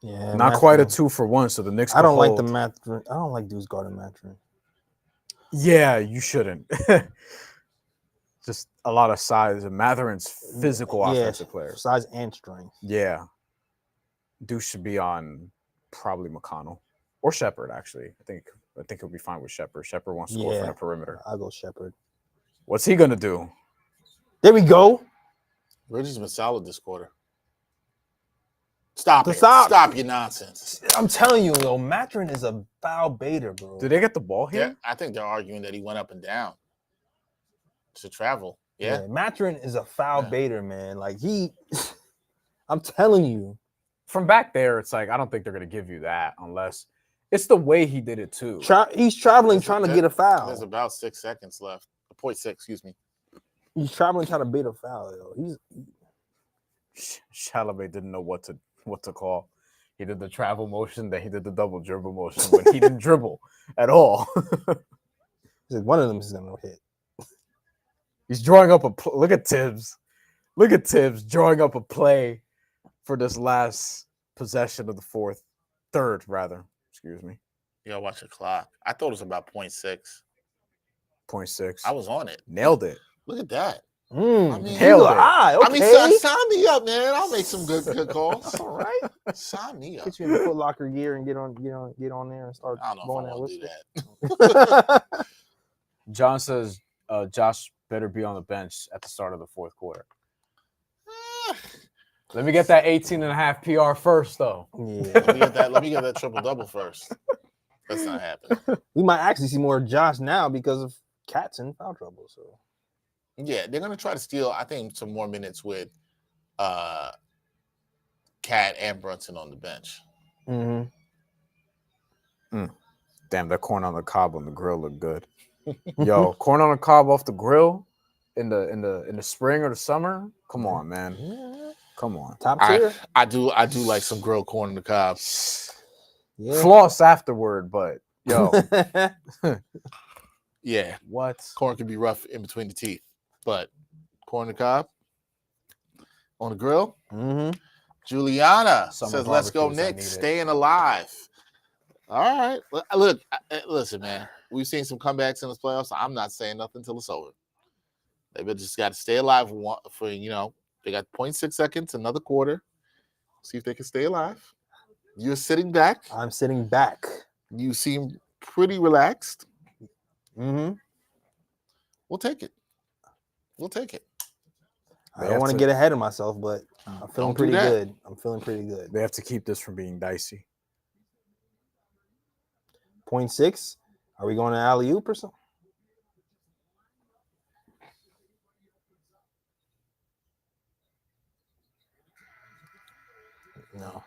Yeah, not quite a 2-for-1. So the Knicks. I don't like the Mathurin. I don't like dudes guarding Mathurin. Yeah, you shouldn't. Just a lot of size. And Mathurin's physical offensive player. Size and strength. Yeah. Dude should be on probably McConnell or Shepherd. Actually, I think he'll be fine with Shepherd. Shepherd wants to score from the perimeter. I'll go Shepherd. What's he gonna do? There we go. Reggie's been solid this quarter. Stop your nonsense. I'm telling you, yo, Mathurin is a foul baiter, bro. Did they get the ball here? Yeah, I think they're arguing that he went up and down to travel. Yeah, Mathurin is a foul baiter, man. Like I'm telling you. From back there, it's like I don't think they're gonna give you that unless it's the way he did it too. He's traveling, trying to get a foul. There's about 6 seconds left. 0.6, excuse me. He's traveling, trying to bait a foul. Yo. Chalamet didn't know what to call. He did the travel motion, then he did the double dribble motion, but he didn't dribble at all. He's like, one of them is gonna hit. He's drawing up look at Tibbs. Look at Tibbs drawing up a play for this last possession of the third, excuse me. You gotta watch the clock. I thought it was about 0.6. 0.6. I was on it. Nailed it. Look at that. I mean, nailed it. Okay. I mean, sign me up, man. I'll make some good calls. All right. Sign me up. Get you in the Foot Locker gear and get on there and start blowing that whistle. that. John says Josh better be on the bench at the start of the fourth quarter. Let me get that 18.5 PR first, though. Yeah. Let me get that triple-double first. That's not happening. We might actually see more Josh now because of Cat's in foul trouble. So yeah, they're gonna try to steal, I think, some more minutes with Cat and Brunson on the bench. Damn, that corn on the cob on the grill looked good. Yo, corn on the cob off the grill in the spring or the summer. Come on, man. yeah. Come on. Top tier. I do like some grilled corn on the cob. Yeah. Floss afterward, but yo. Yeah. What? Corn can be rough in between the teeth, but corn on the cob on the grill. Juliana says, "Let's go, Knicks, staying alive." All right. Look, listen, man. We've seen some comebacks in the playoffs. I'm not saying nothing until it's over. They've just got to stay alive for, they got 0.6 seconds, another quarter. See if they can stay alive. You're sitting back. I'm sitting back. You seem pretty relaxed. We'll take it. I don't want to get ahead of myself, but I'm feeling pretty good. I'm feeling pretty good. They have to keep this from being dicey. 0.6. Are we going to alley-oop or something? No.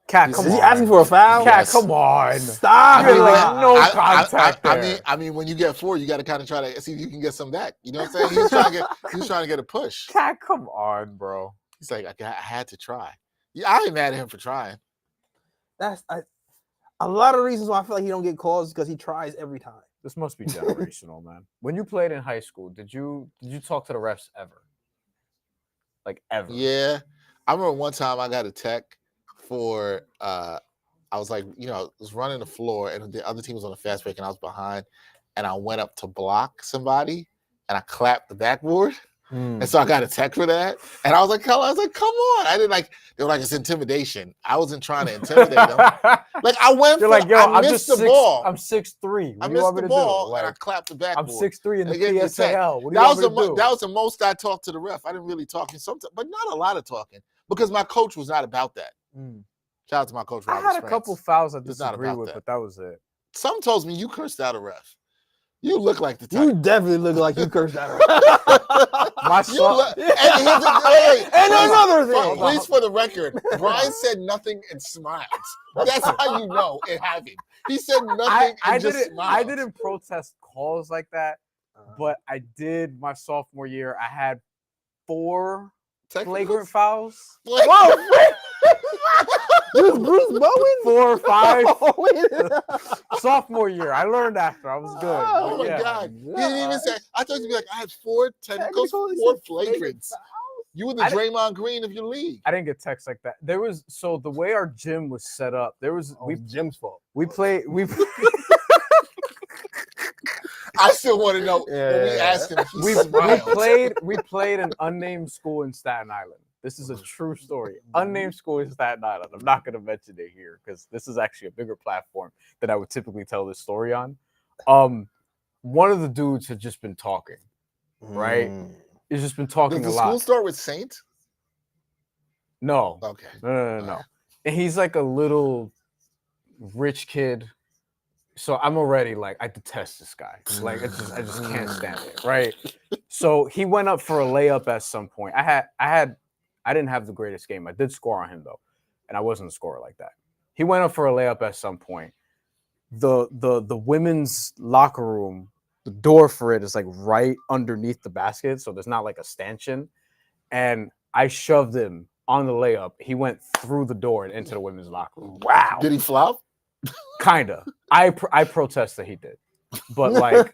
Cat, come on. Is he asking for a foul? Cat, come on. Stop. No contact there. I mean, when you get 4, you got to kind of try to see if you can get some back. You know what I'm saying? He was trying to get a push. Cat, come on, bro. He's like, I had to try. Yeah, I ain't mad at him for trying. That's a lot of reasons why I feel like he don't get calls because he tries every time. This must be generational, man. When you played in high school, did you talk to the refs ever? Like ever? Yeah. I remember one time I got a tech for I was like, was running the floor and the other team was on the fast break and I was behind and I went up to block somebody and I clapped the backboard. And so I got a tech for that. And I was like, come on. I didn't they were like, it's intimidation. I wasn't trying to intimidate them. Like I went You're like, yo, I missed the ball. I'm 6'3". I missed the ball and I clapped the backboard. I'm 6'3" in the PSAL. What do that you want me to do? That was the most I talked to the ref. I didn't really talk sometimes, but not a lot of talking because my coach was not about that. Shout out to my coach, Robert I had a Sprance. couple fouls I disagree with, but that was it. Some tells me you cursed out a ref. You look like the type. You definitely look like you cursed out a ref. My son. And another thing. Please, for the record, Brian said nothing and smiled. That's how you know it happened. He said nothing and just smiled. I didn't protest calls like that, but I did my sophomore year. I had 4 flagrant fouls. Whoa! Was Bruce Bowen? 4 or 5. Sophomore year. I learned after. I was good. Oh, my God. He didn't even say, I thought you'd be like, I had 4 technicals, 4 flagrants. You were the Draymond Green of your league. I didn't get texts like that. So the way our gym was set up, Jim's fault. We I still want to know when we asked him. We played an unnamed school in Staten Island. This is a true story. Unnamed school in Staten Island. I'm not going to mention it here because this is actually a bigger platform than I would typically tell this story on. One of the dudes had just been talking, right? He's just been talking a lot. Does the school start with Saint? No. Okay. No. And he's like a little rich kid. So I'm already like, I detest this guy. Like, I just can't stand it, right? So he went up for a layup at some point. I didn't have the greatest game. I did score on him though, and I wasn't a scorer like that. He went up for a layup at some point. The women's locker room, the door for it is like right underneath the basket, so there's not like a stanchion. And I shoved him on the layup. He went through the door and into the women's locker room. Wow. Did he flop? Kinda. I protest that he did, but like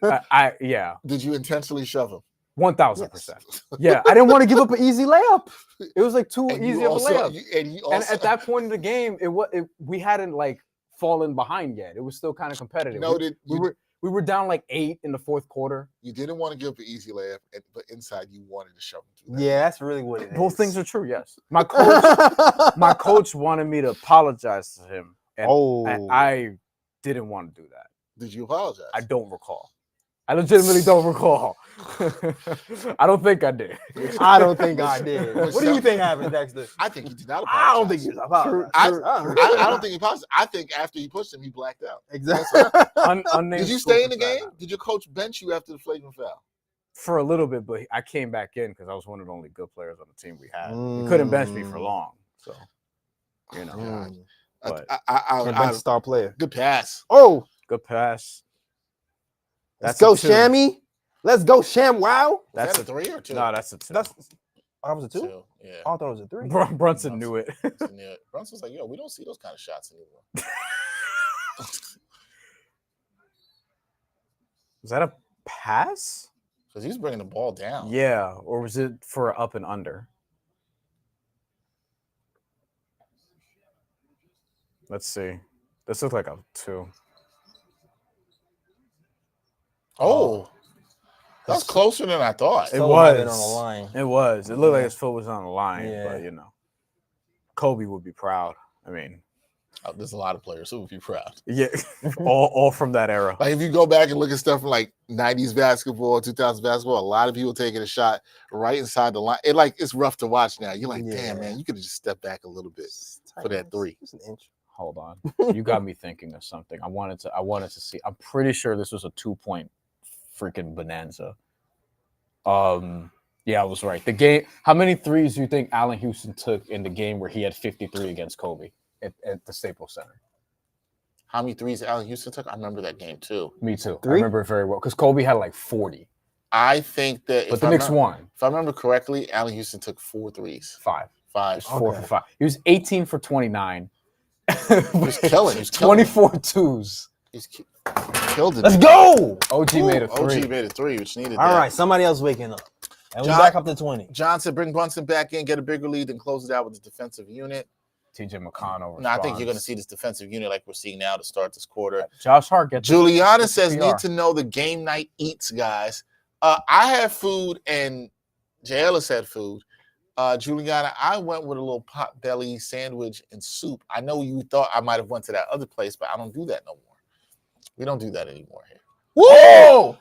yeah. Did you intentionally shove him? 1,000%. Yeah, I didn't want to give up an easy layup. It was like too easy of a layup. And at that point in the game, we hadn't like fallen behind yet. It was still kind of competitive. We were down like 8 in the fourth quarter. You didn't want to give up an easy layup, but inside you wanted to shove him. Yeah, that's really what it is. Both things are true. Yes, my coach wanted me to apologize to him, and I didn't want to do that. Did you apologize? I don't recall. I legitimately don't recall. I don't think I did. I don't think I did. What do you think happened, Dexter? I think he did not I apologize. don't think he was apologizing. I don't think he apologized. I think after he pushed him, he blacked out. Exactly. Did you stay in the game? Did your coach bench you after the flagrant foul? For a little bit, but I came back in because I was one of the only good players on the team we had. He couldn't bench me for long, so you know. But bench star player. Good pass. Oh, good pass. Let's go, Shammy. Let's go, Sham. Wow. That's a 3 or 2? No, that's a 2. That was a 2? Yeah. I thought it was a 3. Brunson knew it. Brunson's like, yo, we don't see those kind of shots anymore. Was that a pass? Because he was bringing the ball down. Yeah, or was it for an up and under? Let's see. This looks like a 2. Oh, that's closer than I thought. It was on the line. It was. It looked like his foot was on the line, but you know, Kobe would be proud. I mean, there's a lot of players who would be proud. Yeah, all from that era. Like if you go back and look at stuff from like 90s basketball, 2000s basketball, a lot of people taking a shot right inside the line. It's rough to watch now. You're like, damn, man, you could have just stepped back a little bit for that 3. Just an inch. Hold on, you got me thinking of something. I wanted to see. I'm pretty sure this was a 2-point freaking bonanza. Yeah, I was right. The game. How many threes do you think Allen Houston took in the game where he had 53 against Kobe at the Staples Center? How many threes Allen Houston took? I remember that game too. Me too. 3? I remember it very well because Kobe had like 40. I think that. But the Knicks won. If I remember correctly, Allen Houston took 4 threes. 5. 4 for 5. He was 18 for 29. He was killing. He was 24 twos. He's killed it. Let's go. OG made a 3. OG made a 3, which needed. All right, somebody else waking up. And we're back up to 20. John said, bring Brunson back in, get a bigger lead, and close it out with the defensive unit. TJ McConnell. No, I think you're going to see this defensive unit like we're seeing now to start this quarter. Josh Hart gets. Juliana says, need to know the game night eats, guys. I had food, and Jay Ellis had food. Juliana, I went with a little pot belly sandwich and soup. I know you thought I might have went to that other place, but I don't do that no more. We don't do that anymore here. Whoa!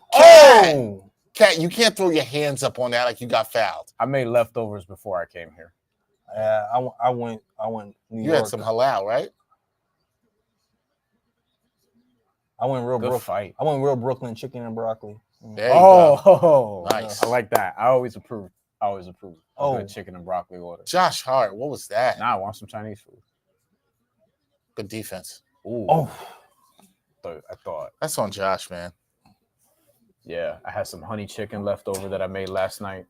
Cat, you can't throw your hands up on that like you got fouled. I made leftovers before I came here. I went New York. You had some halal, right? I went real Good fight. I went real Brooklyn chicken and broccoli. There you go. Oh, Nice. I like that. I always approve. Good chicken and broccoli order. Josh Hart, what was that? Now I want some Chinese food. Good defense. Ooh. Oh, I thought. That's on Josh, man. Yeah, I had some honey chicken left over that I made last night.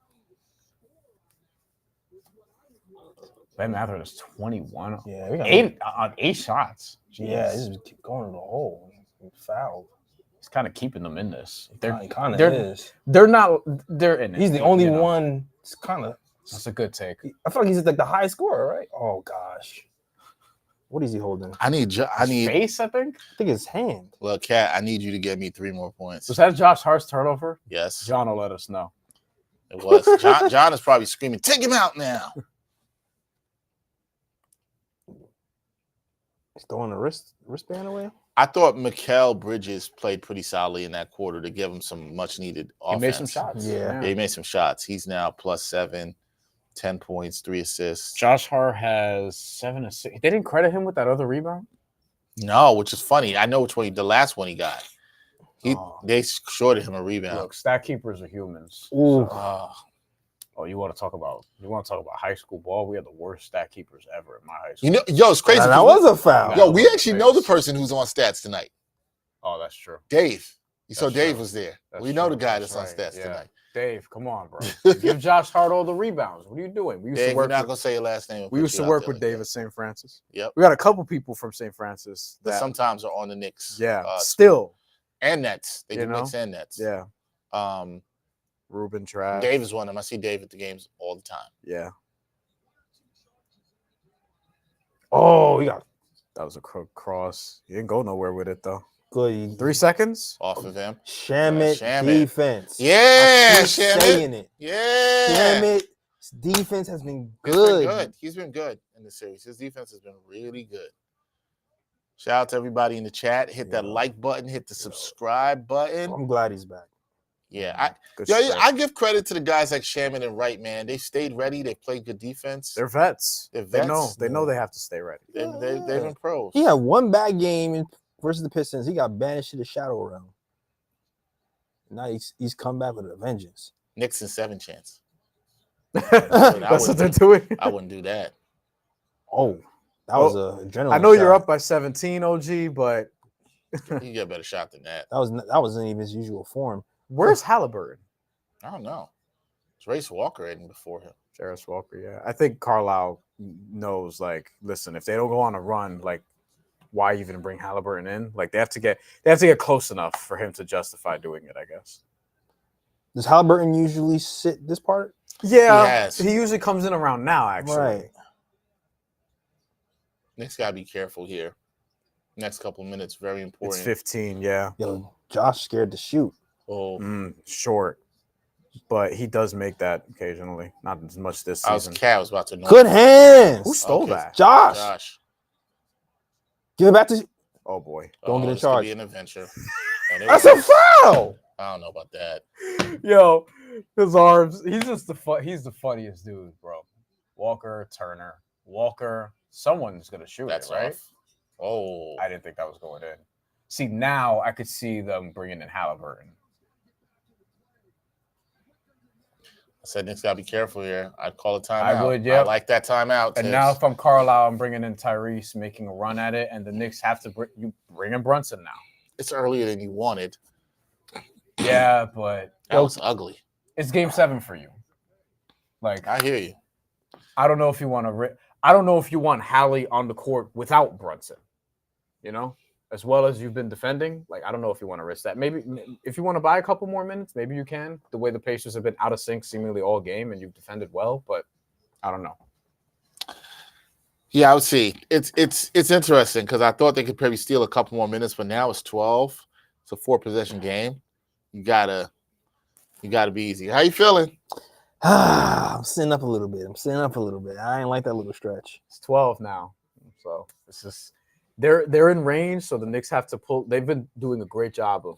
Ben Mather is 21. yeah, we got 8 shots. Jeez. Yeah, this is going to the hole. Fouled. He's kind of keeping them in this. He kind of is. They're not. They're in it. He's the only one. It's kind of. That's a good take. I feel like he's like the high scorer, right? Oh gosh, what is he holding? I need face. I think his hand. Well, Cat, I need you to get me 3 more points. Was that Josh Hart's turnover? Yes. John will let us know. It was. John is probably screaming, "Take him out now!" He's throwing the wristband away. I thought Mikal Bridges played pretty solidly in that quarter to give him some much needed offense. He made some shots. Yeah, he made some shots. He's now +7, 10 points, 3 assists. Josh Hart has 7 assists. They didn't credit him with that other rebound? No, which is funny. I know which one the last one he got. They shorted him a rebound. Look, stat keepers are humans. Ooh. Oh, you want to talk about high school ball? We had the worst stat keepers ever in my high school. You know, yo, it's crazy. That was a foul. Yo, we actually know the person who's on stats tonight. Oh, that's true. Dave. You saw That's Dave true. was there. That's We know true. the guy that's on right. stats Yeah. tonight. Dave, come on, bro. Give Josh Hart all the rebounds. What are you doing? We used Dave, to we're work. not gonna say your last name. We used to work with Dave at St. Francis. Yep. We got a couple people from St. Francis That that sometimes are on the Knicks. yeah, still and Nets. They do You know? Knicks and Nets. yeah. Ruben Trash. Dave is one of them. I see Dave at the games all the time. Yeah, Oh, he got that was a cross. He didn't go nowhere with it though. good. 3 seconds. Off of him. Shamit Shamit. defense. Yeah, I keep Shamit. saying it. Yeah. Shamit's defense has been He's good. been good. He's been good in the series. His defense has been really good. Shout out to everybody in the chat. Hit that like button. Hit the subscribe button. I'm glad he's back. Yeah, Good I stretch. give credit to the guys like Shaman and Wright, man. They stayed ready. They played good defense. They're vets. They're They know. vets. They know they have to stay ready. They've been pros. He had one bad game versus the Pistons. He got banished to the shadow realm. Now he's come back with a vengeance. Knicks in 7 chance. That's what they're doing. I wouldn't do that. Oh, that was a adrenaline. I know you're shot. up by 17, OG, but You get a better shot than that. That wasn't even his usual form. where's Halliburton? I don't know. It's Race Walker in before him. Jarris Walker, yeah. I think Carlisle knows, like, listen, if they don't go on a run, like, why even bring Halliburton in? Like, they have to get close enough for him to justify doing it, I guess. Does Halliburton usually sit this part? Yeah, he usually comes in around now, actually. Right. Knicks got to be careful here. Next couple minutes, very important. It's 15, yeah. Yo, Josh scared to shoot. Oh, Short. But he does make that occasionally. Not as much this season. I was about to know. Good hands. Who stole Okay. that? Josh. Give it back to. Oh, boy. Don't get in this could charge. be an adventure. And it That's was- a foul. I don't know about that. Yo, his arms. He's just he's the funniest dude, bro. Walker, Turner. Walker. Someone's going to shoot That's it, right? off. Oh, I didn't think that was going in. See, now I could see them bringing in Halliburton. I said Knicks got to be careful here. I'd call a timeout. I would, yeah. I like that timeout. And Tibbs. now if I'm Carlisle, I'm bringing in Tyrese, making a run at it, and the Knicks have to bring in Brunson now. It's earlier than you wanted. Yeah, but That was ugly. it's game 7 for you. Like, I hear you. I don't know if you want to. I don't know if you want Hallie on the court without Brunson. You know, as well as you've been defending. Like, I don't know if you want to risk that. Maybe if you want to buy a couple more minutes, maybe you can. The way the Pacers have been out of sync seemingly all game, and you've defended well, but I don't know. Yeah, I would see. It's interesting because I thought they could probably steal a couple more minutes, but now it's 12. It's a 4-possession game. You gotta be easy. How you feeling? I'm sitting up a little bit. I ain't like that little stretch. It's 12 now, so this is they're in range. So the Knicks have to pull. They've been doing a great job of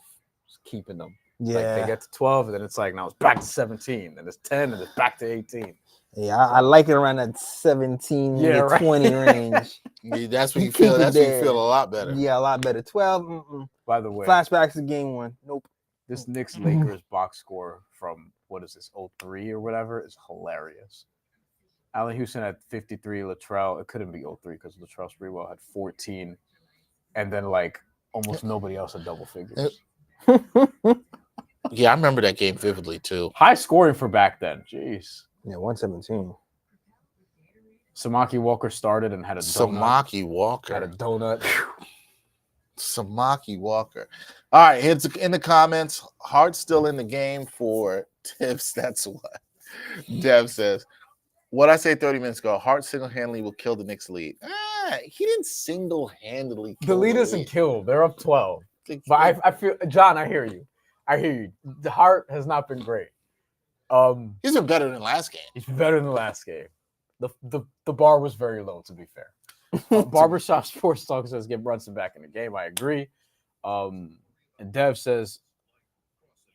keeping them Yeah. Like they get to 12, and then it's like now it's back to 17, and it's 10, and it's back to 18. Yeah, I like it around that 17 to 20 range. Yeah, that's when you feel. That's when you feel a lot better. Yeah, a lot better. 12. By the way, flashbacks to game 1. Nope. This Knicks Lakers box score from what is this 03 or whatever is hilarious. Allen Houston had 53. Latrell, it couldn't be 03 because Latrell Sprewell had 14, and then like almost nobody else had double figures. Yeah, I remember that game vividly too. High scoring for back then. Jeez. Yeah, 117. Samaki Walker started and had a donut. Samaki Walker had a donut. Samaki Walker. All right, here's in the comments. Hart's still in the game for tips. That's what Dev says. What I say 30 minutes ago, Hart single-handedly will kill the Knicks lead. He didn't single-handedly kill the lead isn't killed. They're up 12. But I feel, John, I hear you. The Hart has not been great. He's been better than last game. He's been better than the last game. The bar was very low, to be fair. Barbershop Sports Talk says get Brunson back in the game. I agree. And Dev says,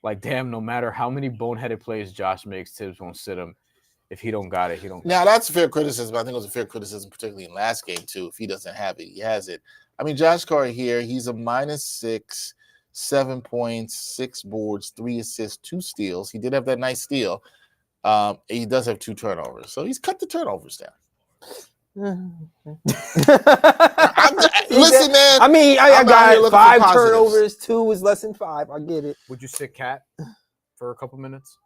like, damn, no matter how many boneheaded plays Josh makes, Tibbs won't sit him. If he don't got it, he don't got it. Now, that's a fair criticism. I think it was a fair criticism, particularly in last game, too. If he doesn't have it, he has it. I mean, Josh Carter here, he's a -6, 7 points, 6 boards, 3 assists, 2 steals. He did have that nice steal. He does have 2 turnovers. So he's cut the turnovers down. Listen, man. I mean, I got 5 turnovers. 2 is less than 5. I get it. Would you sit Cat for a couple minutes?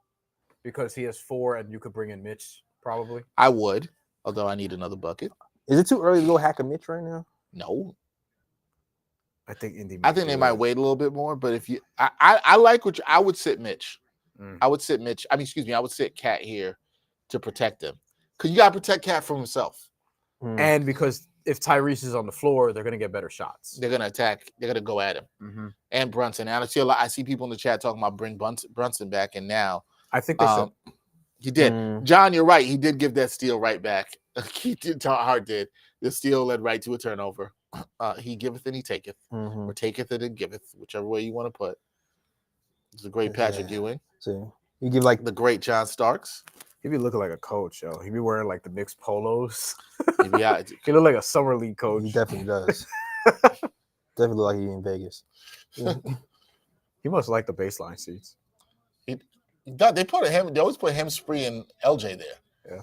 Because he has 4 and you could bring in Mitch, probably. I would, although I need another bucket. Is it too early to go hack a Mitch right now? No. I think they might wait a little bit more, but if you I like what I would sit Mitch. I would sit Mitch. I would sit Cat here to protect him. Because you gotta protect Cat from himself. And because if Tyrese is on the floor, they're gonna get better shots. They're gonna attack, they're gonna go at him. And Brunson. And I see people in the chat talking about bring Brunson back, and now I think they should. He did. John, you're right. He did give that steal right back. He did. Hart did. The steal led right to a turnover. He giveth and he taketh, or taketh it and giveth, whichever way you want to put. It's a great Patrick Ewing. So you give like the great John Starks. He'd be looking like a coach, yo. He'd be wearing like the Knicks polos. He'd be out. He look like a summer league coach. He definitely does. Definitely look like he's in Vegas. He must like the baseline seats. They always put him, Spree, and LJ there. Yeah.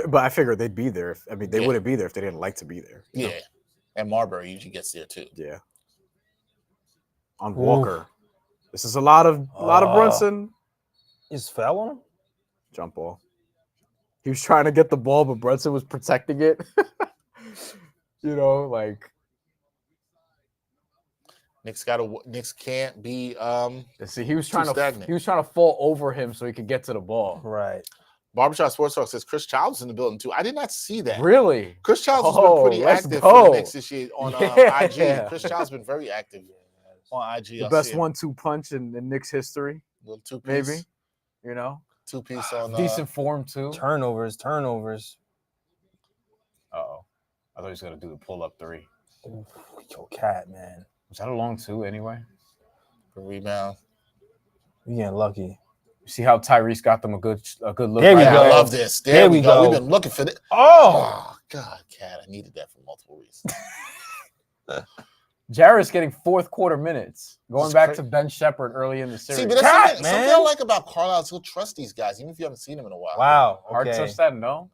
But I figured they'd be there. They wouldn't be there if they didn't like to be there. Yeah. And Marbury usually gets there too. Yeah. On Walker. This is a lot of Brunson. Just fell on him? Jump ball. He was trying to get the ball, but Brunson was protecting it. Like Knicks can't be see, he was trying to fall over him so he could get to the ball. Right. Barbershop Sports Talk says Chris Childs is in the building too. I did not see that. Really? Chris Childs has been pretty active for the Knicks this year on IG. Chris Childs has been very active on IG. The best 1-2 punch in Knicks history. Little 2-piece. Maybe. 2-piece on decent form too. Turnovers. Uh-oh. I thought he was gonna do the pull-up 3. Ooh, yo, Cat, man. Was that a long 2 anyway? For rebound. You getting lucky. You see how Tyrese got them a good look. There we go. I love this. There we go. We've been looking for this. Oh God, Cat. I needed that for multiple reasons. Jarrett's getting fourth quarter minutes, going back to Ben Shepherd early in the series. See, but that's something I like about Carlisle is he'll trust these guys, even if you haven't seen them in a while. Wow. Hard touch that? No.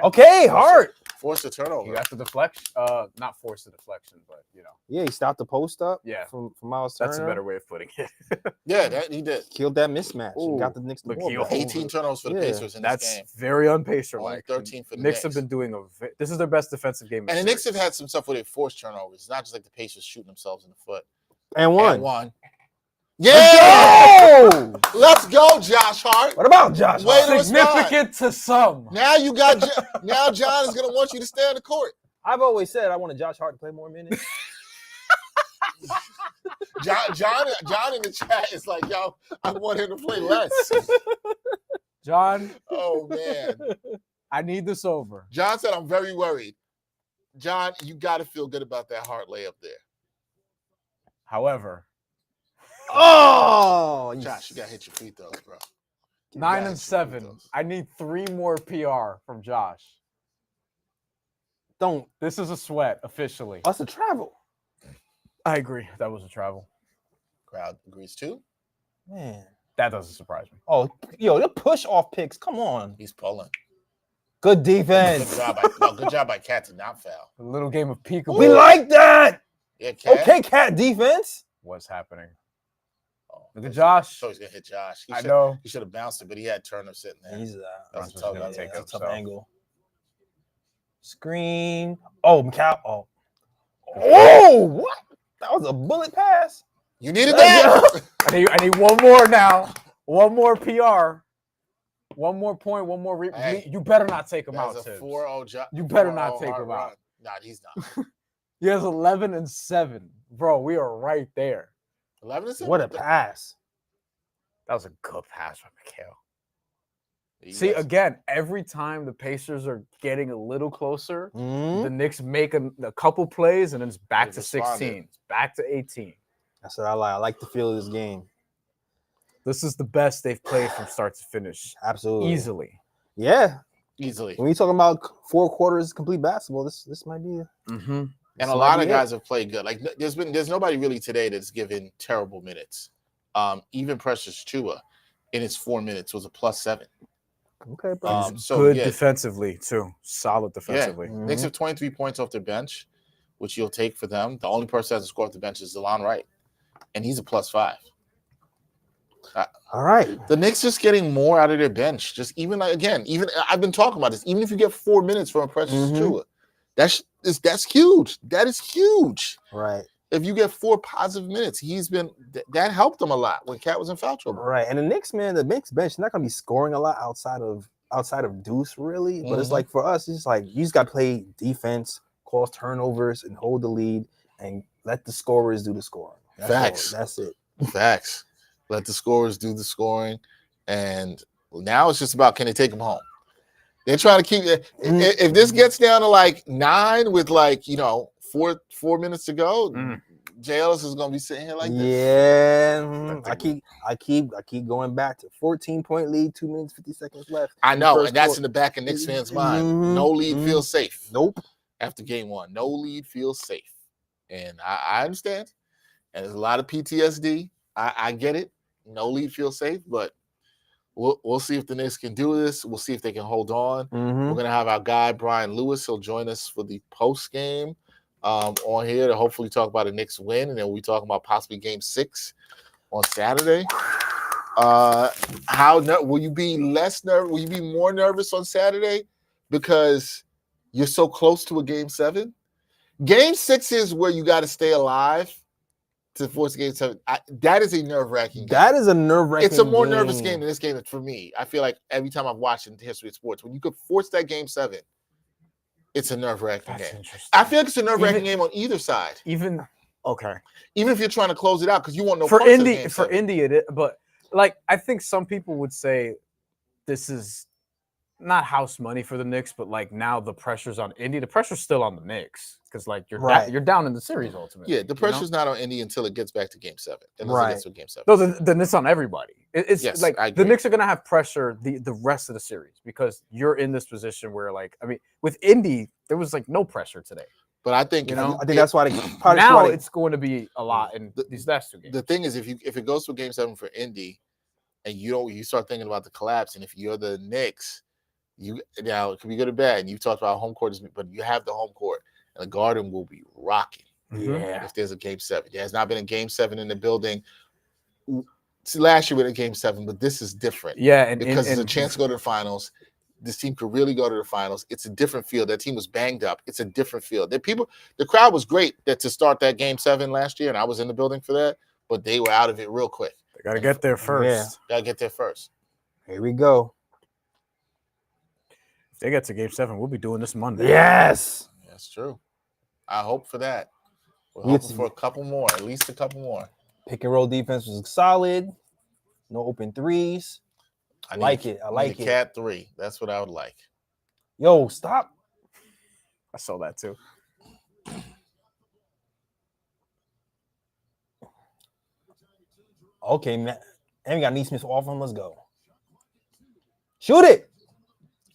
Okay, Hart. Force the turnover. He got the deflection. Not force the deflection, but Yeah, he stopped the post up. Yeah. From Miles Turner. That's a better way of putting it. Yeah, he did. Killed that mismatch. He got the Knicks the ball back. 18 turnovers for the Pacers in this game. That's very unpacer-like. 13 for the Knicks have been doing this is their best defensive game. And the Knicks have had some stuff where they force turnovers. It's not just like the Pacers shooting themselves in the foot. And one. Yeah! Let's go, Josh Hart. What about Josh Hart? Significant to some. Now now John is going to want you to stay on the court. I've always said I wanted Josh Hart to play more minutes. John in the chat is like, yo, I want him to play less. John. Oh, man. I need this over. John said, I'm very worried. John, you got to feel good about that Hart layup there. However, Oh, Josh, you gotta hit your free throws, bro. 9 and 7. I need 3 more PR from Josh. Don't. This is a sweat officially. That's a travel. I agree. That was a travel. Crowd agrees too. Man, that doesn't surprise me. Oh, yo, the push off picks. Come on. He's pulling. Good defense. Good job by Cat to not foul. A little game of peekaboo. We like that. Yeah, Cat. Okay, Cat defense. What's happening? Look at Josh. So he's gonna hit Josh. I know. He should have bounced it, but he had Turner sitting there. He's that's a tough, tough angle. Screen. Oh, McCall. Oh, what? That was a bullet pass. You needed that. I need one more now. One more PR. One more point. One more. You better not take him out. That's a 4-0 You better not take him out. Nah, he's not. He has 11 and 7, bro. We are right there. 11 and 7. What a pass! That was a good pass by Mikhail. See, again, every time the Pacers are getting a little closer, the Knicks make a couple plays, and then it's back to 16. It's back to 18. That's what I like. I like the feel of this game. This is the best they've played from start to finish. Absolutely. Easily. Yeah. Easily. When you're talking about 4 quarters complete basketball, this might be and a lot of guys have played good. Like there's nobody really today that's given terrible minutes. Even Precious Chua in his 4 minutes was a +7. Okay, bro. Good defensively too. Solid defensively. Yeah. Knicks have 23 points off their bench, which you'll take for them. The only person that hasn't scored off the bench is Delon Wright, and he's a +5. All right. The Knicks just getting more out of their bench. Just even I've been talking about this. Even if you get 4 minutes from a Precious Chua, that's huge. That is huge. Right. If you get 4 positive minutes, that helped them a lot when Cat was in foul trouble. Right. And the Knicks bench is not gonna be scoring a lot outside of Deuce, really. But it's like for us, it's like you just gotta play defense, cause turnovers, and hold the lead, and let the scorers do the scoring. Facts. That's it. Facts. Let the scorers do the scoring, and now it's just about can they take them home. They're trying to keep it. If this gets down to like 9 with 4 minutes to go, J. Ellis is gonna be sitting here like this. Yeah, I keep going back to 14-point lead, 2 minutes 50 seconds left. I know, and that's in the back of Knicks fans' mind. No lead feels safe. Nope. After game 1, no lead feels safe, and I understand. And there's a lot of PTSD. I get it. No lead feels safe, but we'll see if the Knicks can do this. We'll see if they can hold on. We're gonna have our guy Brian Lewis. He'll join us for the post game on here to hopefully talk about a Knicks win, and then we'll be talking about possibly game 6 on Saturday. Will you be less nervous? Will you be more nervous on Saturday because you're so close to a game 7? Game 6 is where you got to stay alive to force game 7. That is a nerve-wracking game. That is a nerve-wracking It's a more nervous game than this game for me. I feel like every time I've watched in the history of sports, when you could force that game 7, it's a nerve-wracking game. I feel like it's a nerve-wracking game on either side. Even if you're trying to close it out because you want no for parts Indy. of game For 7. Indy, it is, but like I think some people would say this is not house money for the Knicks, but like now the pressure's on Indy. The pressure's still on the Knicks because like you're down in the series ultimately. Yeah, the pressure's not on Indy until it gets back to game 7. Right. It gets to game 7. No, then it's on everybody. It's like the Knicks are gonna have pressure the rest of the series because you're in this position where with Indy there was like no pressure today. But I think I think that's why it's going to be a lot in these last 2 games. The thing is, if it goes to game 7 for Indy, and you start thinking about the collapse, and if you're the Knicks, it could be good or bad. And you talked about home court, but you have the home court, and the Garden will be rocking. Yeah. If there's a game 7, there has not been a game 7 in the building. Last year we had a game 7, but this is different. Yeah, because it's a chance to go to the finals. This team could really go to the finals. It's a different field. That team was banged up. It's a different field. The crowd was great to start that game 7 last year, and I was in the building for that, but they were out of it real quick. They got to get there first. Yeah. Got to get there first. Here we go. If they get to game 7, we'll be doing this Monday. Yes. That's true. I hope for that. We're hoping for a couple more, at least a couple more. Pick and roll defense was solid. No open threes. I like it. Cat 3. That's what I would like. Yo, stop. I saw that too. Okay, man. And we got Neesmith off him. Let's go. Shoot it.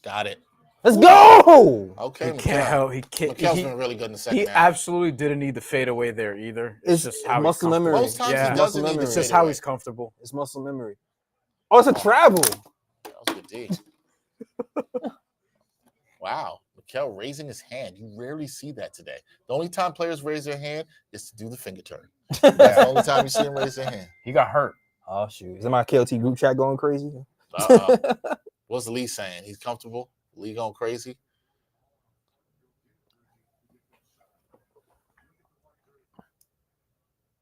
Got it. Let's go. Okay, He can't help. Mikhal's been really good in the second half. He absolutely didn't need the fadeaway there either. It's just how muscle he's memory. Most times he doesn't need the It's just how he's comfortable. It's muscle memory. Oh, it's a travel. That was a good D. Wow. Mikhal raising his hand. You rarely see that today. The only time players raise their hand is to do the finger turn. That's the only time you see him raise their hand. He got hurt. Oh, shoot. Is my KLT group chat going crazy? What's Lee saying? He's comfortable? Lee going crazy?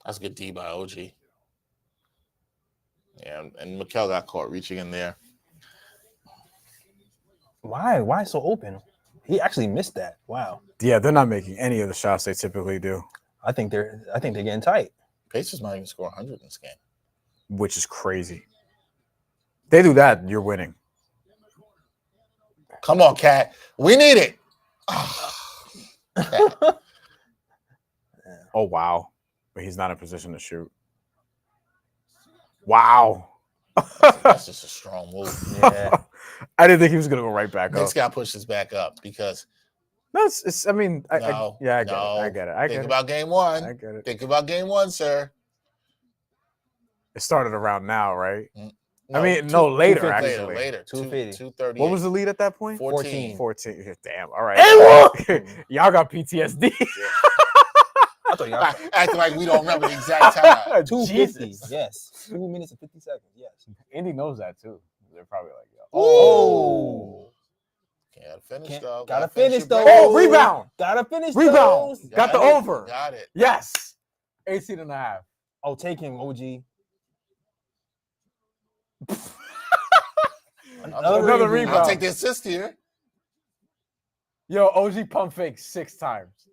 That's a good D by OG. Yeah, and Mikhal got caught reaching in there. Why? Why so open? He actually missed that. Wow. Yeah, they're not making any of the shots they typically do. I think they're getting tight. Pacers might even score 100 in this game, which is crazy. They do that, you're winning. Come on, Cat. We need it. Oh, wow. But he's not in position to shoot. Wow. That's just a strong move. Yeah. I didn't think he was going to go right back up. Knicks got to push this back up because. No, it's I mean, I get it. Think about game one. I get it. Think about game one, sir. It started around now, right? No, I mean, later, actually. Later. 2:30. What was the lead at that point? 14. 14. Damn. All right. Y'all got PTSD. I thought y'all acting like we don't remember the exact time. 2:50. Yes. 2 minutes and 50 seconds. Yes. Andy knows that too. They're probably like, yo. Oh. Gotta finish though. Gotta finish though. Oh, rebound. Gotta finish Rebound. those. Got the over. Got it. Yes. 18.5. Oh, take him, OG. Another rebound. I'll take the assist here. Yo, OG pump fake 6 times.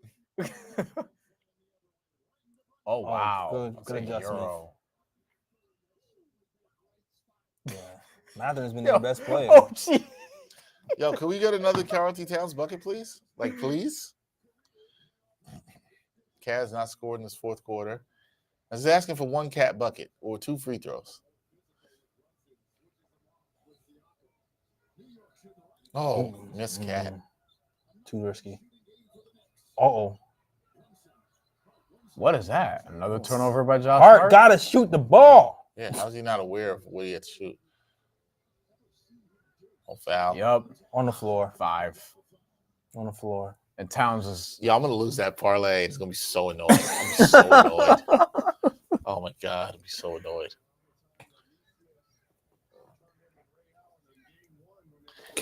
Oh, wow. Good adjustment. Yeah. Mather's been the best player. Oh, gee. Yo, can we get another Karl Anthony-Towns bucket, please? Like, please? Kaz not scored in this fourth quarter. I was asking for 1 cat bucket or 2 free throws. Oh, miss cat. Too risky. Uh-oh. What is that? Another turnover by Josh Hart gotta shoot the ball. Yeah, how's he not aware of what he had to shoot? Oh, foul. Yup. On the floor. 5. On the floor. And Towns is... Yeah, I'm going to lose that parlay. It's going to be so annoying. I'm so annoyed. Oh, my God. I'll be so annoyed.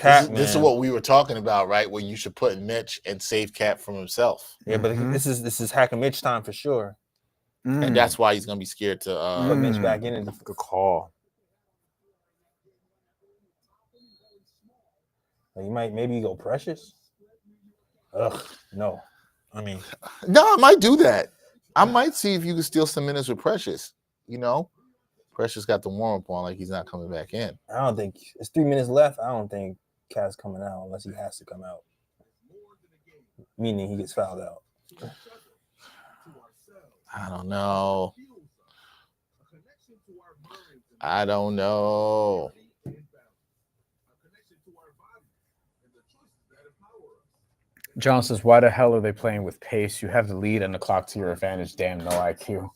This is what we were talking about, right? Where you should put Mitch and save Cat from himself. Yeah, but this is Hack and Mitch time for sure. And that's why he's going to be scared to put Mitch back in. Good call. You might maybe go Precious. Ugh, no. No, I might do that. I might see if you can steal some minutes with Precious. You know, Precious got the warm up on like he's not coming back in. I don't think it's 3 minutes left. I don't think Cat's coming out unless he has to come out. Meaning he gets fouled out. I don't know. I don't know. John says, why the hell are they playing with pace? You have the lead and the clock to your advantage. Damn, no IQ.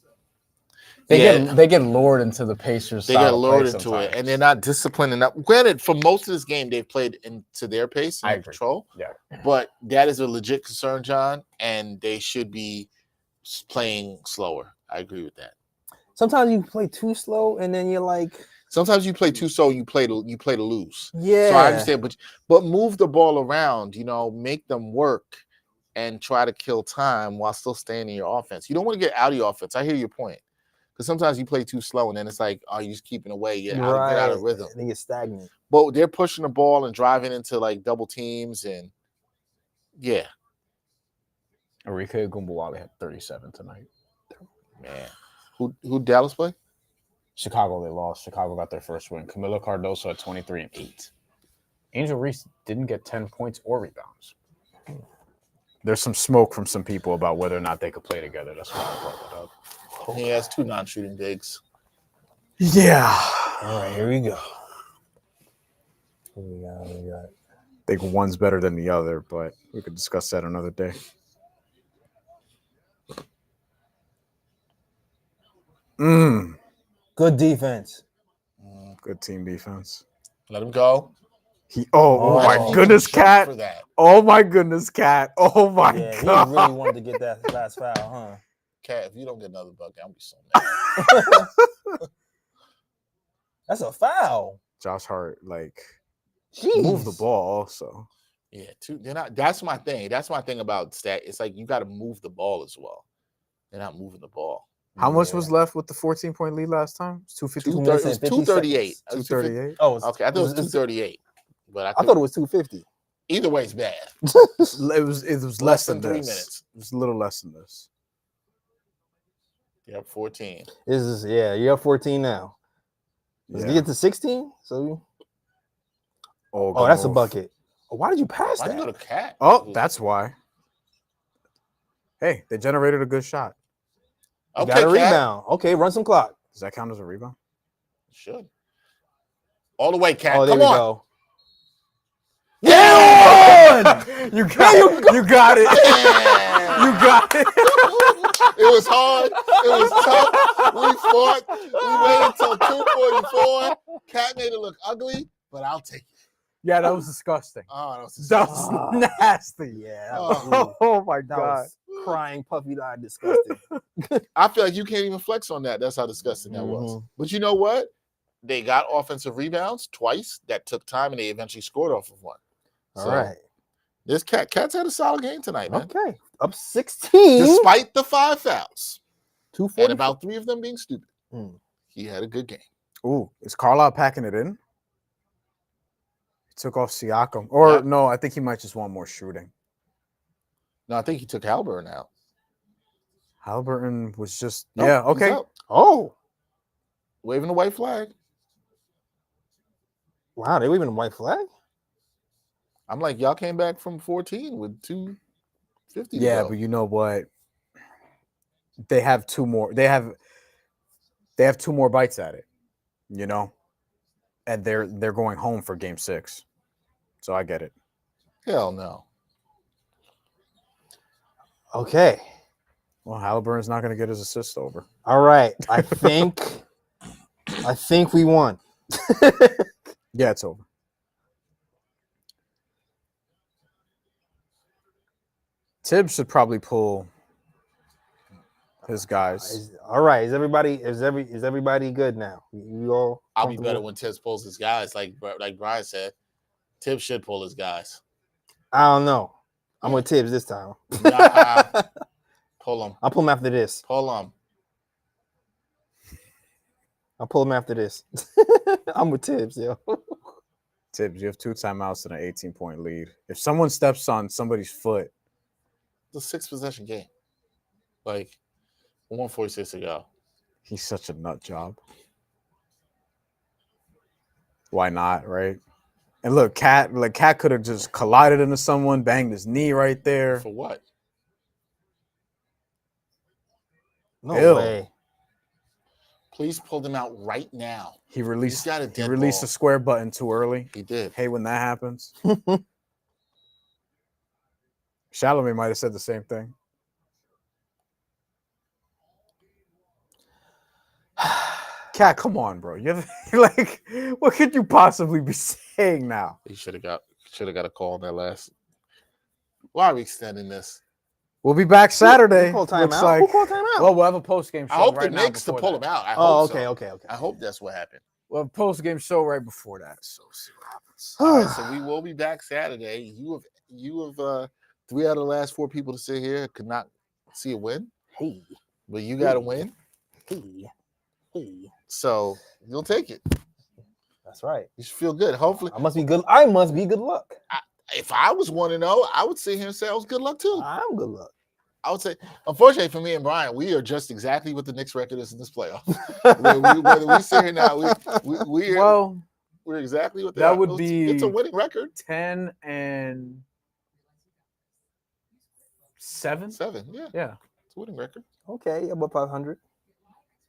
They get lured into the Pacers. They get lured into it, and they're not disciplined enough. Granted, for most of this game, they've played into their pace and control. Yeah, but that is a legit concern, John, and they should be playing slower. I agree with that. Sometimes you play too slow, and then you're like. Sometimes you play too slow. You play to lose. Yeah. So I understand, but move the ball around. You know, make them work, and try to kill time while still staying in your offense. You don't want to get out of your offense. I hear your point. Because sometimes you play too slow, and then it's like, oh, you're just keeping away. You get out of rhythm. They get stagnant. But they're pushing the ball and driving into like double teams, and yeah. Arika Gumbawale had 37 tonight. Man, who Dallas play? Chicago. They lost. Chicago got their first win. Camilo Cardoso at 23 and 8. Angel Reese didn't get 10 points or rebounds. There's some smoke from some people about whether or not they could play together. That's why I brought that up. He has 2 non-shooting bigs. Yeah. All right, here we go. What we got? I think one's better than the other, but we could discuss that another day. Good defense. Good team defense. Let him go. Oh Why my did he goodness, even jump Cat. for that? Oh my goodness, Cat. Oh my God. He really wanted to get that last foul, huh? Cat, if you don't get another bucket, I'm be so mad. That's a foul. Josh Hart, like, Jeez. move the ball also. Yeah, they're not. That's my thing. That's my thing about stat. It's like you got to move the ball as well. They're not moving the ball. How much was left with the 14-point lead last time? 250. It was 238. 238. Oh, okay. I thought it was 238, but I thought it was 250. Either way, it's bad. It was less than 3 this. minutes. It was a little less than this. Yep, 14. You're up 14 now. Let's get to 16. So, that's a bucket. Oh, why did you pass Why that? did you go to Cat? Oh, that's why. Hey, they generated a good shot. Okay, got a rebound. Okay, run some clock. Does that count as a rebound? Should. All the way, Cat. Oh, there Come we on. Go. Yeah! You got it. You got it. Yeah. You got it. It was hard. It was tough. We fought. We waited until 2:44. Cat made it look ugly, but I'll take it. Yeah, that was disgusting. Oh, that was disgusting. That was nasty. Yeah. Oh my that God. was crying, puffy-eyed, disgusting. I feel like you can't even flex on that. That's how disgusting that was. But you know what? They got offensive rebounds twice. That took time, and they eventually scored off of one. All right. This Cat's had a solid game tonight, man. Okay. Up 16. Despite the 5 fouls. 240. And about 3 of them being stupid. He had a good game. Ooh, is Carlisle packing it in? He took off Siakam. Or no, I think he might just want more shooting. No, I think he took Halliburton out. Halliburton was just Nope, okay. Oh. Waving the white flag. Wow, they waving the white flag? I'm like, y'all came back from 14 with 250. Yeah, but you know what? They have 2 more. They have 2 more bites at it, you know? And they're going home for game 6. So I get it. Hell no. Okay. Well, Halliburton's not going to get his assist over. All right. I think we won. Yeah, it's over. Tibbs should probably pull his guys. All right. Is everybody good now? You all? I'll be better when Tibbs pulls his guys, like Brian said. Tibbs should pull his guys. I don't know. I'm with Tibbs this time. Nah, pull him. I'll pull him after this. Pull him. I'll pull him after this. I'm with Tibbs, yo. Tibbs, you have 2 timeouts and an 18-point lead. If someone steps on somebody's foot, it's a 6-possession game. Like 146 to go. He's such a nut job. Why not, right? And look, Cat could have just collided into someone, banged his knee right there. For what? No way. Please pull them out right now. He released the square button too early. He did. Hey, when that happens. Chalamet might have said the same thing. Cat, come on, bro. You're like, what could you possibly be saying now? He should have got a call on that last. Why are we extending this? We'll be back Saturday. Who called timeout? Who called timeout? Well, we'll have a post-game show. I hope right the now Knicks to pull him out. Okay. I hope that's what happened. We'll have a post-game show right before that. So see what happens. All right, so we will be back Saturday. You have 3 out of the last 4 people to sit here could not see a win. Hey. But you got to win. Hey. So you'll take it. That's right. You should feel good. Hopefully. I must be good luck. If I was 1-0, I would sit here and say I was good luck too. I'm good luck. I would say, unfortunately for me and Brian, we are just exactly what the Knicks record is in this playoff. whether we sit here now, we're exactly what that would be. It's a winning record. 10-7. 7, yeah. Yeah. It's a winning record. Okay, about 500.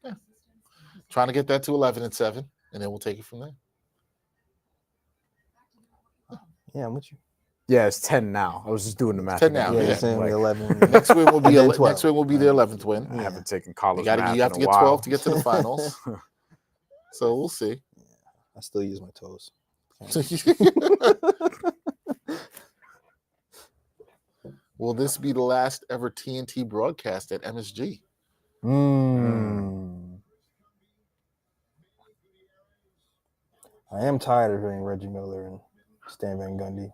Yeah. Trying to get that to 11-7, and then we'll take it from there. Yeah, I'm with you. Yeah, it's 10 now. I was just doing the math. 10 now. Yeah, Yeah. it's in Like, 11. Next win will be And then next 12. win will be their 11th win. I haven't taken college You math have in to a get while. 12 to get to the finals. So we'll see. I still use my toes. Will this be the last ever TNT broadcast at MSG? I am tired of hearing Reggie Miller and Stan Van Gundy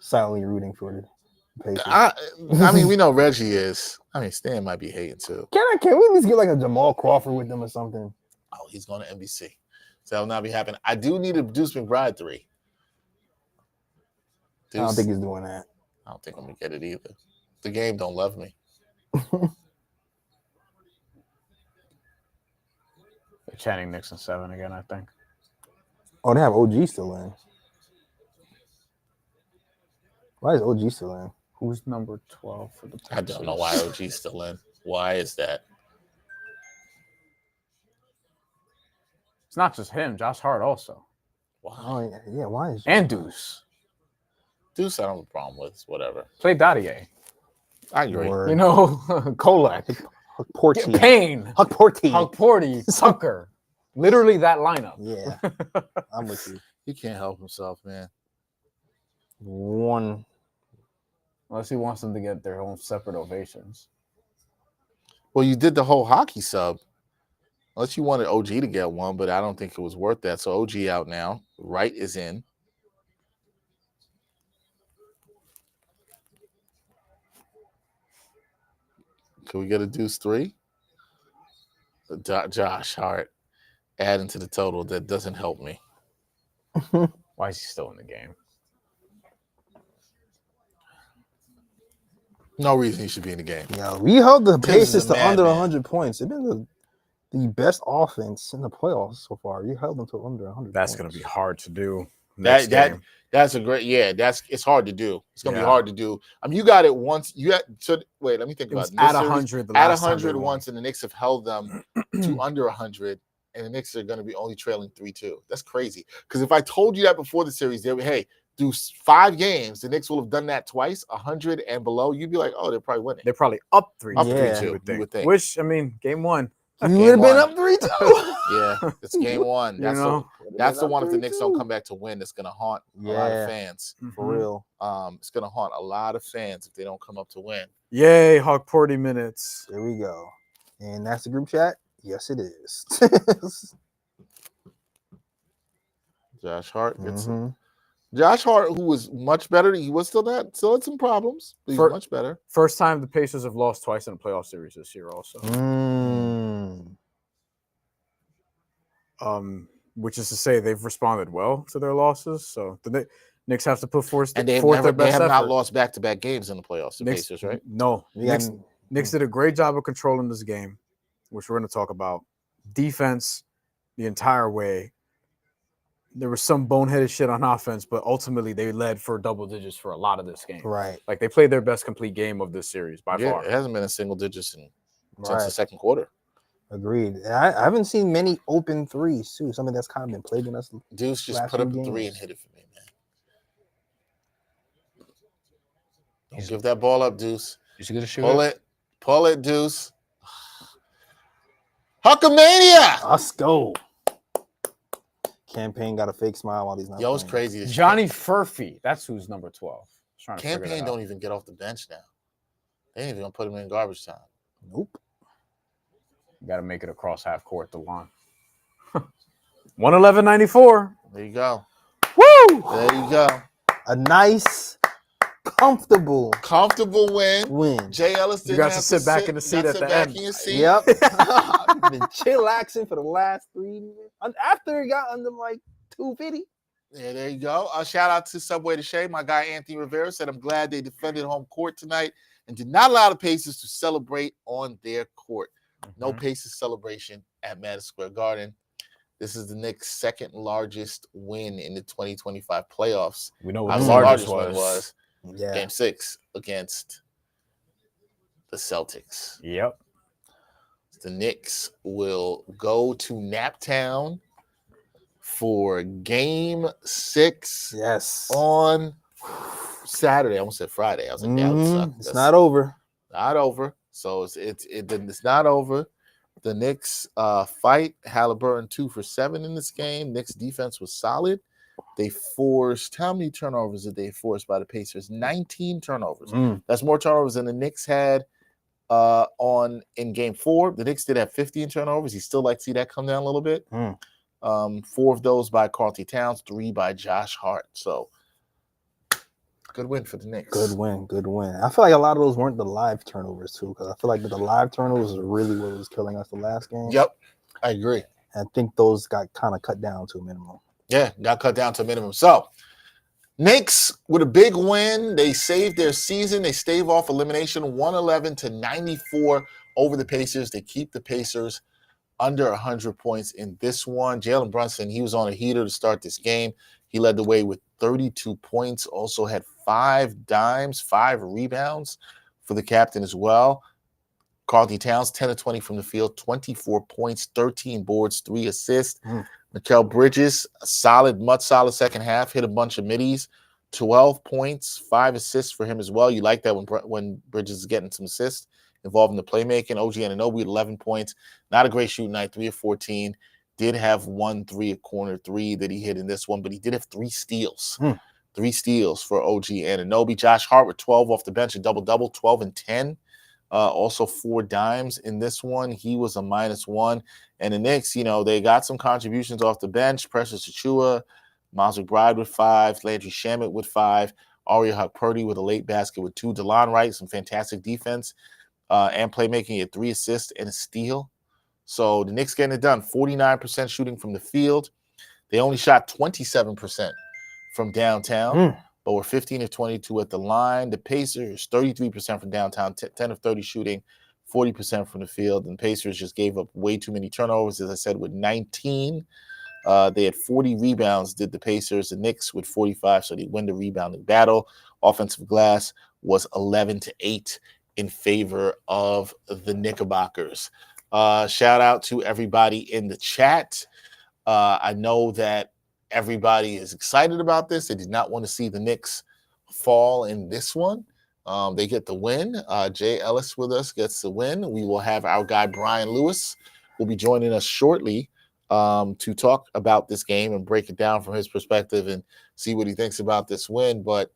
silently rooting for the Pacers. I mean, we know Reggie is. I mean, Stan might be hating too. Can we at least get like a Jamal Crawford with them or something? Oh, he's going to NBC. So that'll not be happening. I do need a Deuce McBride 3. I don't think he's doing that. I don't think I'm going to get it either. The game don't love me. They're chanting Knicks in 7 again, I think. Oh, they have OG still in. Why is OG still in? Who's number 12 for the Pacers? I don't know why OG's still in. Why is that? It's not just him. Josh Hart also. Why? Oh, yeah, why is And Deuce. Deuce, I don't have a problem with. It's whatever. Play Dadier. I agree. You know, Kolak. Huck Porty. Payne. Huck Porty. Huck Porty. Tucker. Literally that lineup. Yeah, I'm with you. He can't help himself, man. One. Unless he wants them to get their own separate ovations. Well, you did the whole hockey sub. Unless you wanted OG to get one, but I don't think it was worth that. So OG out now. Wright is in. Can we get a Deuce 3? Josh Hart adding to the total. That doesn't help me. Why is he still in the game? No reason he should be in the game. Yeah, we held the Pacers to under madman. 100 points. They've been the best offense in the playoffs so far. You held them to under 100 That's points. going to be hard to do. That's a great it's hard to do. It's gonna be hard to do. I mean, you got it once. Wait, let me think about it. At 100, at 100 once, and the Knicks have held them to under 100, and the Knicks are gonna be only trailing 3-2. That's crazy. Because if I told you that before the series, they would, hey, through 5 games, the Knicks will have done that twice, 100 and below. You'd be like, oh, they're probably winning. They're probably up 3-2. Up 3-2, you would think. Which, I mean, game 1. You would have been up 3-2. Yeah, it's game 1. That's the one. If the Knicks don't come back to win, it's gonna haunt a lot of fans. For real. It's gonna haunt a lot of fans if they don't come up to win. Yay, Hawk Porty minutes. There we go. And that's the group chat. Yes, it is. Josh Hart gets Josh Hart, who was much better. He was still had some problems, but he's much better. First time the Pacers have lost twice in a playoff series this year also. Which is to say they've responded well to their losses. So the Knicks have to put forth and they have not lost back-to-back games in the playoffs, the Pacers, right? No. Knicks did a great job of controlling this game, which we're going to talk about. Defense the entire way. There was some boneheaded shit on offense, but ultimately they led for double digits for a lot of this game. Right. Like they played their best complete game of this series by far. It hasn't been a single digits since the second quarter. Agreed. I haven't seen many open threes, too. Something that's kind of been plaguing us. Deuce just put up a 3 and hit it for me, man. Don't give that ball up, Deuce. He's going to shoot Pull it, Deuce. Huckamania! Let's go. Campaign got a fake smile while he's not. Yo, it's crazy. Johnny Furphy. That's who's number 12. Campaign don't even get off the bench now. They ain't even going to put him in garbage time. Nope. You got to make it across half court to line. 111.94. There you go. Woo! There you go. A nice, comfortable win. Jay Ellis didn't have to sit back in the seat at the end. Yep. Been chillaxing for the last 3 minutes. After it got under like 250. Yeah, there you go. Shout out to Subway to Shea. My guy Anthony Rivera said, I'm glad they defended home court tonight and did not allow the Pacers to celebrate on their court. No Pacers celebration at Madison Square Garden. This is the Knicks' second largest win in the 2025 playoffs. We know what the largest one was. Yeah. Game 6 against the Celtics. Yep. the Knicks will go to Naptown for Game 6. Yes. On Saturday. I almost said Friday. I was like, that would suck. It's not over. Not over. So it's not over. The Knicks fight. Halliburton 2 for 7 in this game. Knicks defense was solid. They forced, how many turnovers did they force by the Pacers? 19 turnovers. That's more turnovers than the Knicks had in Game 4. The Knicks did have 15 turnovers. You still like to see that come down a little bit. 4 of those by Karl Anthony-Towns, 3 by Josh Hart. So good win for the Knicks. Good win. I feel like a lot of those weren't the live turnovers too, because I feel like the live turnovers are really what was killing us the last game. Yep, I agree. I think those got kind of cut down to a minimum. Yeah, got cut down to a minimum. So, Knicks with a big win. They saved their season. They stave off elimination 111-94 over the Pacers. They keep the Pacers under 100 points in this one. Jalen Brunson, he was on a heater to start this game. He led the way with 32 points, also had 5 dimes, 5 rebounds for the captain as well. Karl Anthony-Towns, 10 of 20 from the field, 24 points, 13 boards, 3 assists. Mikal Bridges, much solid second half, hit a bunch of middies, 12 points, 5 assists for him as well. You like that when Bridges is getting some assists involved in the playmaking. OG Anunoby, 11 points. Not a great shooting night, 3 of 14. Did have 1 3 at corner 3 that he hit in this one, but he did have 3 steals. 3 steals for OG Anunoby. Josh Hart with 12 off the bench, a double-double, 12 and 10. Also 4 dimes in this one. He was a -1. And the Knicks, they got some contributions off the bench. Precious Achiuwa, Miles McBride with 5, Landry Shamet with 5, Aria Hukpurdy with a late basket with 2, DeLon Wright, some fantastic defense and playmaking at 3 assists and a steal. So the Knicks getting it done. 49% shooting from the field. They only shot 27% from downtown. But we're 15 of 22 at the line. The Pacers, 33% from downtown, 10 of 30 shooting, 40% from the field. And Pacers just gave up way too many turnovers, as I said, with 19. They had 40 rebounds, did the Pacers. The Knicks with 45, so they win the rebounding battle. Offensive glass was 11-8 in favor of the Knickerbockers. Shout out to everybody in the chat. I know that everybody is excited about this. They did not want to see the Knicks fall in this one. They get the win. Jay Ellis with us gets the win. We will have our guy Brian Lewis will be joining us shortly to talk about this game and break it down from his perspective and see what he thinks about this win. But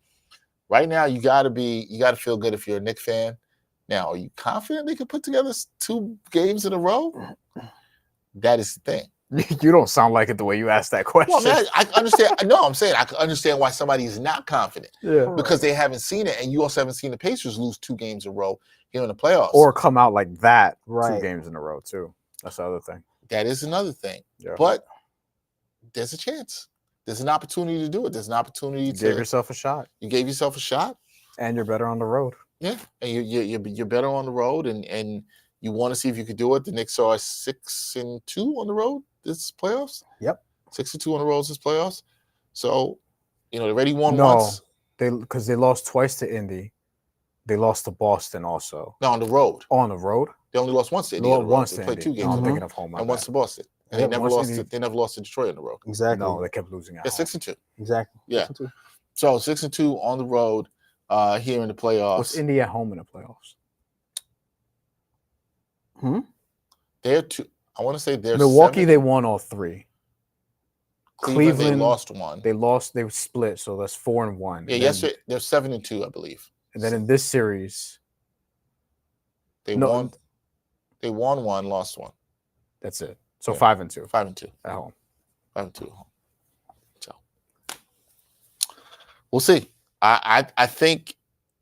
right now, you got to feel good if you're a Knicks fan. Now, are you confident they can put together 2 games in a row? That is the thing. You don't sound like it the way you asked that question. Well, man, I understand. No, I'm saying I can understand why somebody is not confident. Yeah. Because they haven't seen it. And you also haven't seen the Pacers lose 2 games in a row here in the playoffs. Or come out like that 2 games in a row, too. That's the other thing. That is another thing. Yeah. But there's a chance. There's an opportunity to do it. There's an opportunity to give yourself a shot. You gave yourself a shot. And you're better on the road. Yeah. And you're better on the road. And you want to see if you could do it. The Knicks are 6-2 on the road this playoffs. Yep. 6-2 on the road this playoffs. So, they already won once. Because they lost twice to Indy. They lost to Boston also. No, on the road. On the road? They only lost once to Indy. They played 2 games. I'm thinking of home. And once to Boston. And they never lost to Detroit on the road. Exactly. No, they kept losing out. 6-2. Exactly. Yeah. 6-2. So 6-2 on the road here in the playoffs. What's Indy at home in the playoffs? They're 2. I want to say they're Milwaukee. 7. They won all 3. Cleveland, they lost 1. They lost. They were split, so that's 4-1. Yeah, yesterday they're 7-2, I believe. And then in this series, they won 1, lost 1. That's it. So 5-2. 5-2 at home. 5-2 at home. So we'll see. I think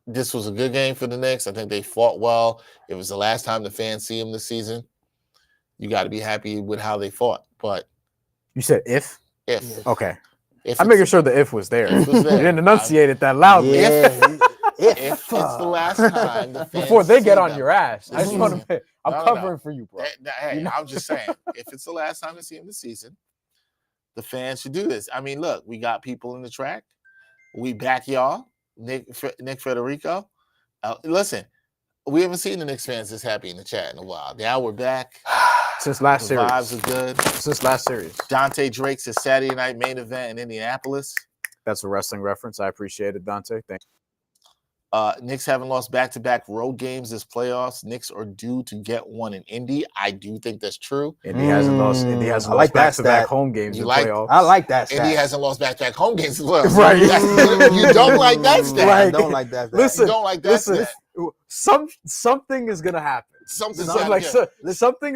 this was a good game for the Knicks. I think they fought well. It was the last time the fans see them this season. You got to be happy with how they fought. But you said if? If. Okay. I'm making sure the if was there. You didn't enunciate it that loudly. If it's the last time the fans before they get on them, your ass. I just want to I'm covering for you, bro. Hey, I'm just saying, if it's the last time to see him this season, the fans should do this. I mean, look, we got people in the track. We back y'all. Nick Federico. Listen, We haven't seen the Knicks fans this happy in the chat in a while. Now we're back. Since last The series. vibes are good. Since last series. Dante Drake's Saturday night main event in Indianapolis. That's a wrestling reference. I appreciate it, Dante. Thank you. Knicks haven't lost back-to-back road games this playoffs. Knicks are due to get one in Indy. I do think that's true. Indy hasn't lost. Indy hasn't lost back-to-back home games in playoffs. I like that stat. Indy hasn't lost back-to-back home games as well. Right. You don't like that stat. I don't like that stat. Listen, You don't like that stat. Something is gonna happen. Something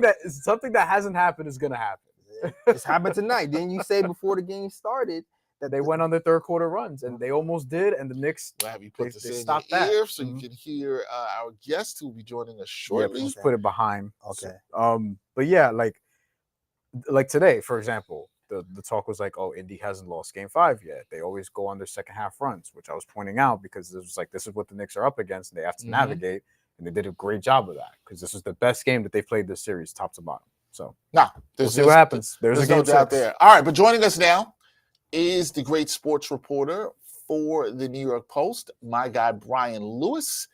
that hasn't happened is gonna happen. It's happened tonight. Didn't you say before the game started that they went on their third quarter runs, and they almost did, and the Knicks have you put this in stopped your that ear so you can hear our guest who will be joining us shortly. Yeah, let's put it behind. Okay. But yeah, like today, for example, the talk was like, oh, Indy hasn't lost game 5 yet. They always go on their second half runs, which I was pointing out because it was like, this is what the Knicks are up against, and they have to navigate, and they did a great job of that because this was the best game that they played this series, top to bottom. So we'll see what happens. There's a game out there. All right, but joining us now is the great sports reporter for the New York Post, my guy Brian Lewis.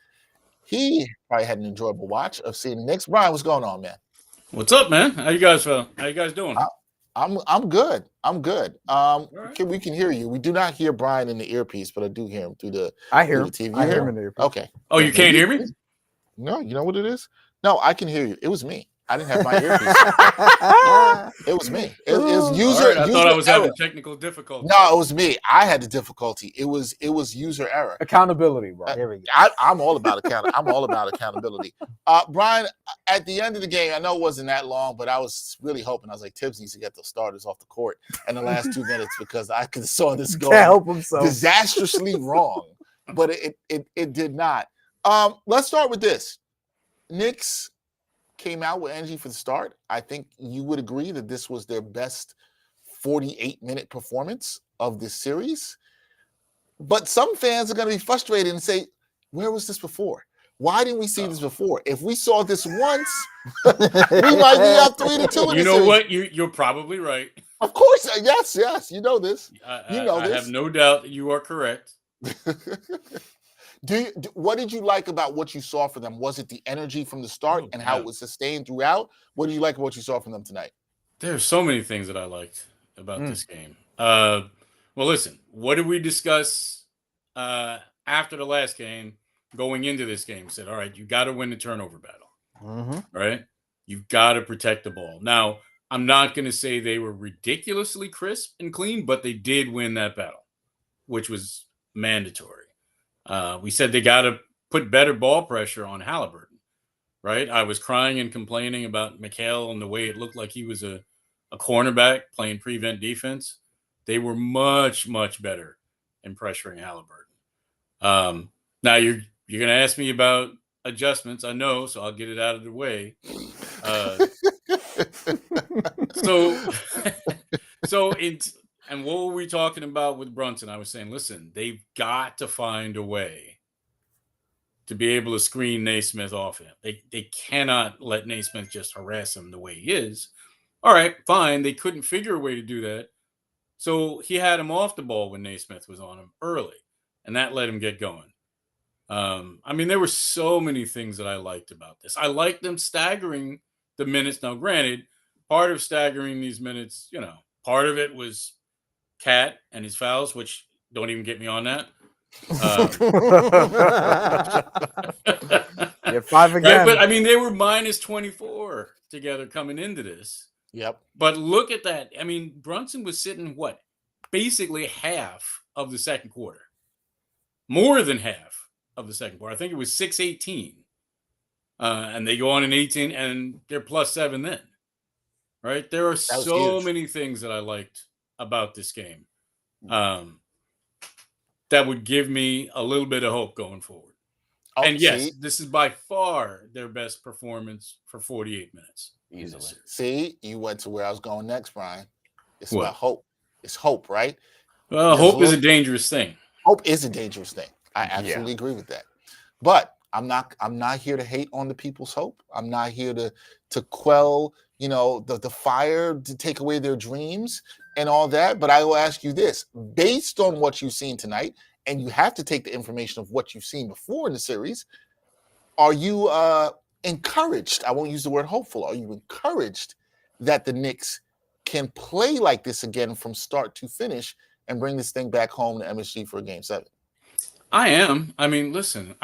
He probably had an enjoyable watch of seeing the Knicks. Brian, what's going on, man? What's up, man? How you guys doing? I'm good. We can hear you. We do not hear Brian in the earpiece, but I do hear him through the TV. I hear him in the earpiece. Okay. Oh, you can't hear me? No, you know what it is? No, I can hear you. It was me. I didn't have my earpiece. It was me. It was user. Right, I thought I was having technical difficulty. No, it was me. I had the difficulty. It was user error. Accountability, bro. There we go. I'm all about accountability. Brian, at the end of the game, I know it wasn't that long, but I was really hoping. I was like, Tibbs needs to get the starters off the court in the last 2 minutes because I could saw this going Can't help himself. Disastrously wrong, but it did not. Let's start with this. Knicks came out with energy for the start. I think you would agree that this was their best 48-minute performance of this series. But some fans are going to be frustrated and say, where was this before? Why didn't we see this before? If we saw this once, we might be up 3-2. You know what? You're probably right. Of course. Yes. You know this. I have no doubt that you are correct. What did you like about what you saw from them? Was it the energy from the start and how it was sustained throughout? What did you like about what you saw from them tonight? There's so many things that I liked about this game. Well, listen, what did we discuss after the last game going into this game? Said, all right, you got to win the turnover battle, right? You've got to protect the ball. Now, I'm not going to say they were ridiculously crisp and clean, but they did win that battle, which was mandatory. We said they got to put better ball pressure on Halliburton, right? I was crying and complaining about Mikal and the way it looked like he was a cornerback playing prevent defense. They were much, much better in pressuring Halliburton. Now you're going to ask me about adjustments. I know, so I'll get it out of the way. And what were we talking about with Brunson? I was saying, listen, they've got to find a way to be able to screen Naismith off him. They cannot let Naismith just harass him the way he is. All right, fine. They couldn't figure a way to do that. So he had him off the ball when Naismith was on him early, and that let him get going. There were so many things that I liked about this. I liked them staggering the minutes. Now, granted, part of staggering these minutes, part of it was Cat and his fouls, which don't even get me on that. Yeah, 5 again. Right? But they were minus 24 together coming into this. Yep. But look at that. Brunson was sitting basically half of the second quarter, more than half of the second quarter. I think it was 6:18, and they go on in 18, and they're +7 then. Right? There are so many things that I liked about this game that would give me a little bit of hope going forward. And yes, this is by far their best performance for 48 minutes. Easily. See, you went to where I was going next, Brian. It's about hope. It's hope, right? Well, hope is a dangerous thing. Hope is a dangerous thing. I absolutely agree with that. But I'm not here to hate on the people's hope. I'm not here to quell, the fire, to take away their dreams and all that. But I will ask you this, based on what you've seen tonight, and you have to take the information of what you've seen before in the series, Are you encouraged? I won't use the word hopeful. Are you encouraged that the Knicks can play like this again from start to finish and bring this thing back home to MSG for a Game 7? I am. I mean, listen,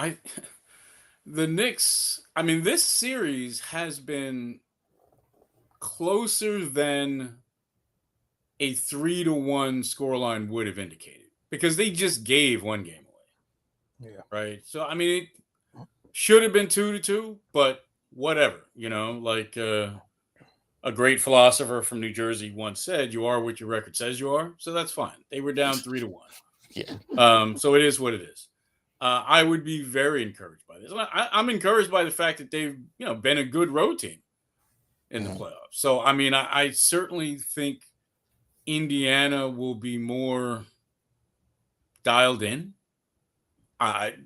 the Knicks, I mean, this series has been closer than a 3-1 scoreline would have indicated because they just gave one game away. Yeah. Right. So, I mean, it should have been 2-2, but whatever, like a great philosopher from New Jersey once said, you are what your record says you are. So that's fine. They were down 3-1. Yeah. So it is what it is. I would be very encouraged by this. I'm encouraged by the fact that they've, been a good road team in the playoffs. So, I mean, I certainly think Indiana will be more dialed in.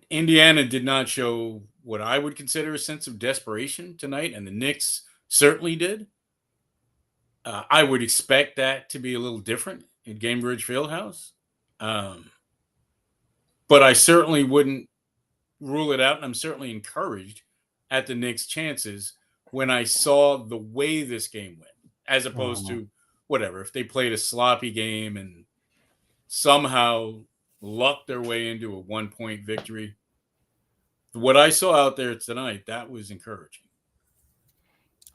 Indiana did not show what I would consider a sense of desperation tonight, and the Knicks certainly did. I would expect that to be a little different at Gamebridge Fieldhouse. But I certainly wouldn't rule it out, and I'm certainly encouraged at the Knicks' chances when I saw the way this game went, as opposed to whatever. If they played a sloppy game and somehow lucked their way into a 1-point victory, what I saw out there tonight, that was encouraging.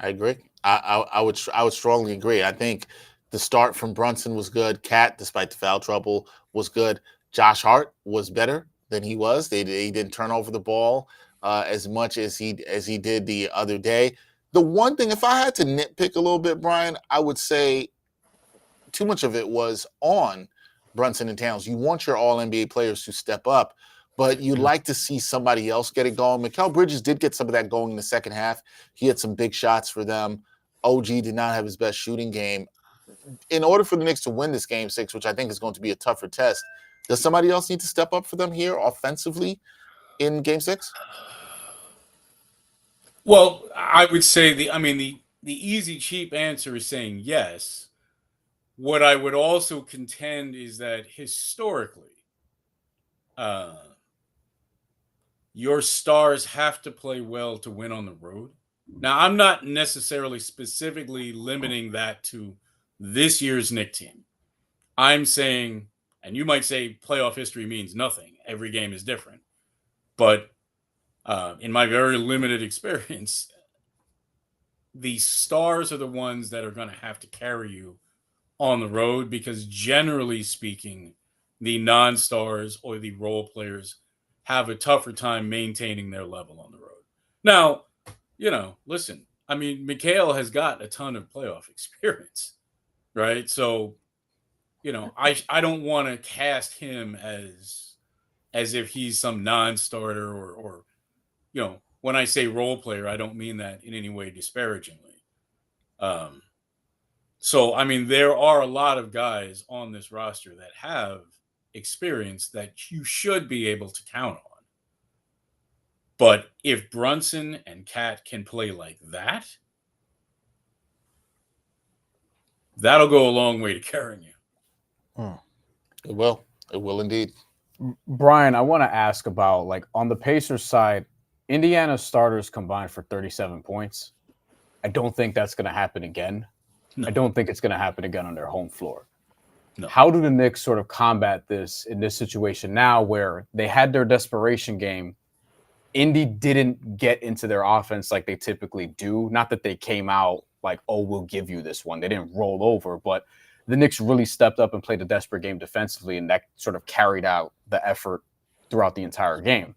I agree. I would strongly agree. I think the start from Brunson was good. Cat, despite the foul trouble, was good. Josh Hart was better than he was. He didn't turn over the ball as much as he did the other day. The one thing, if I had to nitpick a little bit, Brian, I would say too much of it was on Brunson and Towns. You want your All-NBA players to step up, but you'd like to see somebody else get it going. Mikal Bridges did get some of that going in the second half. He had some big shots for them. OG did not have his best shooting game. In order for the Knicks to win this Game 6, which I think is going to be a tougher test, does somebody else need to step up for them here offensively in Game 6? Well, I would say the easy, cheap answer is saying yes. What I would also contend is that historically, your stars have to play well to win on the road. Now, I'm not necessarily specifically limiting that to this year's Knicks team. I'm saying, and you might say playoff history means nothing. Every game is different. But in my very limited experience, the stars are the ones that are going to have to carry you on the road because generally speaking, the non-stars or the role players have a tougher time maintaining their level on the road. Now, listen, I mean, Mikal has got a ton of playoff experience, right? So, I don't want to cast him as if he's some non-starter or when I say role player, I don't mean that in any way disparagingly. So, I mean, there are a lot of guys on this roster that have experience that you should be able to count on. But if Brunson and Cat can play like that, that'll go a long way to carrying you. It will. It will indeed. Brian, I want to ask about, like, on the Pacers side, Indiana starters combined for 37 points. I don't think that's going to happen again. No. I don't think it's going to happen again on their home floor. No. How do the Knicks sort of combat this in this situation now where they had their desperation game? Indy didn't get into their offense like they typically do. Not that they came out like, oh, we'll give you this one. They didn't roll over, but the Knicks really stepped up and played a desperate game defensively, and that sort of carried out the effort throughout the entire game.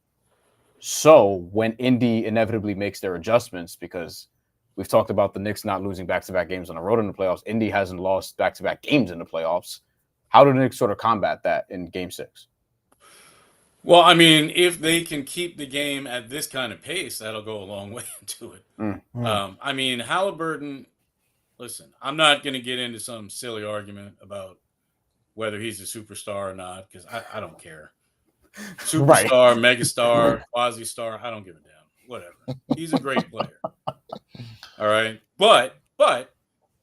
So when Indy inevitably makes their adjustments, because we've talked about the Knicks not losing back-to-back games on the road in the playoffs, Indy hasn't lost back-to-back games in the playoffs. How do the Knicks sort of combat that in Game 6? Well, I mean, if they can keep the game at this kind of pace, that'll go a long way into it. I mean, Halliburton, listen, I'm not going to get into some silly argument about whether he's a superstar or not, because I don't care. Superstar, megastar, quasi-star, I don't give a damn. Whatever. He's a great player. All right. But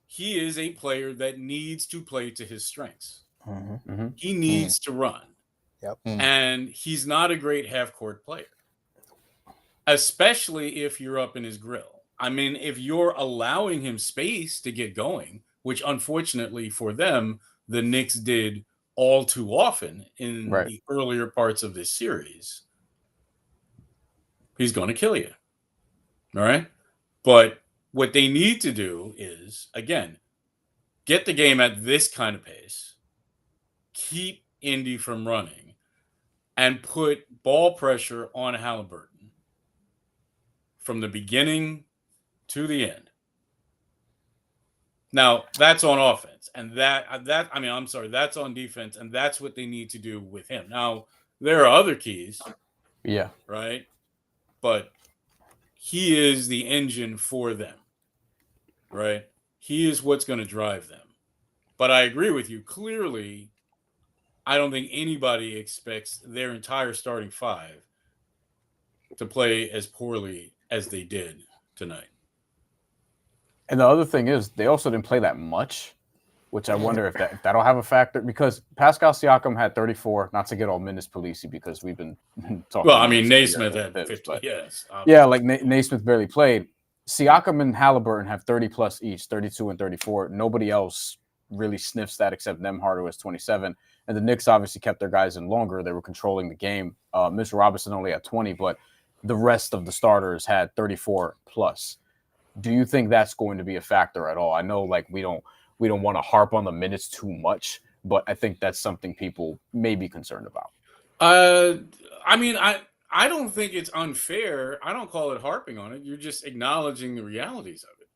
he is a player that needs to play to his strengths. He needs to run. Yep. And he's not a great half-court player. especially if you're up in his grill. I mean, if you're allowing him space to get going, which unfortunately for them, the Knicks did all too often in the earlier parts of this series, he's going to kill you. All right? But what they need to do is, again, get the game at this kind of pace, keep Indy from running, and put ball pressure on Halliburton from the beginning to the end. Now, that's on offense. And that's on defense, and that's what they need to do with him. Now, there are other keys. Yeah. Right? But he is the engine for them. Right? He is what's going to drive them. But I agree with you. Clearly, I don't think anybody expects their entire starting five to play as poorly as they did tonight. And the other thing is, they also didn't play that much, which I wonder if that'll have a factor, because Pascal Siakam had 34, not to get all minutes policey, because we've been talking. Well, I mean, Naismith had 50, yes. Obviously. Yeah, like Naismith barely played. Siakam and Halliburton have 30 plus each, 32 and 34. Nobody else really sniffs that except Nembhard, who has 27. And the Knicks obviously kept their guys in longer. They were controlling the game. Mr. Robinson only had 20, but the rest of the starters had 34 plus. Do you think that's going to be a factor at all? I know, like, we don't want to harp on the minutes too much, but I think that's something people may be concerned about. I mean, I don't think it's unfair. I don't call it harping on it. You're just acknowledging the realities of it,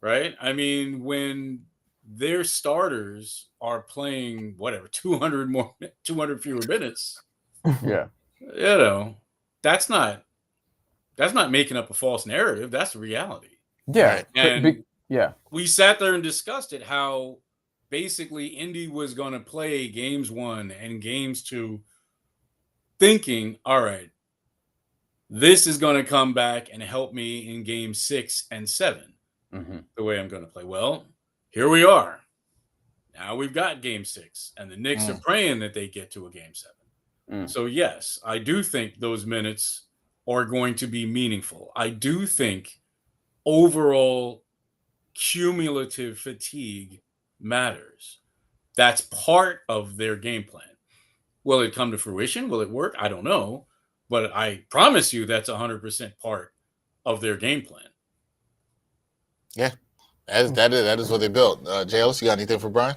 right? I mean, when their starters are playing 200 fewer minutes, yeah, that's not making up a false narrative. That's the reality. Yeah, and we sat there and discussed it. How basically Indy was going to play games 1 and games 2, thinking, all right, this is going to come back and help me in game 6 and 7, the way I'm going to play. Well, here we are. Now we've got game 6, and the Knicks are praying that they get to a game 7. So yes, I do think those minutes are going to be meaningful. I do think overall cumulative fatigue matters. That's part of their game plan. Will it come to fruition? Will it work? I don't know. But I promise you that's 100% part of their game plan. Yeah, that is what they built. JLS, you got anything for Brian?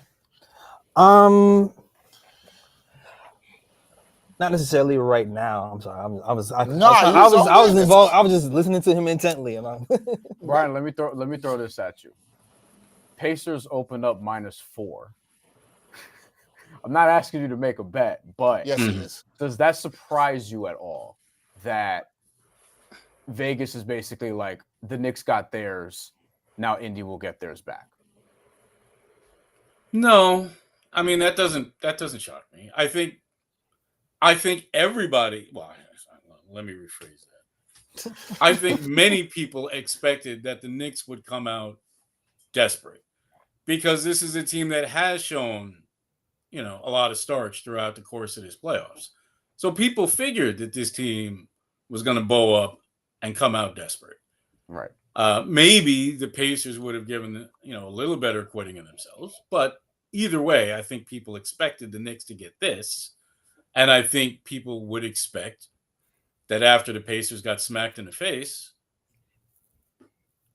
Not necessarily right now. I'm sorry. I was involved. I was just listening to him intently. Brian, let me throw this at you. Pacers opened up -4. I'm not asking you to make a bet, but yes, it is. Does that surprise you at all that Vegas is basically like, the Knicks got theirs, now Indy will get theirs back? No, I mean that doesn't shock me. I think everybody. Well, let me rephrase that. I think many people expected that the Knicks would come out desperate, because this is a team that has shown, a lot of starch throughout the course of this playoffs. So people figured that this team was going to bow up and come out desperate. Right. Maybe the Pacers would have given, a little better quitting of themselves. But either way, I think people expected the Knicks to get this. And I think people would expect that after the Pacers got smacked in the face,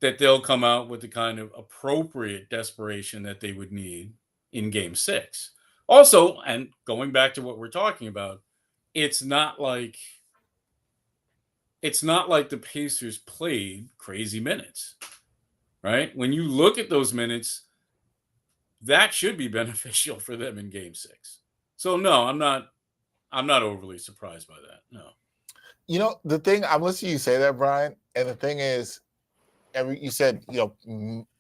that they'll come out with the kind of appropriate desperation that they would need in game 6. Also, and going back to what we're talking about, it's not like the Pacers played crazy minutes, right? When you look at those minutes, that should be beneficial for them in game 6. So no, I'm not overly surprised by that. No. The thing, I'm listening to you say that, Brian, and the thing is, you said,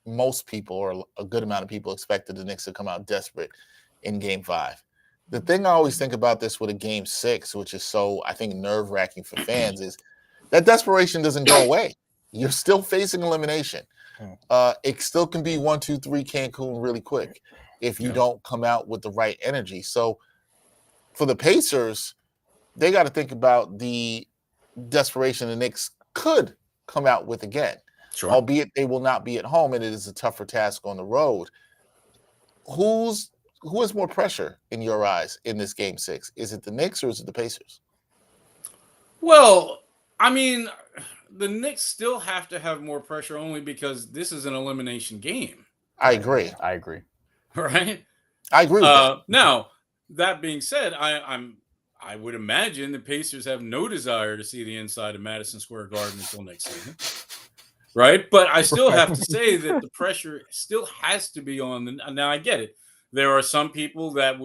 most people, or a good amount of people, expected the Knicks to come out desperate in game 5. The thing I always think about this with a game 6, which is so, I think, nerve-wracking for fans, is that desperation doesn't go away. You're still facing elimination. It still can be 1, 2, 3 Cancun really quick if you don't come out with the right energy. So for the Pacers, they got to think about the desperation the Knicks could come out with again. Sure. Albeit they will not be at home and it is a tougher task on the road. Who has more pressure in your eyes in this game 6? Is it the Knicks or is it the Pacers? Well, I mean, the Knicks still have to have more pressure only because this is an elimination game. I agree. Right? I agree with that. Now, that being said, I would imagine the Pacers have no desire to see the inside of Madison Square Garden until next season. Right? But I still have to say that the pressure still has to be on the. Now, I get it. There are some people that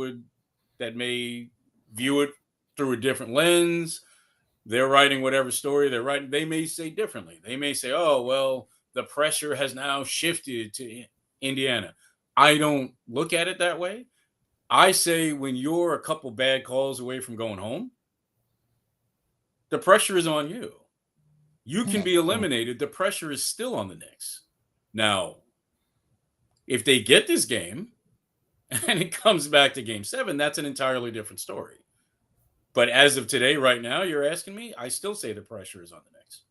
may view it through a different lens. They're writing whatever story they're writing. They may say differently. They may say, oh, well, the pressure has now shifted to Indiana. I don't look at it that way. I say when you're a couple bad calls away from going home, the pressure is on you. You can be eliminated. The pressure is still on the Knicks. Now, if they get this game and it comes back to game 7, that's an entirely different story. But as of today, right now, you're asking me, I still say the pressure is on the Knicks.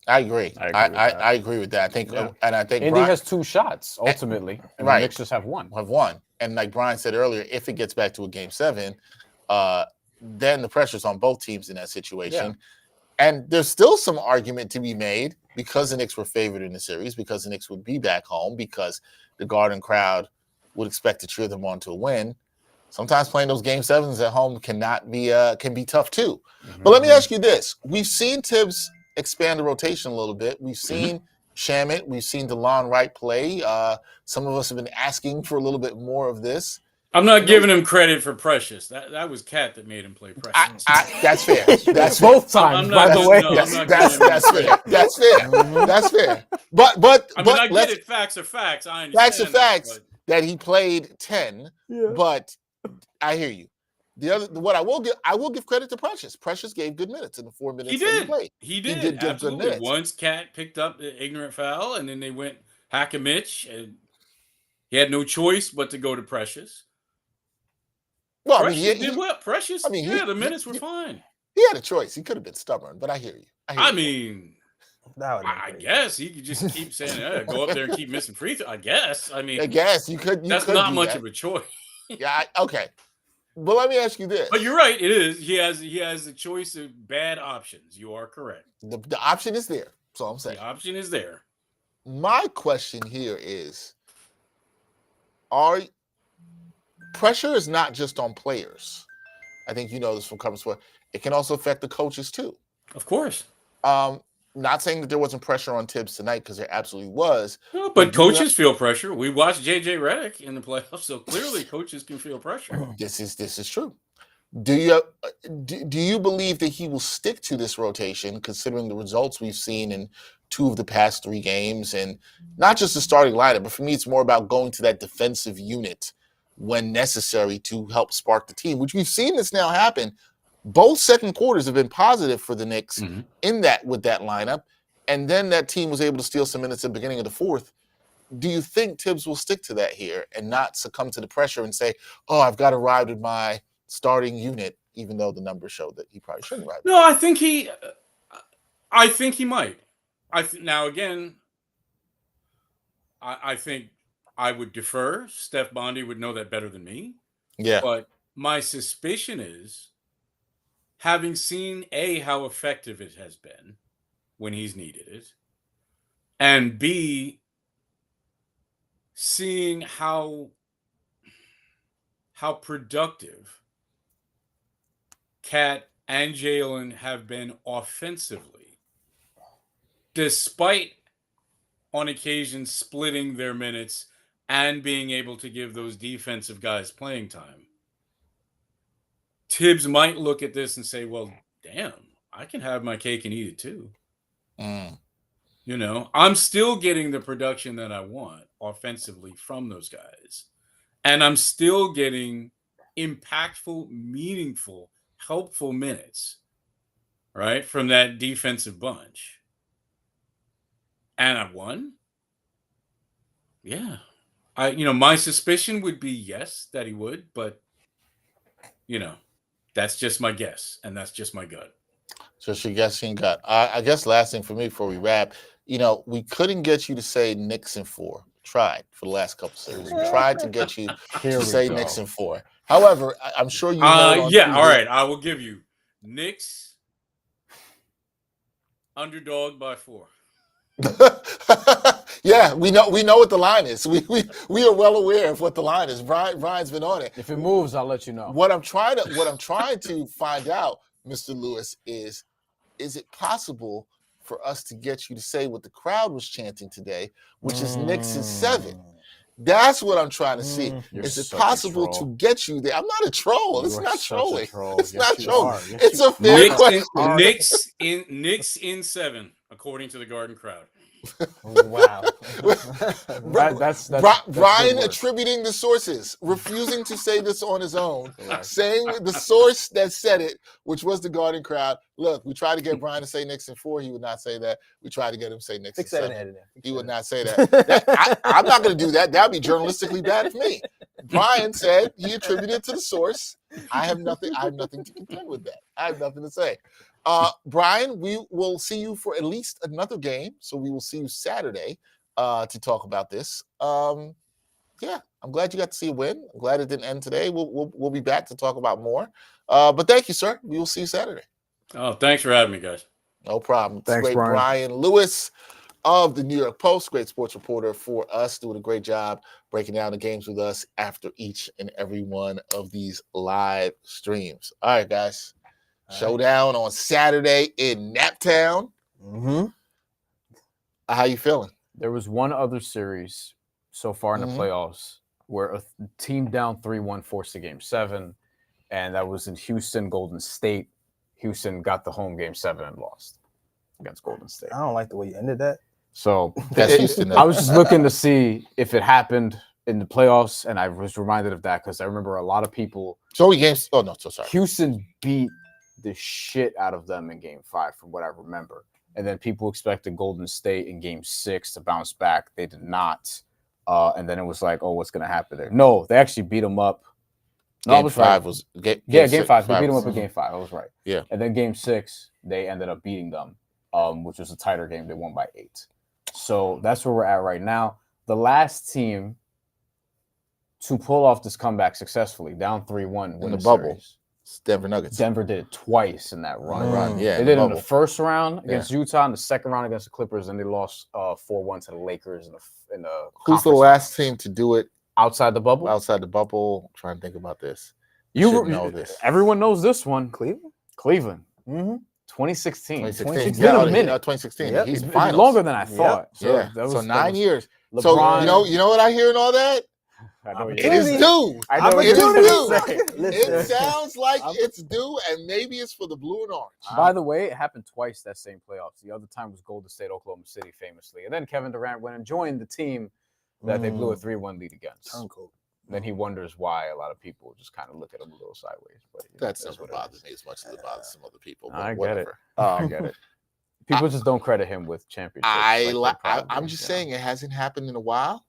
I agree. I agree with that. I think, and I think Indy has 2 shots ultimately, and the Knicks just have one. And like Brian said earlier, if it gets back to a game 7, then the pressure's on both teams in that situation. Yeah. And there's still some argument to be made because the Knicks were favored in the series, because the Knicks would be back home, because the Garden crowd would expect to cheer them on to a win. Sometimes playing those game 7s at home can be tough too. Mm-hmm. But let me ask you this: we've seen Tibbs expand the rotation a little bit. We've seen Shamet, we've seen DeLon Wright play. Some of us have been asking for a little bit more of this. I'm not giving him credit for Precious. That was Kat that made him play Precious. That's fair. That's both times, by the way. That's fair. That's fair. That's fair. But I get it. Facts are facts. I understand. Facts are facts that he played 10. Yeah. But I hear you. I will give credit to Precious. Precious gave good minutes in the 4 minutes that he played. He did give good minutes. Once Kat picked up the ignorant foul, and then they went hack a Mitch, and he had no choice but to go to Precious. Well, Precious did what? Precious? The minutes were fine. He had a choice. He could have been stubborn, but I hear you. I guess he could just keep saying, go up there and keep missing free throws. I guess you could. That's not much of a choice. Yeah. Okay. But let me ask you this. But you're right. It is. He has a choice of bad options. You are correct. The option is there. That's all I'm saying. The option is there. My question here is, pressure is not just on players. I think you know this from covering sport. It can also affect the coaches too. Of course. Not saying that there wasn't pressure on Tibbs tonight, because there absolutely was. No, but coaches feel pressure. We watched JJ Redick in the playoffs, so clearly coaches can feel pressure. This is true. Do you believe that he will stick to this rotation, considering the results we've seen in 2 of the past 3 games, and not just the starting lineup, but for me, it's more about going to that defensive unit when necessary to help spark the team, which we've seen this now happen. Both second quarters have been positive for the Knicks with that lineup, and then that team was able to steal some minutes at the beginning of the 4th. Do you think Tibbs will stick to that here and not succumb to the pressure and say, "Oh, I've got to ride with my starting unit," even though the numbers show that he probably shouldn't ride? No, I think he might. Now again, I think I would defer. Steph Bondy would know that better than me. Yeah, but my suspicion is, having seen how effective it has been when he's needed it, and B, seeing how productive Kat and Jalen have been offensively, despite on occasion splitting their minutes and being able to give those defensive guys playing time. Tibbs might look at this and say, well, damn, I can have my cake and eat it too. I'm still getting the production that I want offensively from those guys. And I'm still getting impactful, meaningful, helpful minutes, right, from that defensive bunch. And I won? Yeah. My suspicion would be yes, that he would, but, that's just my guess, and that's just my gut. Just your guessing gut. I guess last thing for me before we wrap, we couldn't get you to say Knicks in 4. Tried for the last couple series. We tried to get you to say Knicks in 4. However, I'm sure you heard on yeah, TV. all right. I will give you Knicks underdog by 4. Yeah, we know what the line is. We are well aware of what the line is. Brian's been on it. If it moves, I'll let you know. What I'm trying to find out, Mr. Lewis, is it possible for us to get you to say what the crowd was chanting today, which is Knicks in 7? That's what I'm trying to see. Is it possible to get you there? I'm not a troll. It's not trolling. It's not trolling. It's a fair question. Knicks in 7, according to the Garden crowd. Wow. That's Brian attributing the sources, refusing to say this on his own, saying the source that said it, which was the Garden crowd. Look, we tried to get Brian to say Knicks in 4. He would not say that. We tried to get him to say Knicks in 7. He would not say that. I'm not going to do that. That would be journalistically bad of me. Brian said he attributed to the source. I have nothing to contend with that. I have nothing to say. Brian, we will see you for at least another game. So we will see you Saturday to talk about this. Yeah, I'm glad you got to see a win. I'm glad it didn't end today. We'll be back to talk about more. But thank you, sir. We will see you Saturday. Oh, thanks for having me, guys. No problem. Thanks, great Brian Lewis of the New York Post, great sports reporter for us, doing a great job breaking down the games with us after each and every one of these live streams. All right, guys. Showdown on Saturday in Naptown. How you feeling? There was one other series so far in the playoffs where a team down 3-1 forced a game 7, and that was in Houston, Golden State. Houston got the home game 7 and lost against Golden State. I don't like the way you ended that. So that's Houston. I was just looking to see if it happened in the playoffs, and I was reminded of that because I remember a lot of people. So many games. Oh no, so sorry. Houston beat the shit out of them in Game 5, from what I remember. And then people expected Golden State in Game 6 to bounce back. They did not. And then it was like, oh, what's going to happen there? No, they actually beat them up. No, Game 5 was Game 5. They beat them up in Game 5. I was right. Yeah. And then Game 6, they ended up beating them, which was a tighter game. They won by 8. So that's where we're at right now. The last team to pull off this comeback successfully, down 3-1 in the bubble. Series. Denver Nuggets. Denver did it twice in that run. Yeah, they did it in the first round against Utah, and the second round against the Clippers, and they lost 4-1 to the Lakers in the. Who's the last team to do it outside the bubble? Outside the bubble. I'm trying to think about this. You know this. Everyone knows this one. Cleveland. 2016. It's been a minute. 2016. Yep. He's longer than I thought. Yep. So 9 years. LeBron, so you know what I hear in all that? It is due. It is due. It sounds like it's due, and maybe it's for the blue and orange. By the way, it happened twice that same playoffs. The other time was Golden State, Oklahoma City, famously. And then Kevin Durant went and joined the team that they blew a 3-1 lead against. Then he wonders why a lot of people just kind of look at him a little sideways. But that's what bothers me as much as it bothers some other people. But I get whatever. I get it. People just don't credit him with championships. I'm just saying it hasn't happened in a while.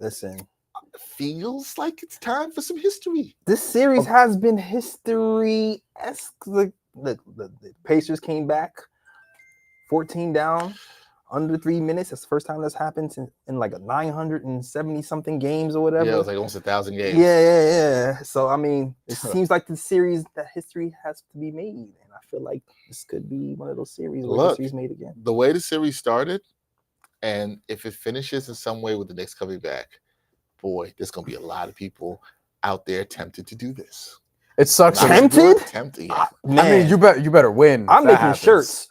Listen, it feels like it's time for some history. This series has been history-esque. The Pacers came back 14 down, under 3 minutes. That's the first time that's happened in like a 970-something games or whatever. Yeah, it was like almost 1,000 games. Yeah. So, I mean, it seems like the series, that history has to be made. And I feel like this could be one of those series where history's made again. The way the series started, and if it finishes in some way with the Knicks coming back, boy, there's going to be a lot of people out there tempted to do this. It sucks. Tempted? Tempted. I mean, you better win. I'm making shirts.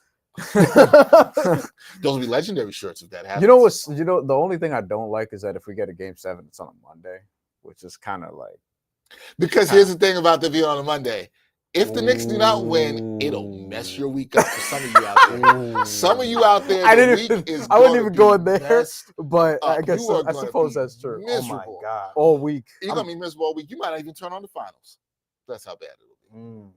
Those will be legendary shirts if that happens. The only thing I don't like is that if we get a Game 7, it's on a Monday, which is kind of like. Because here's the thing about the being on a Monday. If the Knicks do not win, it'll mess your week up for some of you out there. Some of you out there, I wouldn't even go in there, but I suppose that's true. Miserable. Oh my God. All week. You're going to be miserable all week. You might not even turn on the finals. That's how bad it'll be.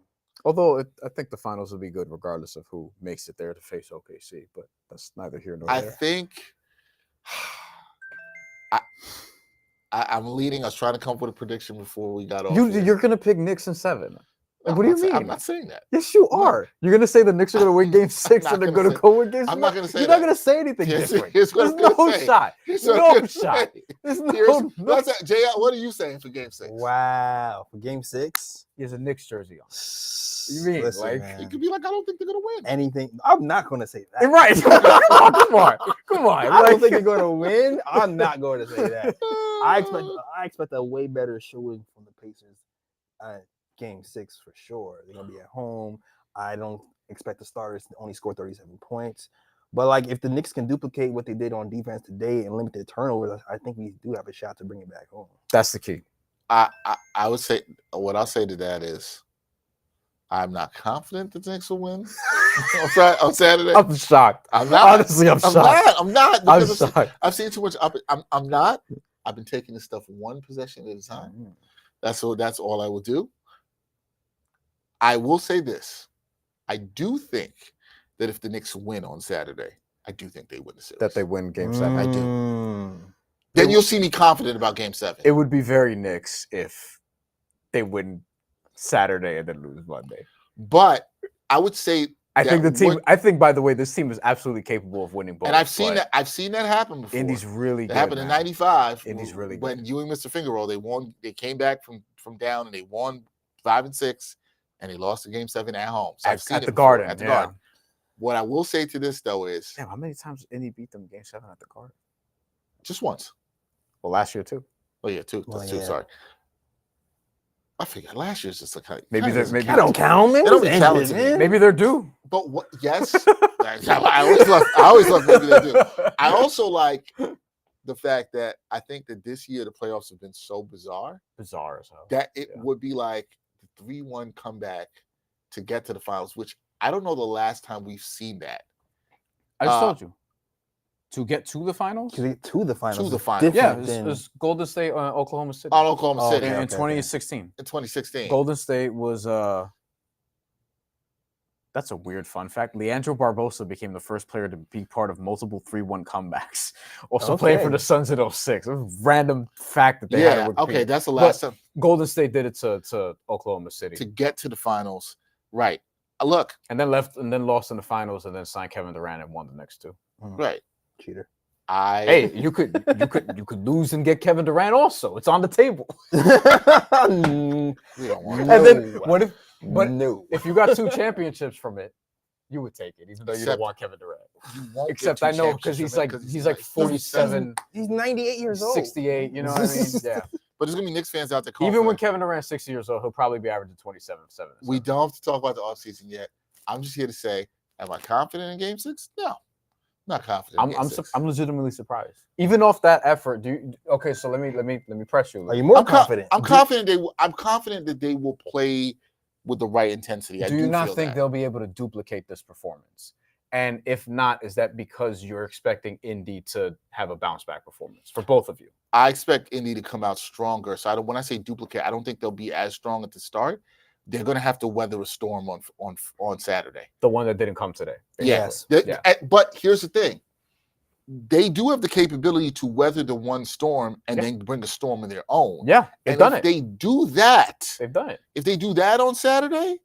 Although I think the finals will be good regardless of who makes it there to face OKC, but that's neither here nor there. I think I'm leading. I was trying to come up with a prediction before we got off. You're going to pick Knicks in 7. Like, what do you mean? I'm not saying that. Yes, you are. You're gonna say the Knicks are gonna win Game 6 and they're gonna go win Game 7. I'm not gonna say You're that. not gonna say anything different. Here's what There's I'm gonna no say. shot. Here's No what I'm gonna shot. say. There's Here's- no. JR, what are you saying for Game 6? Wow. For Game 6? He has a Knicks jersey on. You mean, Listen, like- man, It could be like, I don't think they're gonna win. anything? I'm not going to say that. Right. Come on. I don't think you're going to win. I'm not going to say that. I expect a way better showing from the Pacers at Game 6 for sure. They're gonna be at home. I don't expect the starters to only score 37 points. But like, if the Knicks can duplicate what they did on defense today and limit their turnovers, I think we do have a shot to bring it back home. That's the key. I would say what I'll say to that is, I'm not confident that the Knicks will win on Saturday. I'm shocked. I'm not. Honestly, I'm shocked. I'm not. I'm Because shocked. I've seen too much. I'm not. I've been taking this stuff one possession at a time. That's all I will do. I will say this. I do think that if the Knicks win on Saturday, I do think they win the series. That they win Game 7. I do. Then you'll see me confident about Game 7. It would be very Knicks if they win Saturday and then lose Monday. But I would say I think the team. I think, by the way, this team is absolutely capable of winning both. And I've seen that. I've seen that happen before. Indy's really It good. happened in '95. Indy's really good. When you and Mr. Fingerroll, they won. They came back from down and they won 5 and 6, and they lost the Game 7 at home. So I've seen at it the before, Garden. At the Yeah. Garden. What I will say to this though is, Damn, how many times did Indy beat them Game 7 at the Garden? just once. Well, last year too. Oh yeah, two. Well, That's two. yeah. Sorry. I figured last year's just like Maybe they're I don't count, man. They don't It's be talented, ended, man. Maybe they're due. But what? Yes, I always love. Maybe they do. I also like the fact that I think that this year the playoffs have been so bizarre Bizarre as hell. that it Yeah. would be like the 3-1 comeback to get to the finals, which I don't know the last time we've seen that. I just told you. To get to the finals? To the finals. To the is finals. Yeah, different it's Golden State, Oklahoma City. On Oklahoma Oh, City okay, in okay. 2016. in 2016. Golden State was that's a weird fun fact. Leandro Barbosa became the first player to be part of multiple 3-1 comebacks. Also playing for Okay. the Suns in 06. It was a random fact that they had. Yeah, to okay, repeat. that's the last time Golden State did it to Oklahoma City. to get to the finals. Right. Look, And then lost in the finals and then signed Kevin Durant and won the next two. right. cheater. Hey, you could lose and get Kevin Durant also. It's on the table. We don't want And then No. what if but no. if you got 2 championships from it, you would take it, even though you Except- don't want Kevin Durant. You won't get Except 2 I know because championships he's from like it 'cause 47, He's 98 years old. 68. You know what I mean? Yeah. But there's gonna be Knicks fans out there. Calling Even for when it. Kevin Durant's 60 years old, he'll probably be averaging 27, 7. We don't have to talk about the offseason yet. I'm just here to say, am I confident in Game 6? No, not confident. In Game 6. I'm legitimately surprised. Even off that effort, okay? So let me press you. Are you more I'm confident? I'm confident I'm confident that they will play with the right intensity. I Do you not feel think that. they'll be able to duplicate this performance? And if not, is that because you're expecting Indy to have a bounce back performance for both of you? I expect Indy to come out stronger. So when I say duplicate, I don't think they'll be as strong at the start. They're going to have to weather a storm on Saturday. The one that didn't come today. Yes. Yeah. But here's the thing. They do have the capability to weather the one storm and then bring a storm of their own. Yeah, they've And done if it. they do that, They've done it. if they do that on Saturday,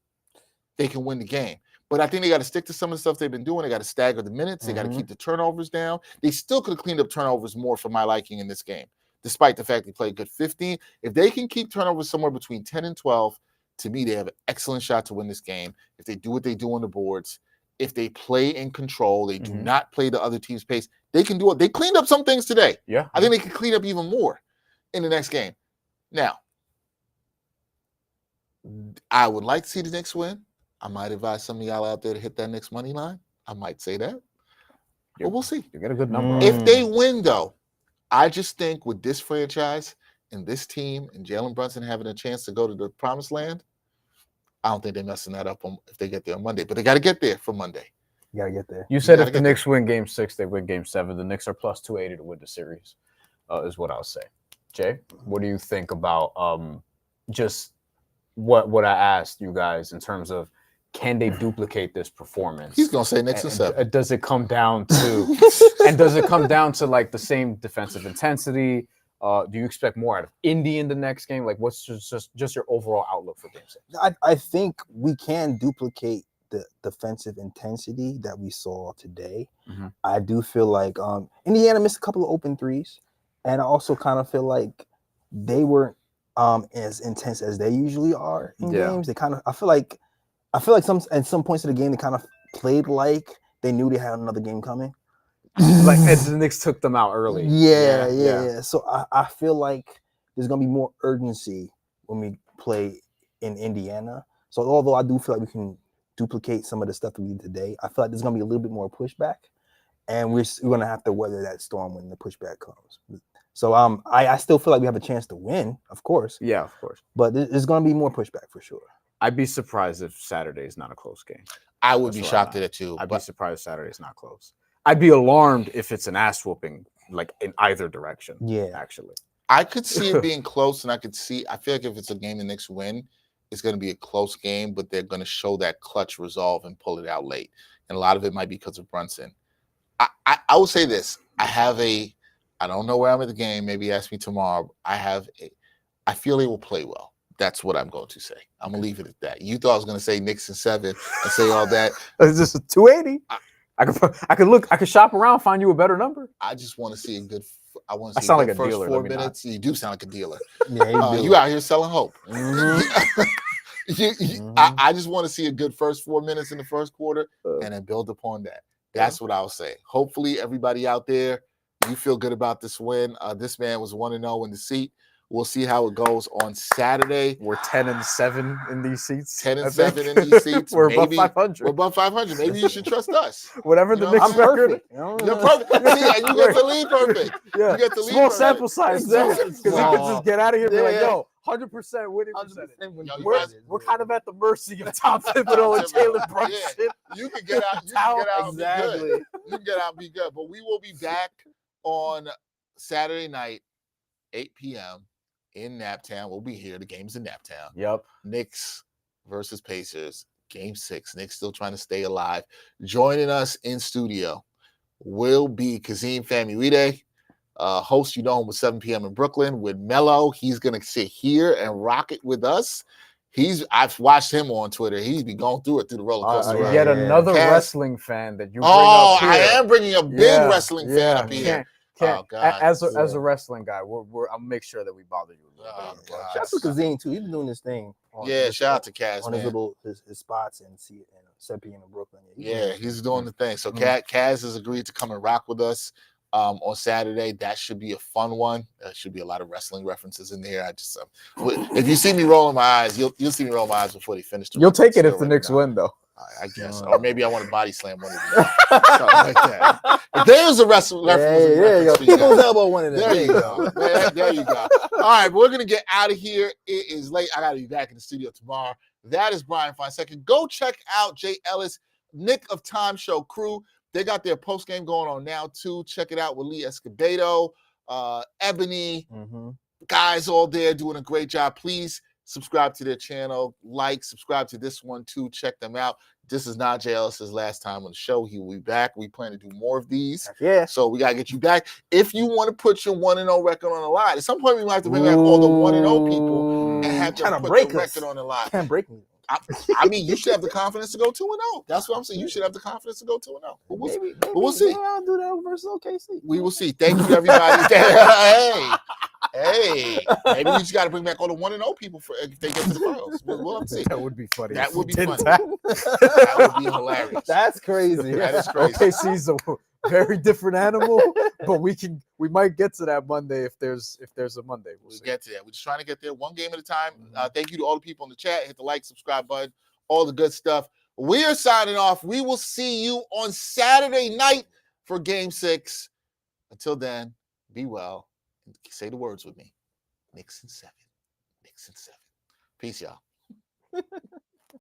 they can win the game. But I think they got to stick to some of the stuff they've been doing. They got to stagger the minutes. They got to keep the turnovers down. They still could have cleaned up turnovers more for my liking in this game, despite the fact they played good 15. If they can keep turnovers somewhere between 10 and 12, to me, they have an excellent shot to win this game. If they do what they do on the boards, if they play in control, they do not play the other team's pace, they can do it. They cleaned up some things today. Yeah. I think they can clean up even more in the next game. Now, I would like to see the Knicks win. I might advise some of y'all out there to hit that Knicks money line. I might say that. But we'll see. You get a good number. If they win, though, I just think with this franchise and this team and Jalen Brunson having a chance to go to the promised land, I don't think they're messing that up if they get there on Monday. But they got to get there for Monday. You gotta get there. You said gotta if the get Knicks win Game 6, they win Game 7. The Knicks are plus 280 to win the series, is what I'll say. Jay, what do you think about just what I asked you guys in terms of can they duplicate this performance? He's gonna say Knicks and 7. Does it come down to like the same defensive intensity, Do you expect more out of Indy in the next game? Like, what's just your overall outlook for Game 6? I think we can duplicate the defensive intensity that we saw today. Mm-hmm. I do feel like Indiana missed a couple of open threes, and I also kind of feel like they weren't as intense as they usually are in games. They kind of I feel like some at some points of the game they kind of played like they knew they had another game coming. Like, and the Knicks took them out early. Yeah. So I feel like there's gonna be more urgency when we play in Indiana. So although I do feel like we can duplicate some of the stuff that we did today, I feel like there's gonna be a little bit more pushback, and we're gonna have to weather that storm when the pushback comes. So I still feel like we have a chance to win, of course. Yeah, of course. But there's gonna be more pushback for sure. I'd be surprised if Saturday is not a close game. I would be shocked at it too. I'd be surprised if Saturday is not close. I'd be alarmed if it's an ass whooping, like in either direction. Yeah, actually, I could see it being close, and I feel like if it's a game the Knicks win, it's going to be a close game, but they're going to show that clutch resolve and pull it out late. And a lot of it might be because of Brunson. I will say this: I don't know where I'm at the game. Maybe ask me tomorrow. I feel they will play well. That's what I'm going to say. I'm gonna leave it at that. You thought I was going to say Knicks in 7 and say all that. It's just a 280. I could shop around, find you a better number. I just want to see a good. I want I to see sound the like a first dealer, 4 minutes. You do sound like a dealer. Yeah, you out here selling hope. Mm-hmm. I just want to see a good first 4 minutes in the first quarter and then build upon that. That's what I'll say. Hopefully, everybody out there, you feel good about this win. This man was 1-0 in the seat. We'll see how it goes on Saturday. We're 10-7 in these seats. 10-7 in these seats. We're above 500. We're above 500. Maybe you should trust us. Whatever the Knicks record. You're perfect. See, and you get to lead perfect. Yeah. You get to lead small perfect. sample size. Because we could just get out of here and be like, yo, 100% winning percentage. We're kind of at the mercy of Tom Thibodeau and Jalen Brunson. Yeah. You can get out. You can get out and be good. You can get out and be good. But we will be back on Saturday night, 8 p.m. in Naptown. We'll be here. The game's in Naptown. Yep. Knicks versus Pacers. Game 6. Knicks still trying to stay alive. Joining us in studio will be Kazim Famuyide, host, you know him, with 7 p.m. in Brooklyn with Mello. He's going to sit here and rock it with us. I've watched him on Twitter. He's been going through the roller coaster. Yet another wrestling fan that you bring up here. I am bringing a big wrestling fan up here. Oh, God. As a wrestling guy, I'll make sure that we bother you. Shout out to Kazim too. He's been doing this thing. Shout out to Kaz, on man. his spots and 7 p.m. in Brooklyn. He's doing the thing. So Kaz has agreed to come and rock with us on Saturday. That should be a fun one. There should be a lot of wrestling references in there. I just if you see me rolling my eyes, you'll see me roll my eyes before they finish. You'll take it if the Knicks win, though. I guess, or maybe I want to body slam one of them. Something like that. If there's a wrestling reference, there you go. People's elbow one of them. There you go. There you go. All right, but we're gonna get out of here. It is late. I gotta be back in the studio tomorrow. That is Brian Fonseca. Go check out Jay Ellis, Nick of Time Show crew. They got their post game going on now too. Check it out with Lee Escobedo, Ebony, guys all there doing a great job. Please subscribe to their channel, subscribe to this one too. Check them out. This is not Jay Ellis's last time on the show. He will be back. We plan to do more of these. Yeah. So we gotta get you back. If you want to put your 1-0 record on the line, at some point we might have to bring back all the 1-0 people and have them put the record on the line. Can't break me. I mean, you should have the confidence to go 2-0. That's what I'm saying. You should have the confidence to go 2-0. But we'll see. I'll do that versus OKC. We will see. Thank you, everybody. Hey, maybe we just got to bring back all the 1-0 people if they get to the finals. We'll have to see. That would be funny. That would be funny. That would be hilarious. That's crazy. That is crazy. OKC's a very different animal, but we might get to that Monday if there's a Monday. We'll get to that. We're just trying to get there one game at a time. Thank you to all the people in the chat. Hit the like, subscribe button, all the good stuff. We are signing off. We will see you on Saturday night for Game 6. Until then, be well. Say the words with me. Knicks in 7. Knicks in 7. Peace, y'all.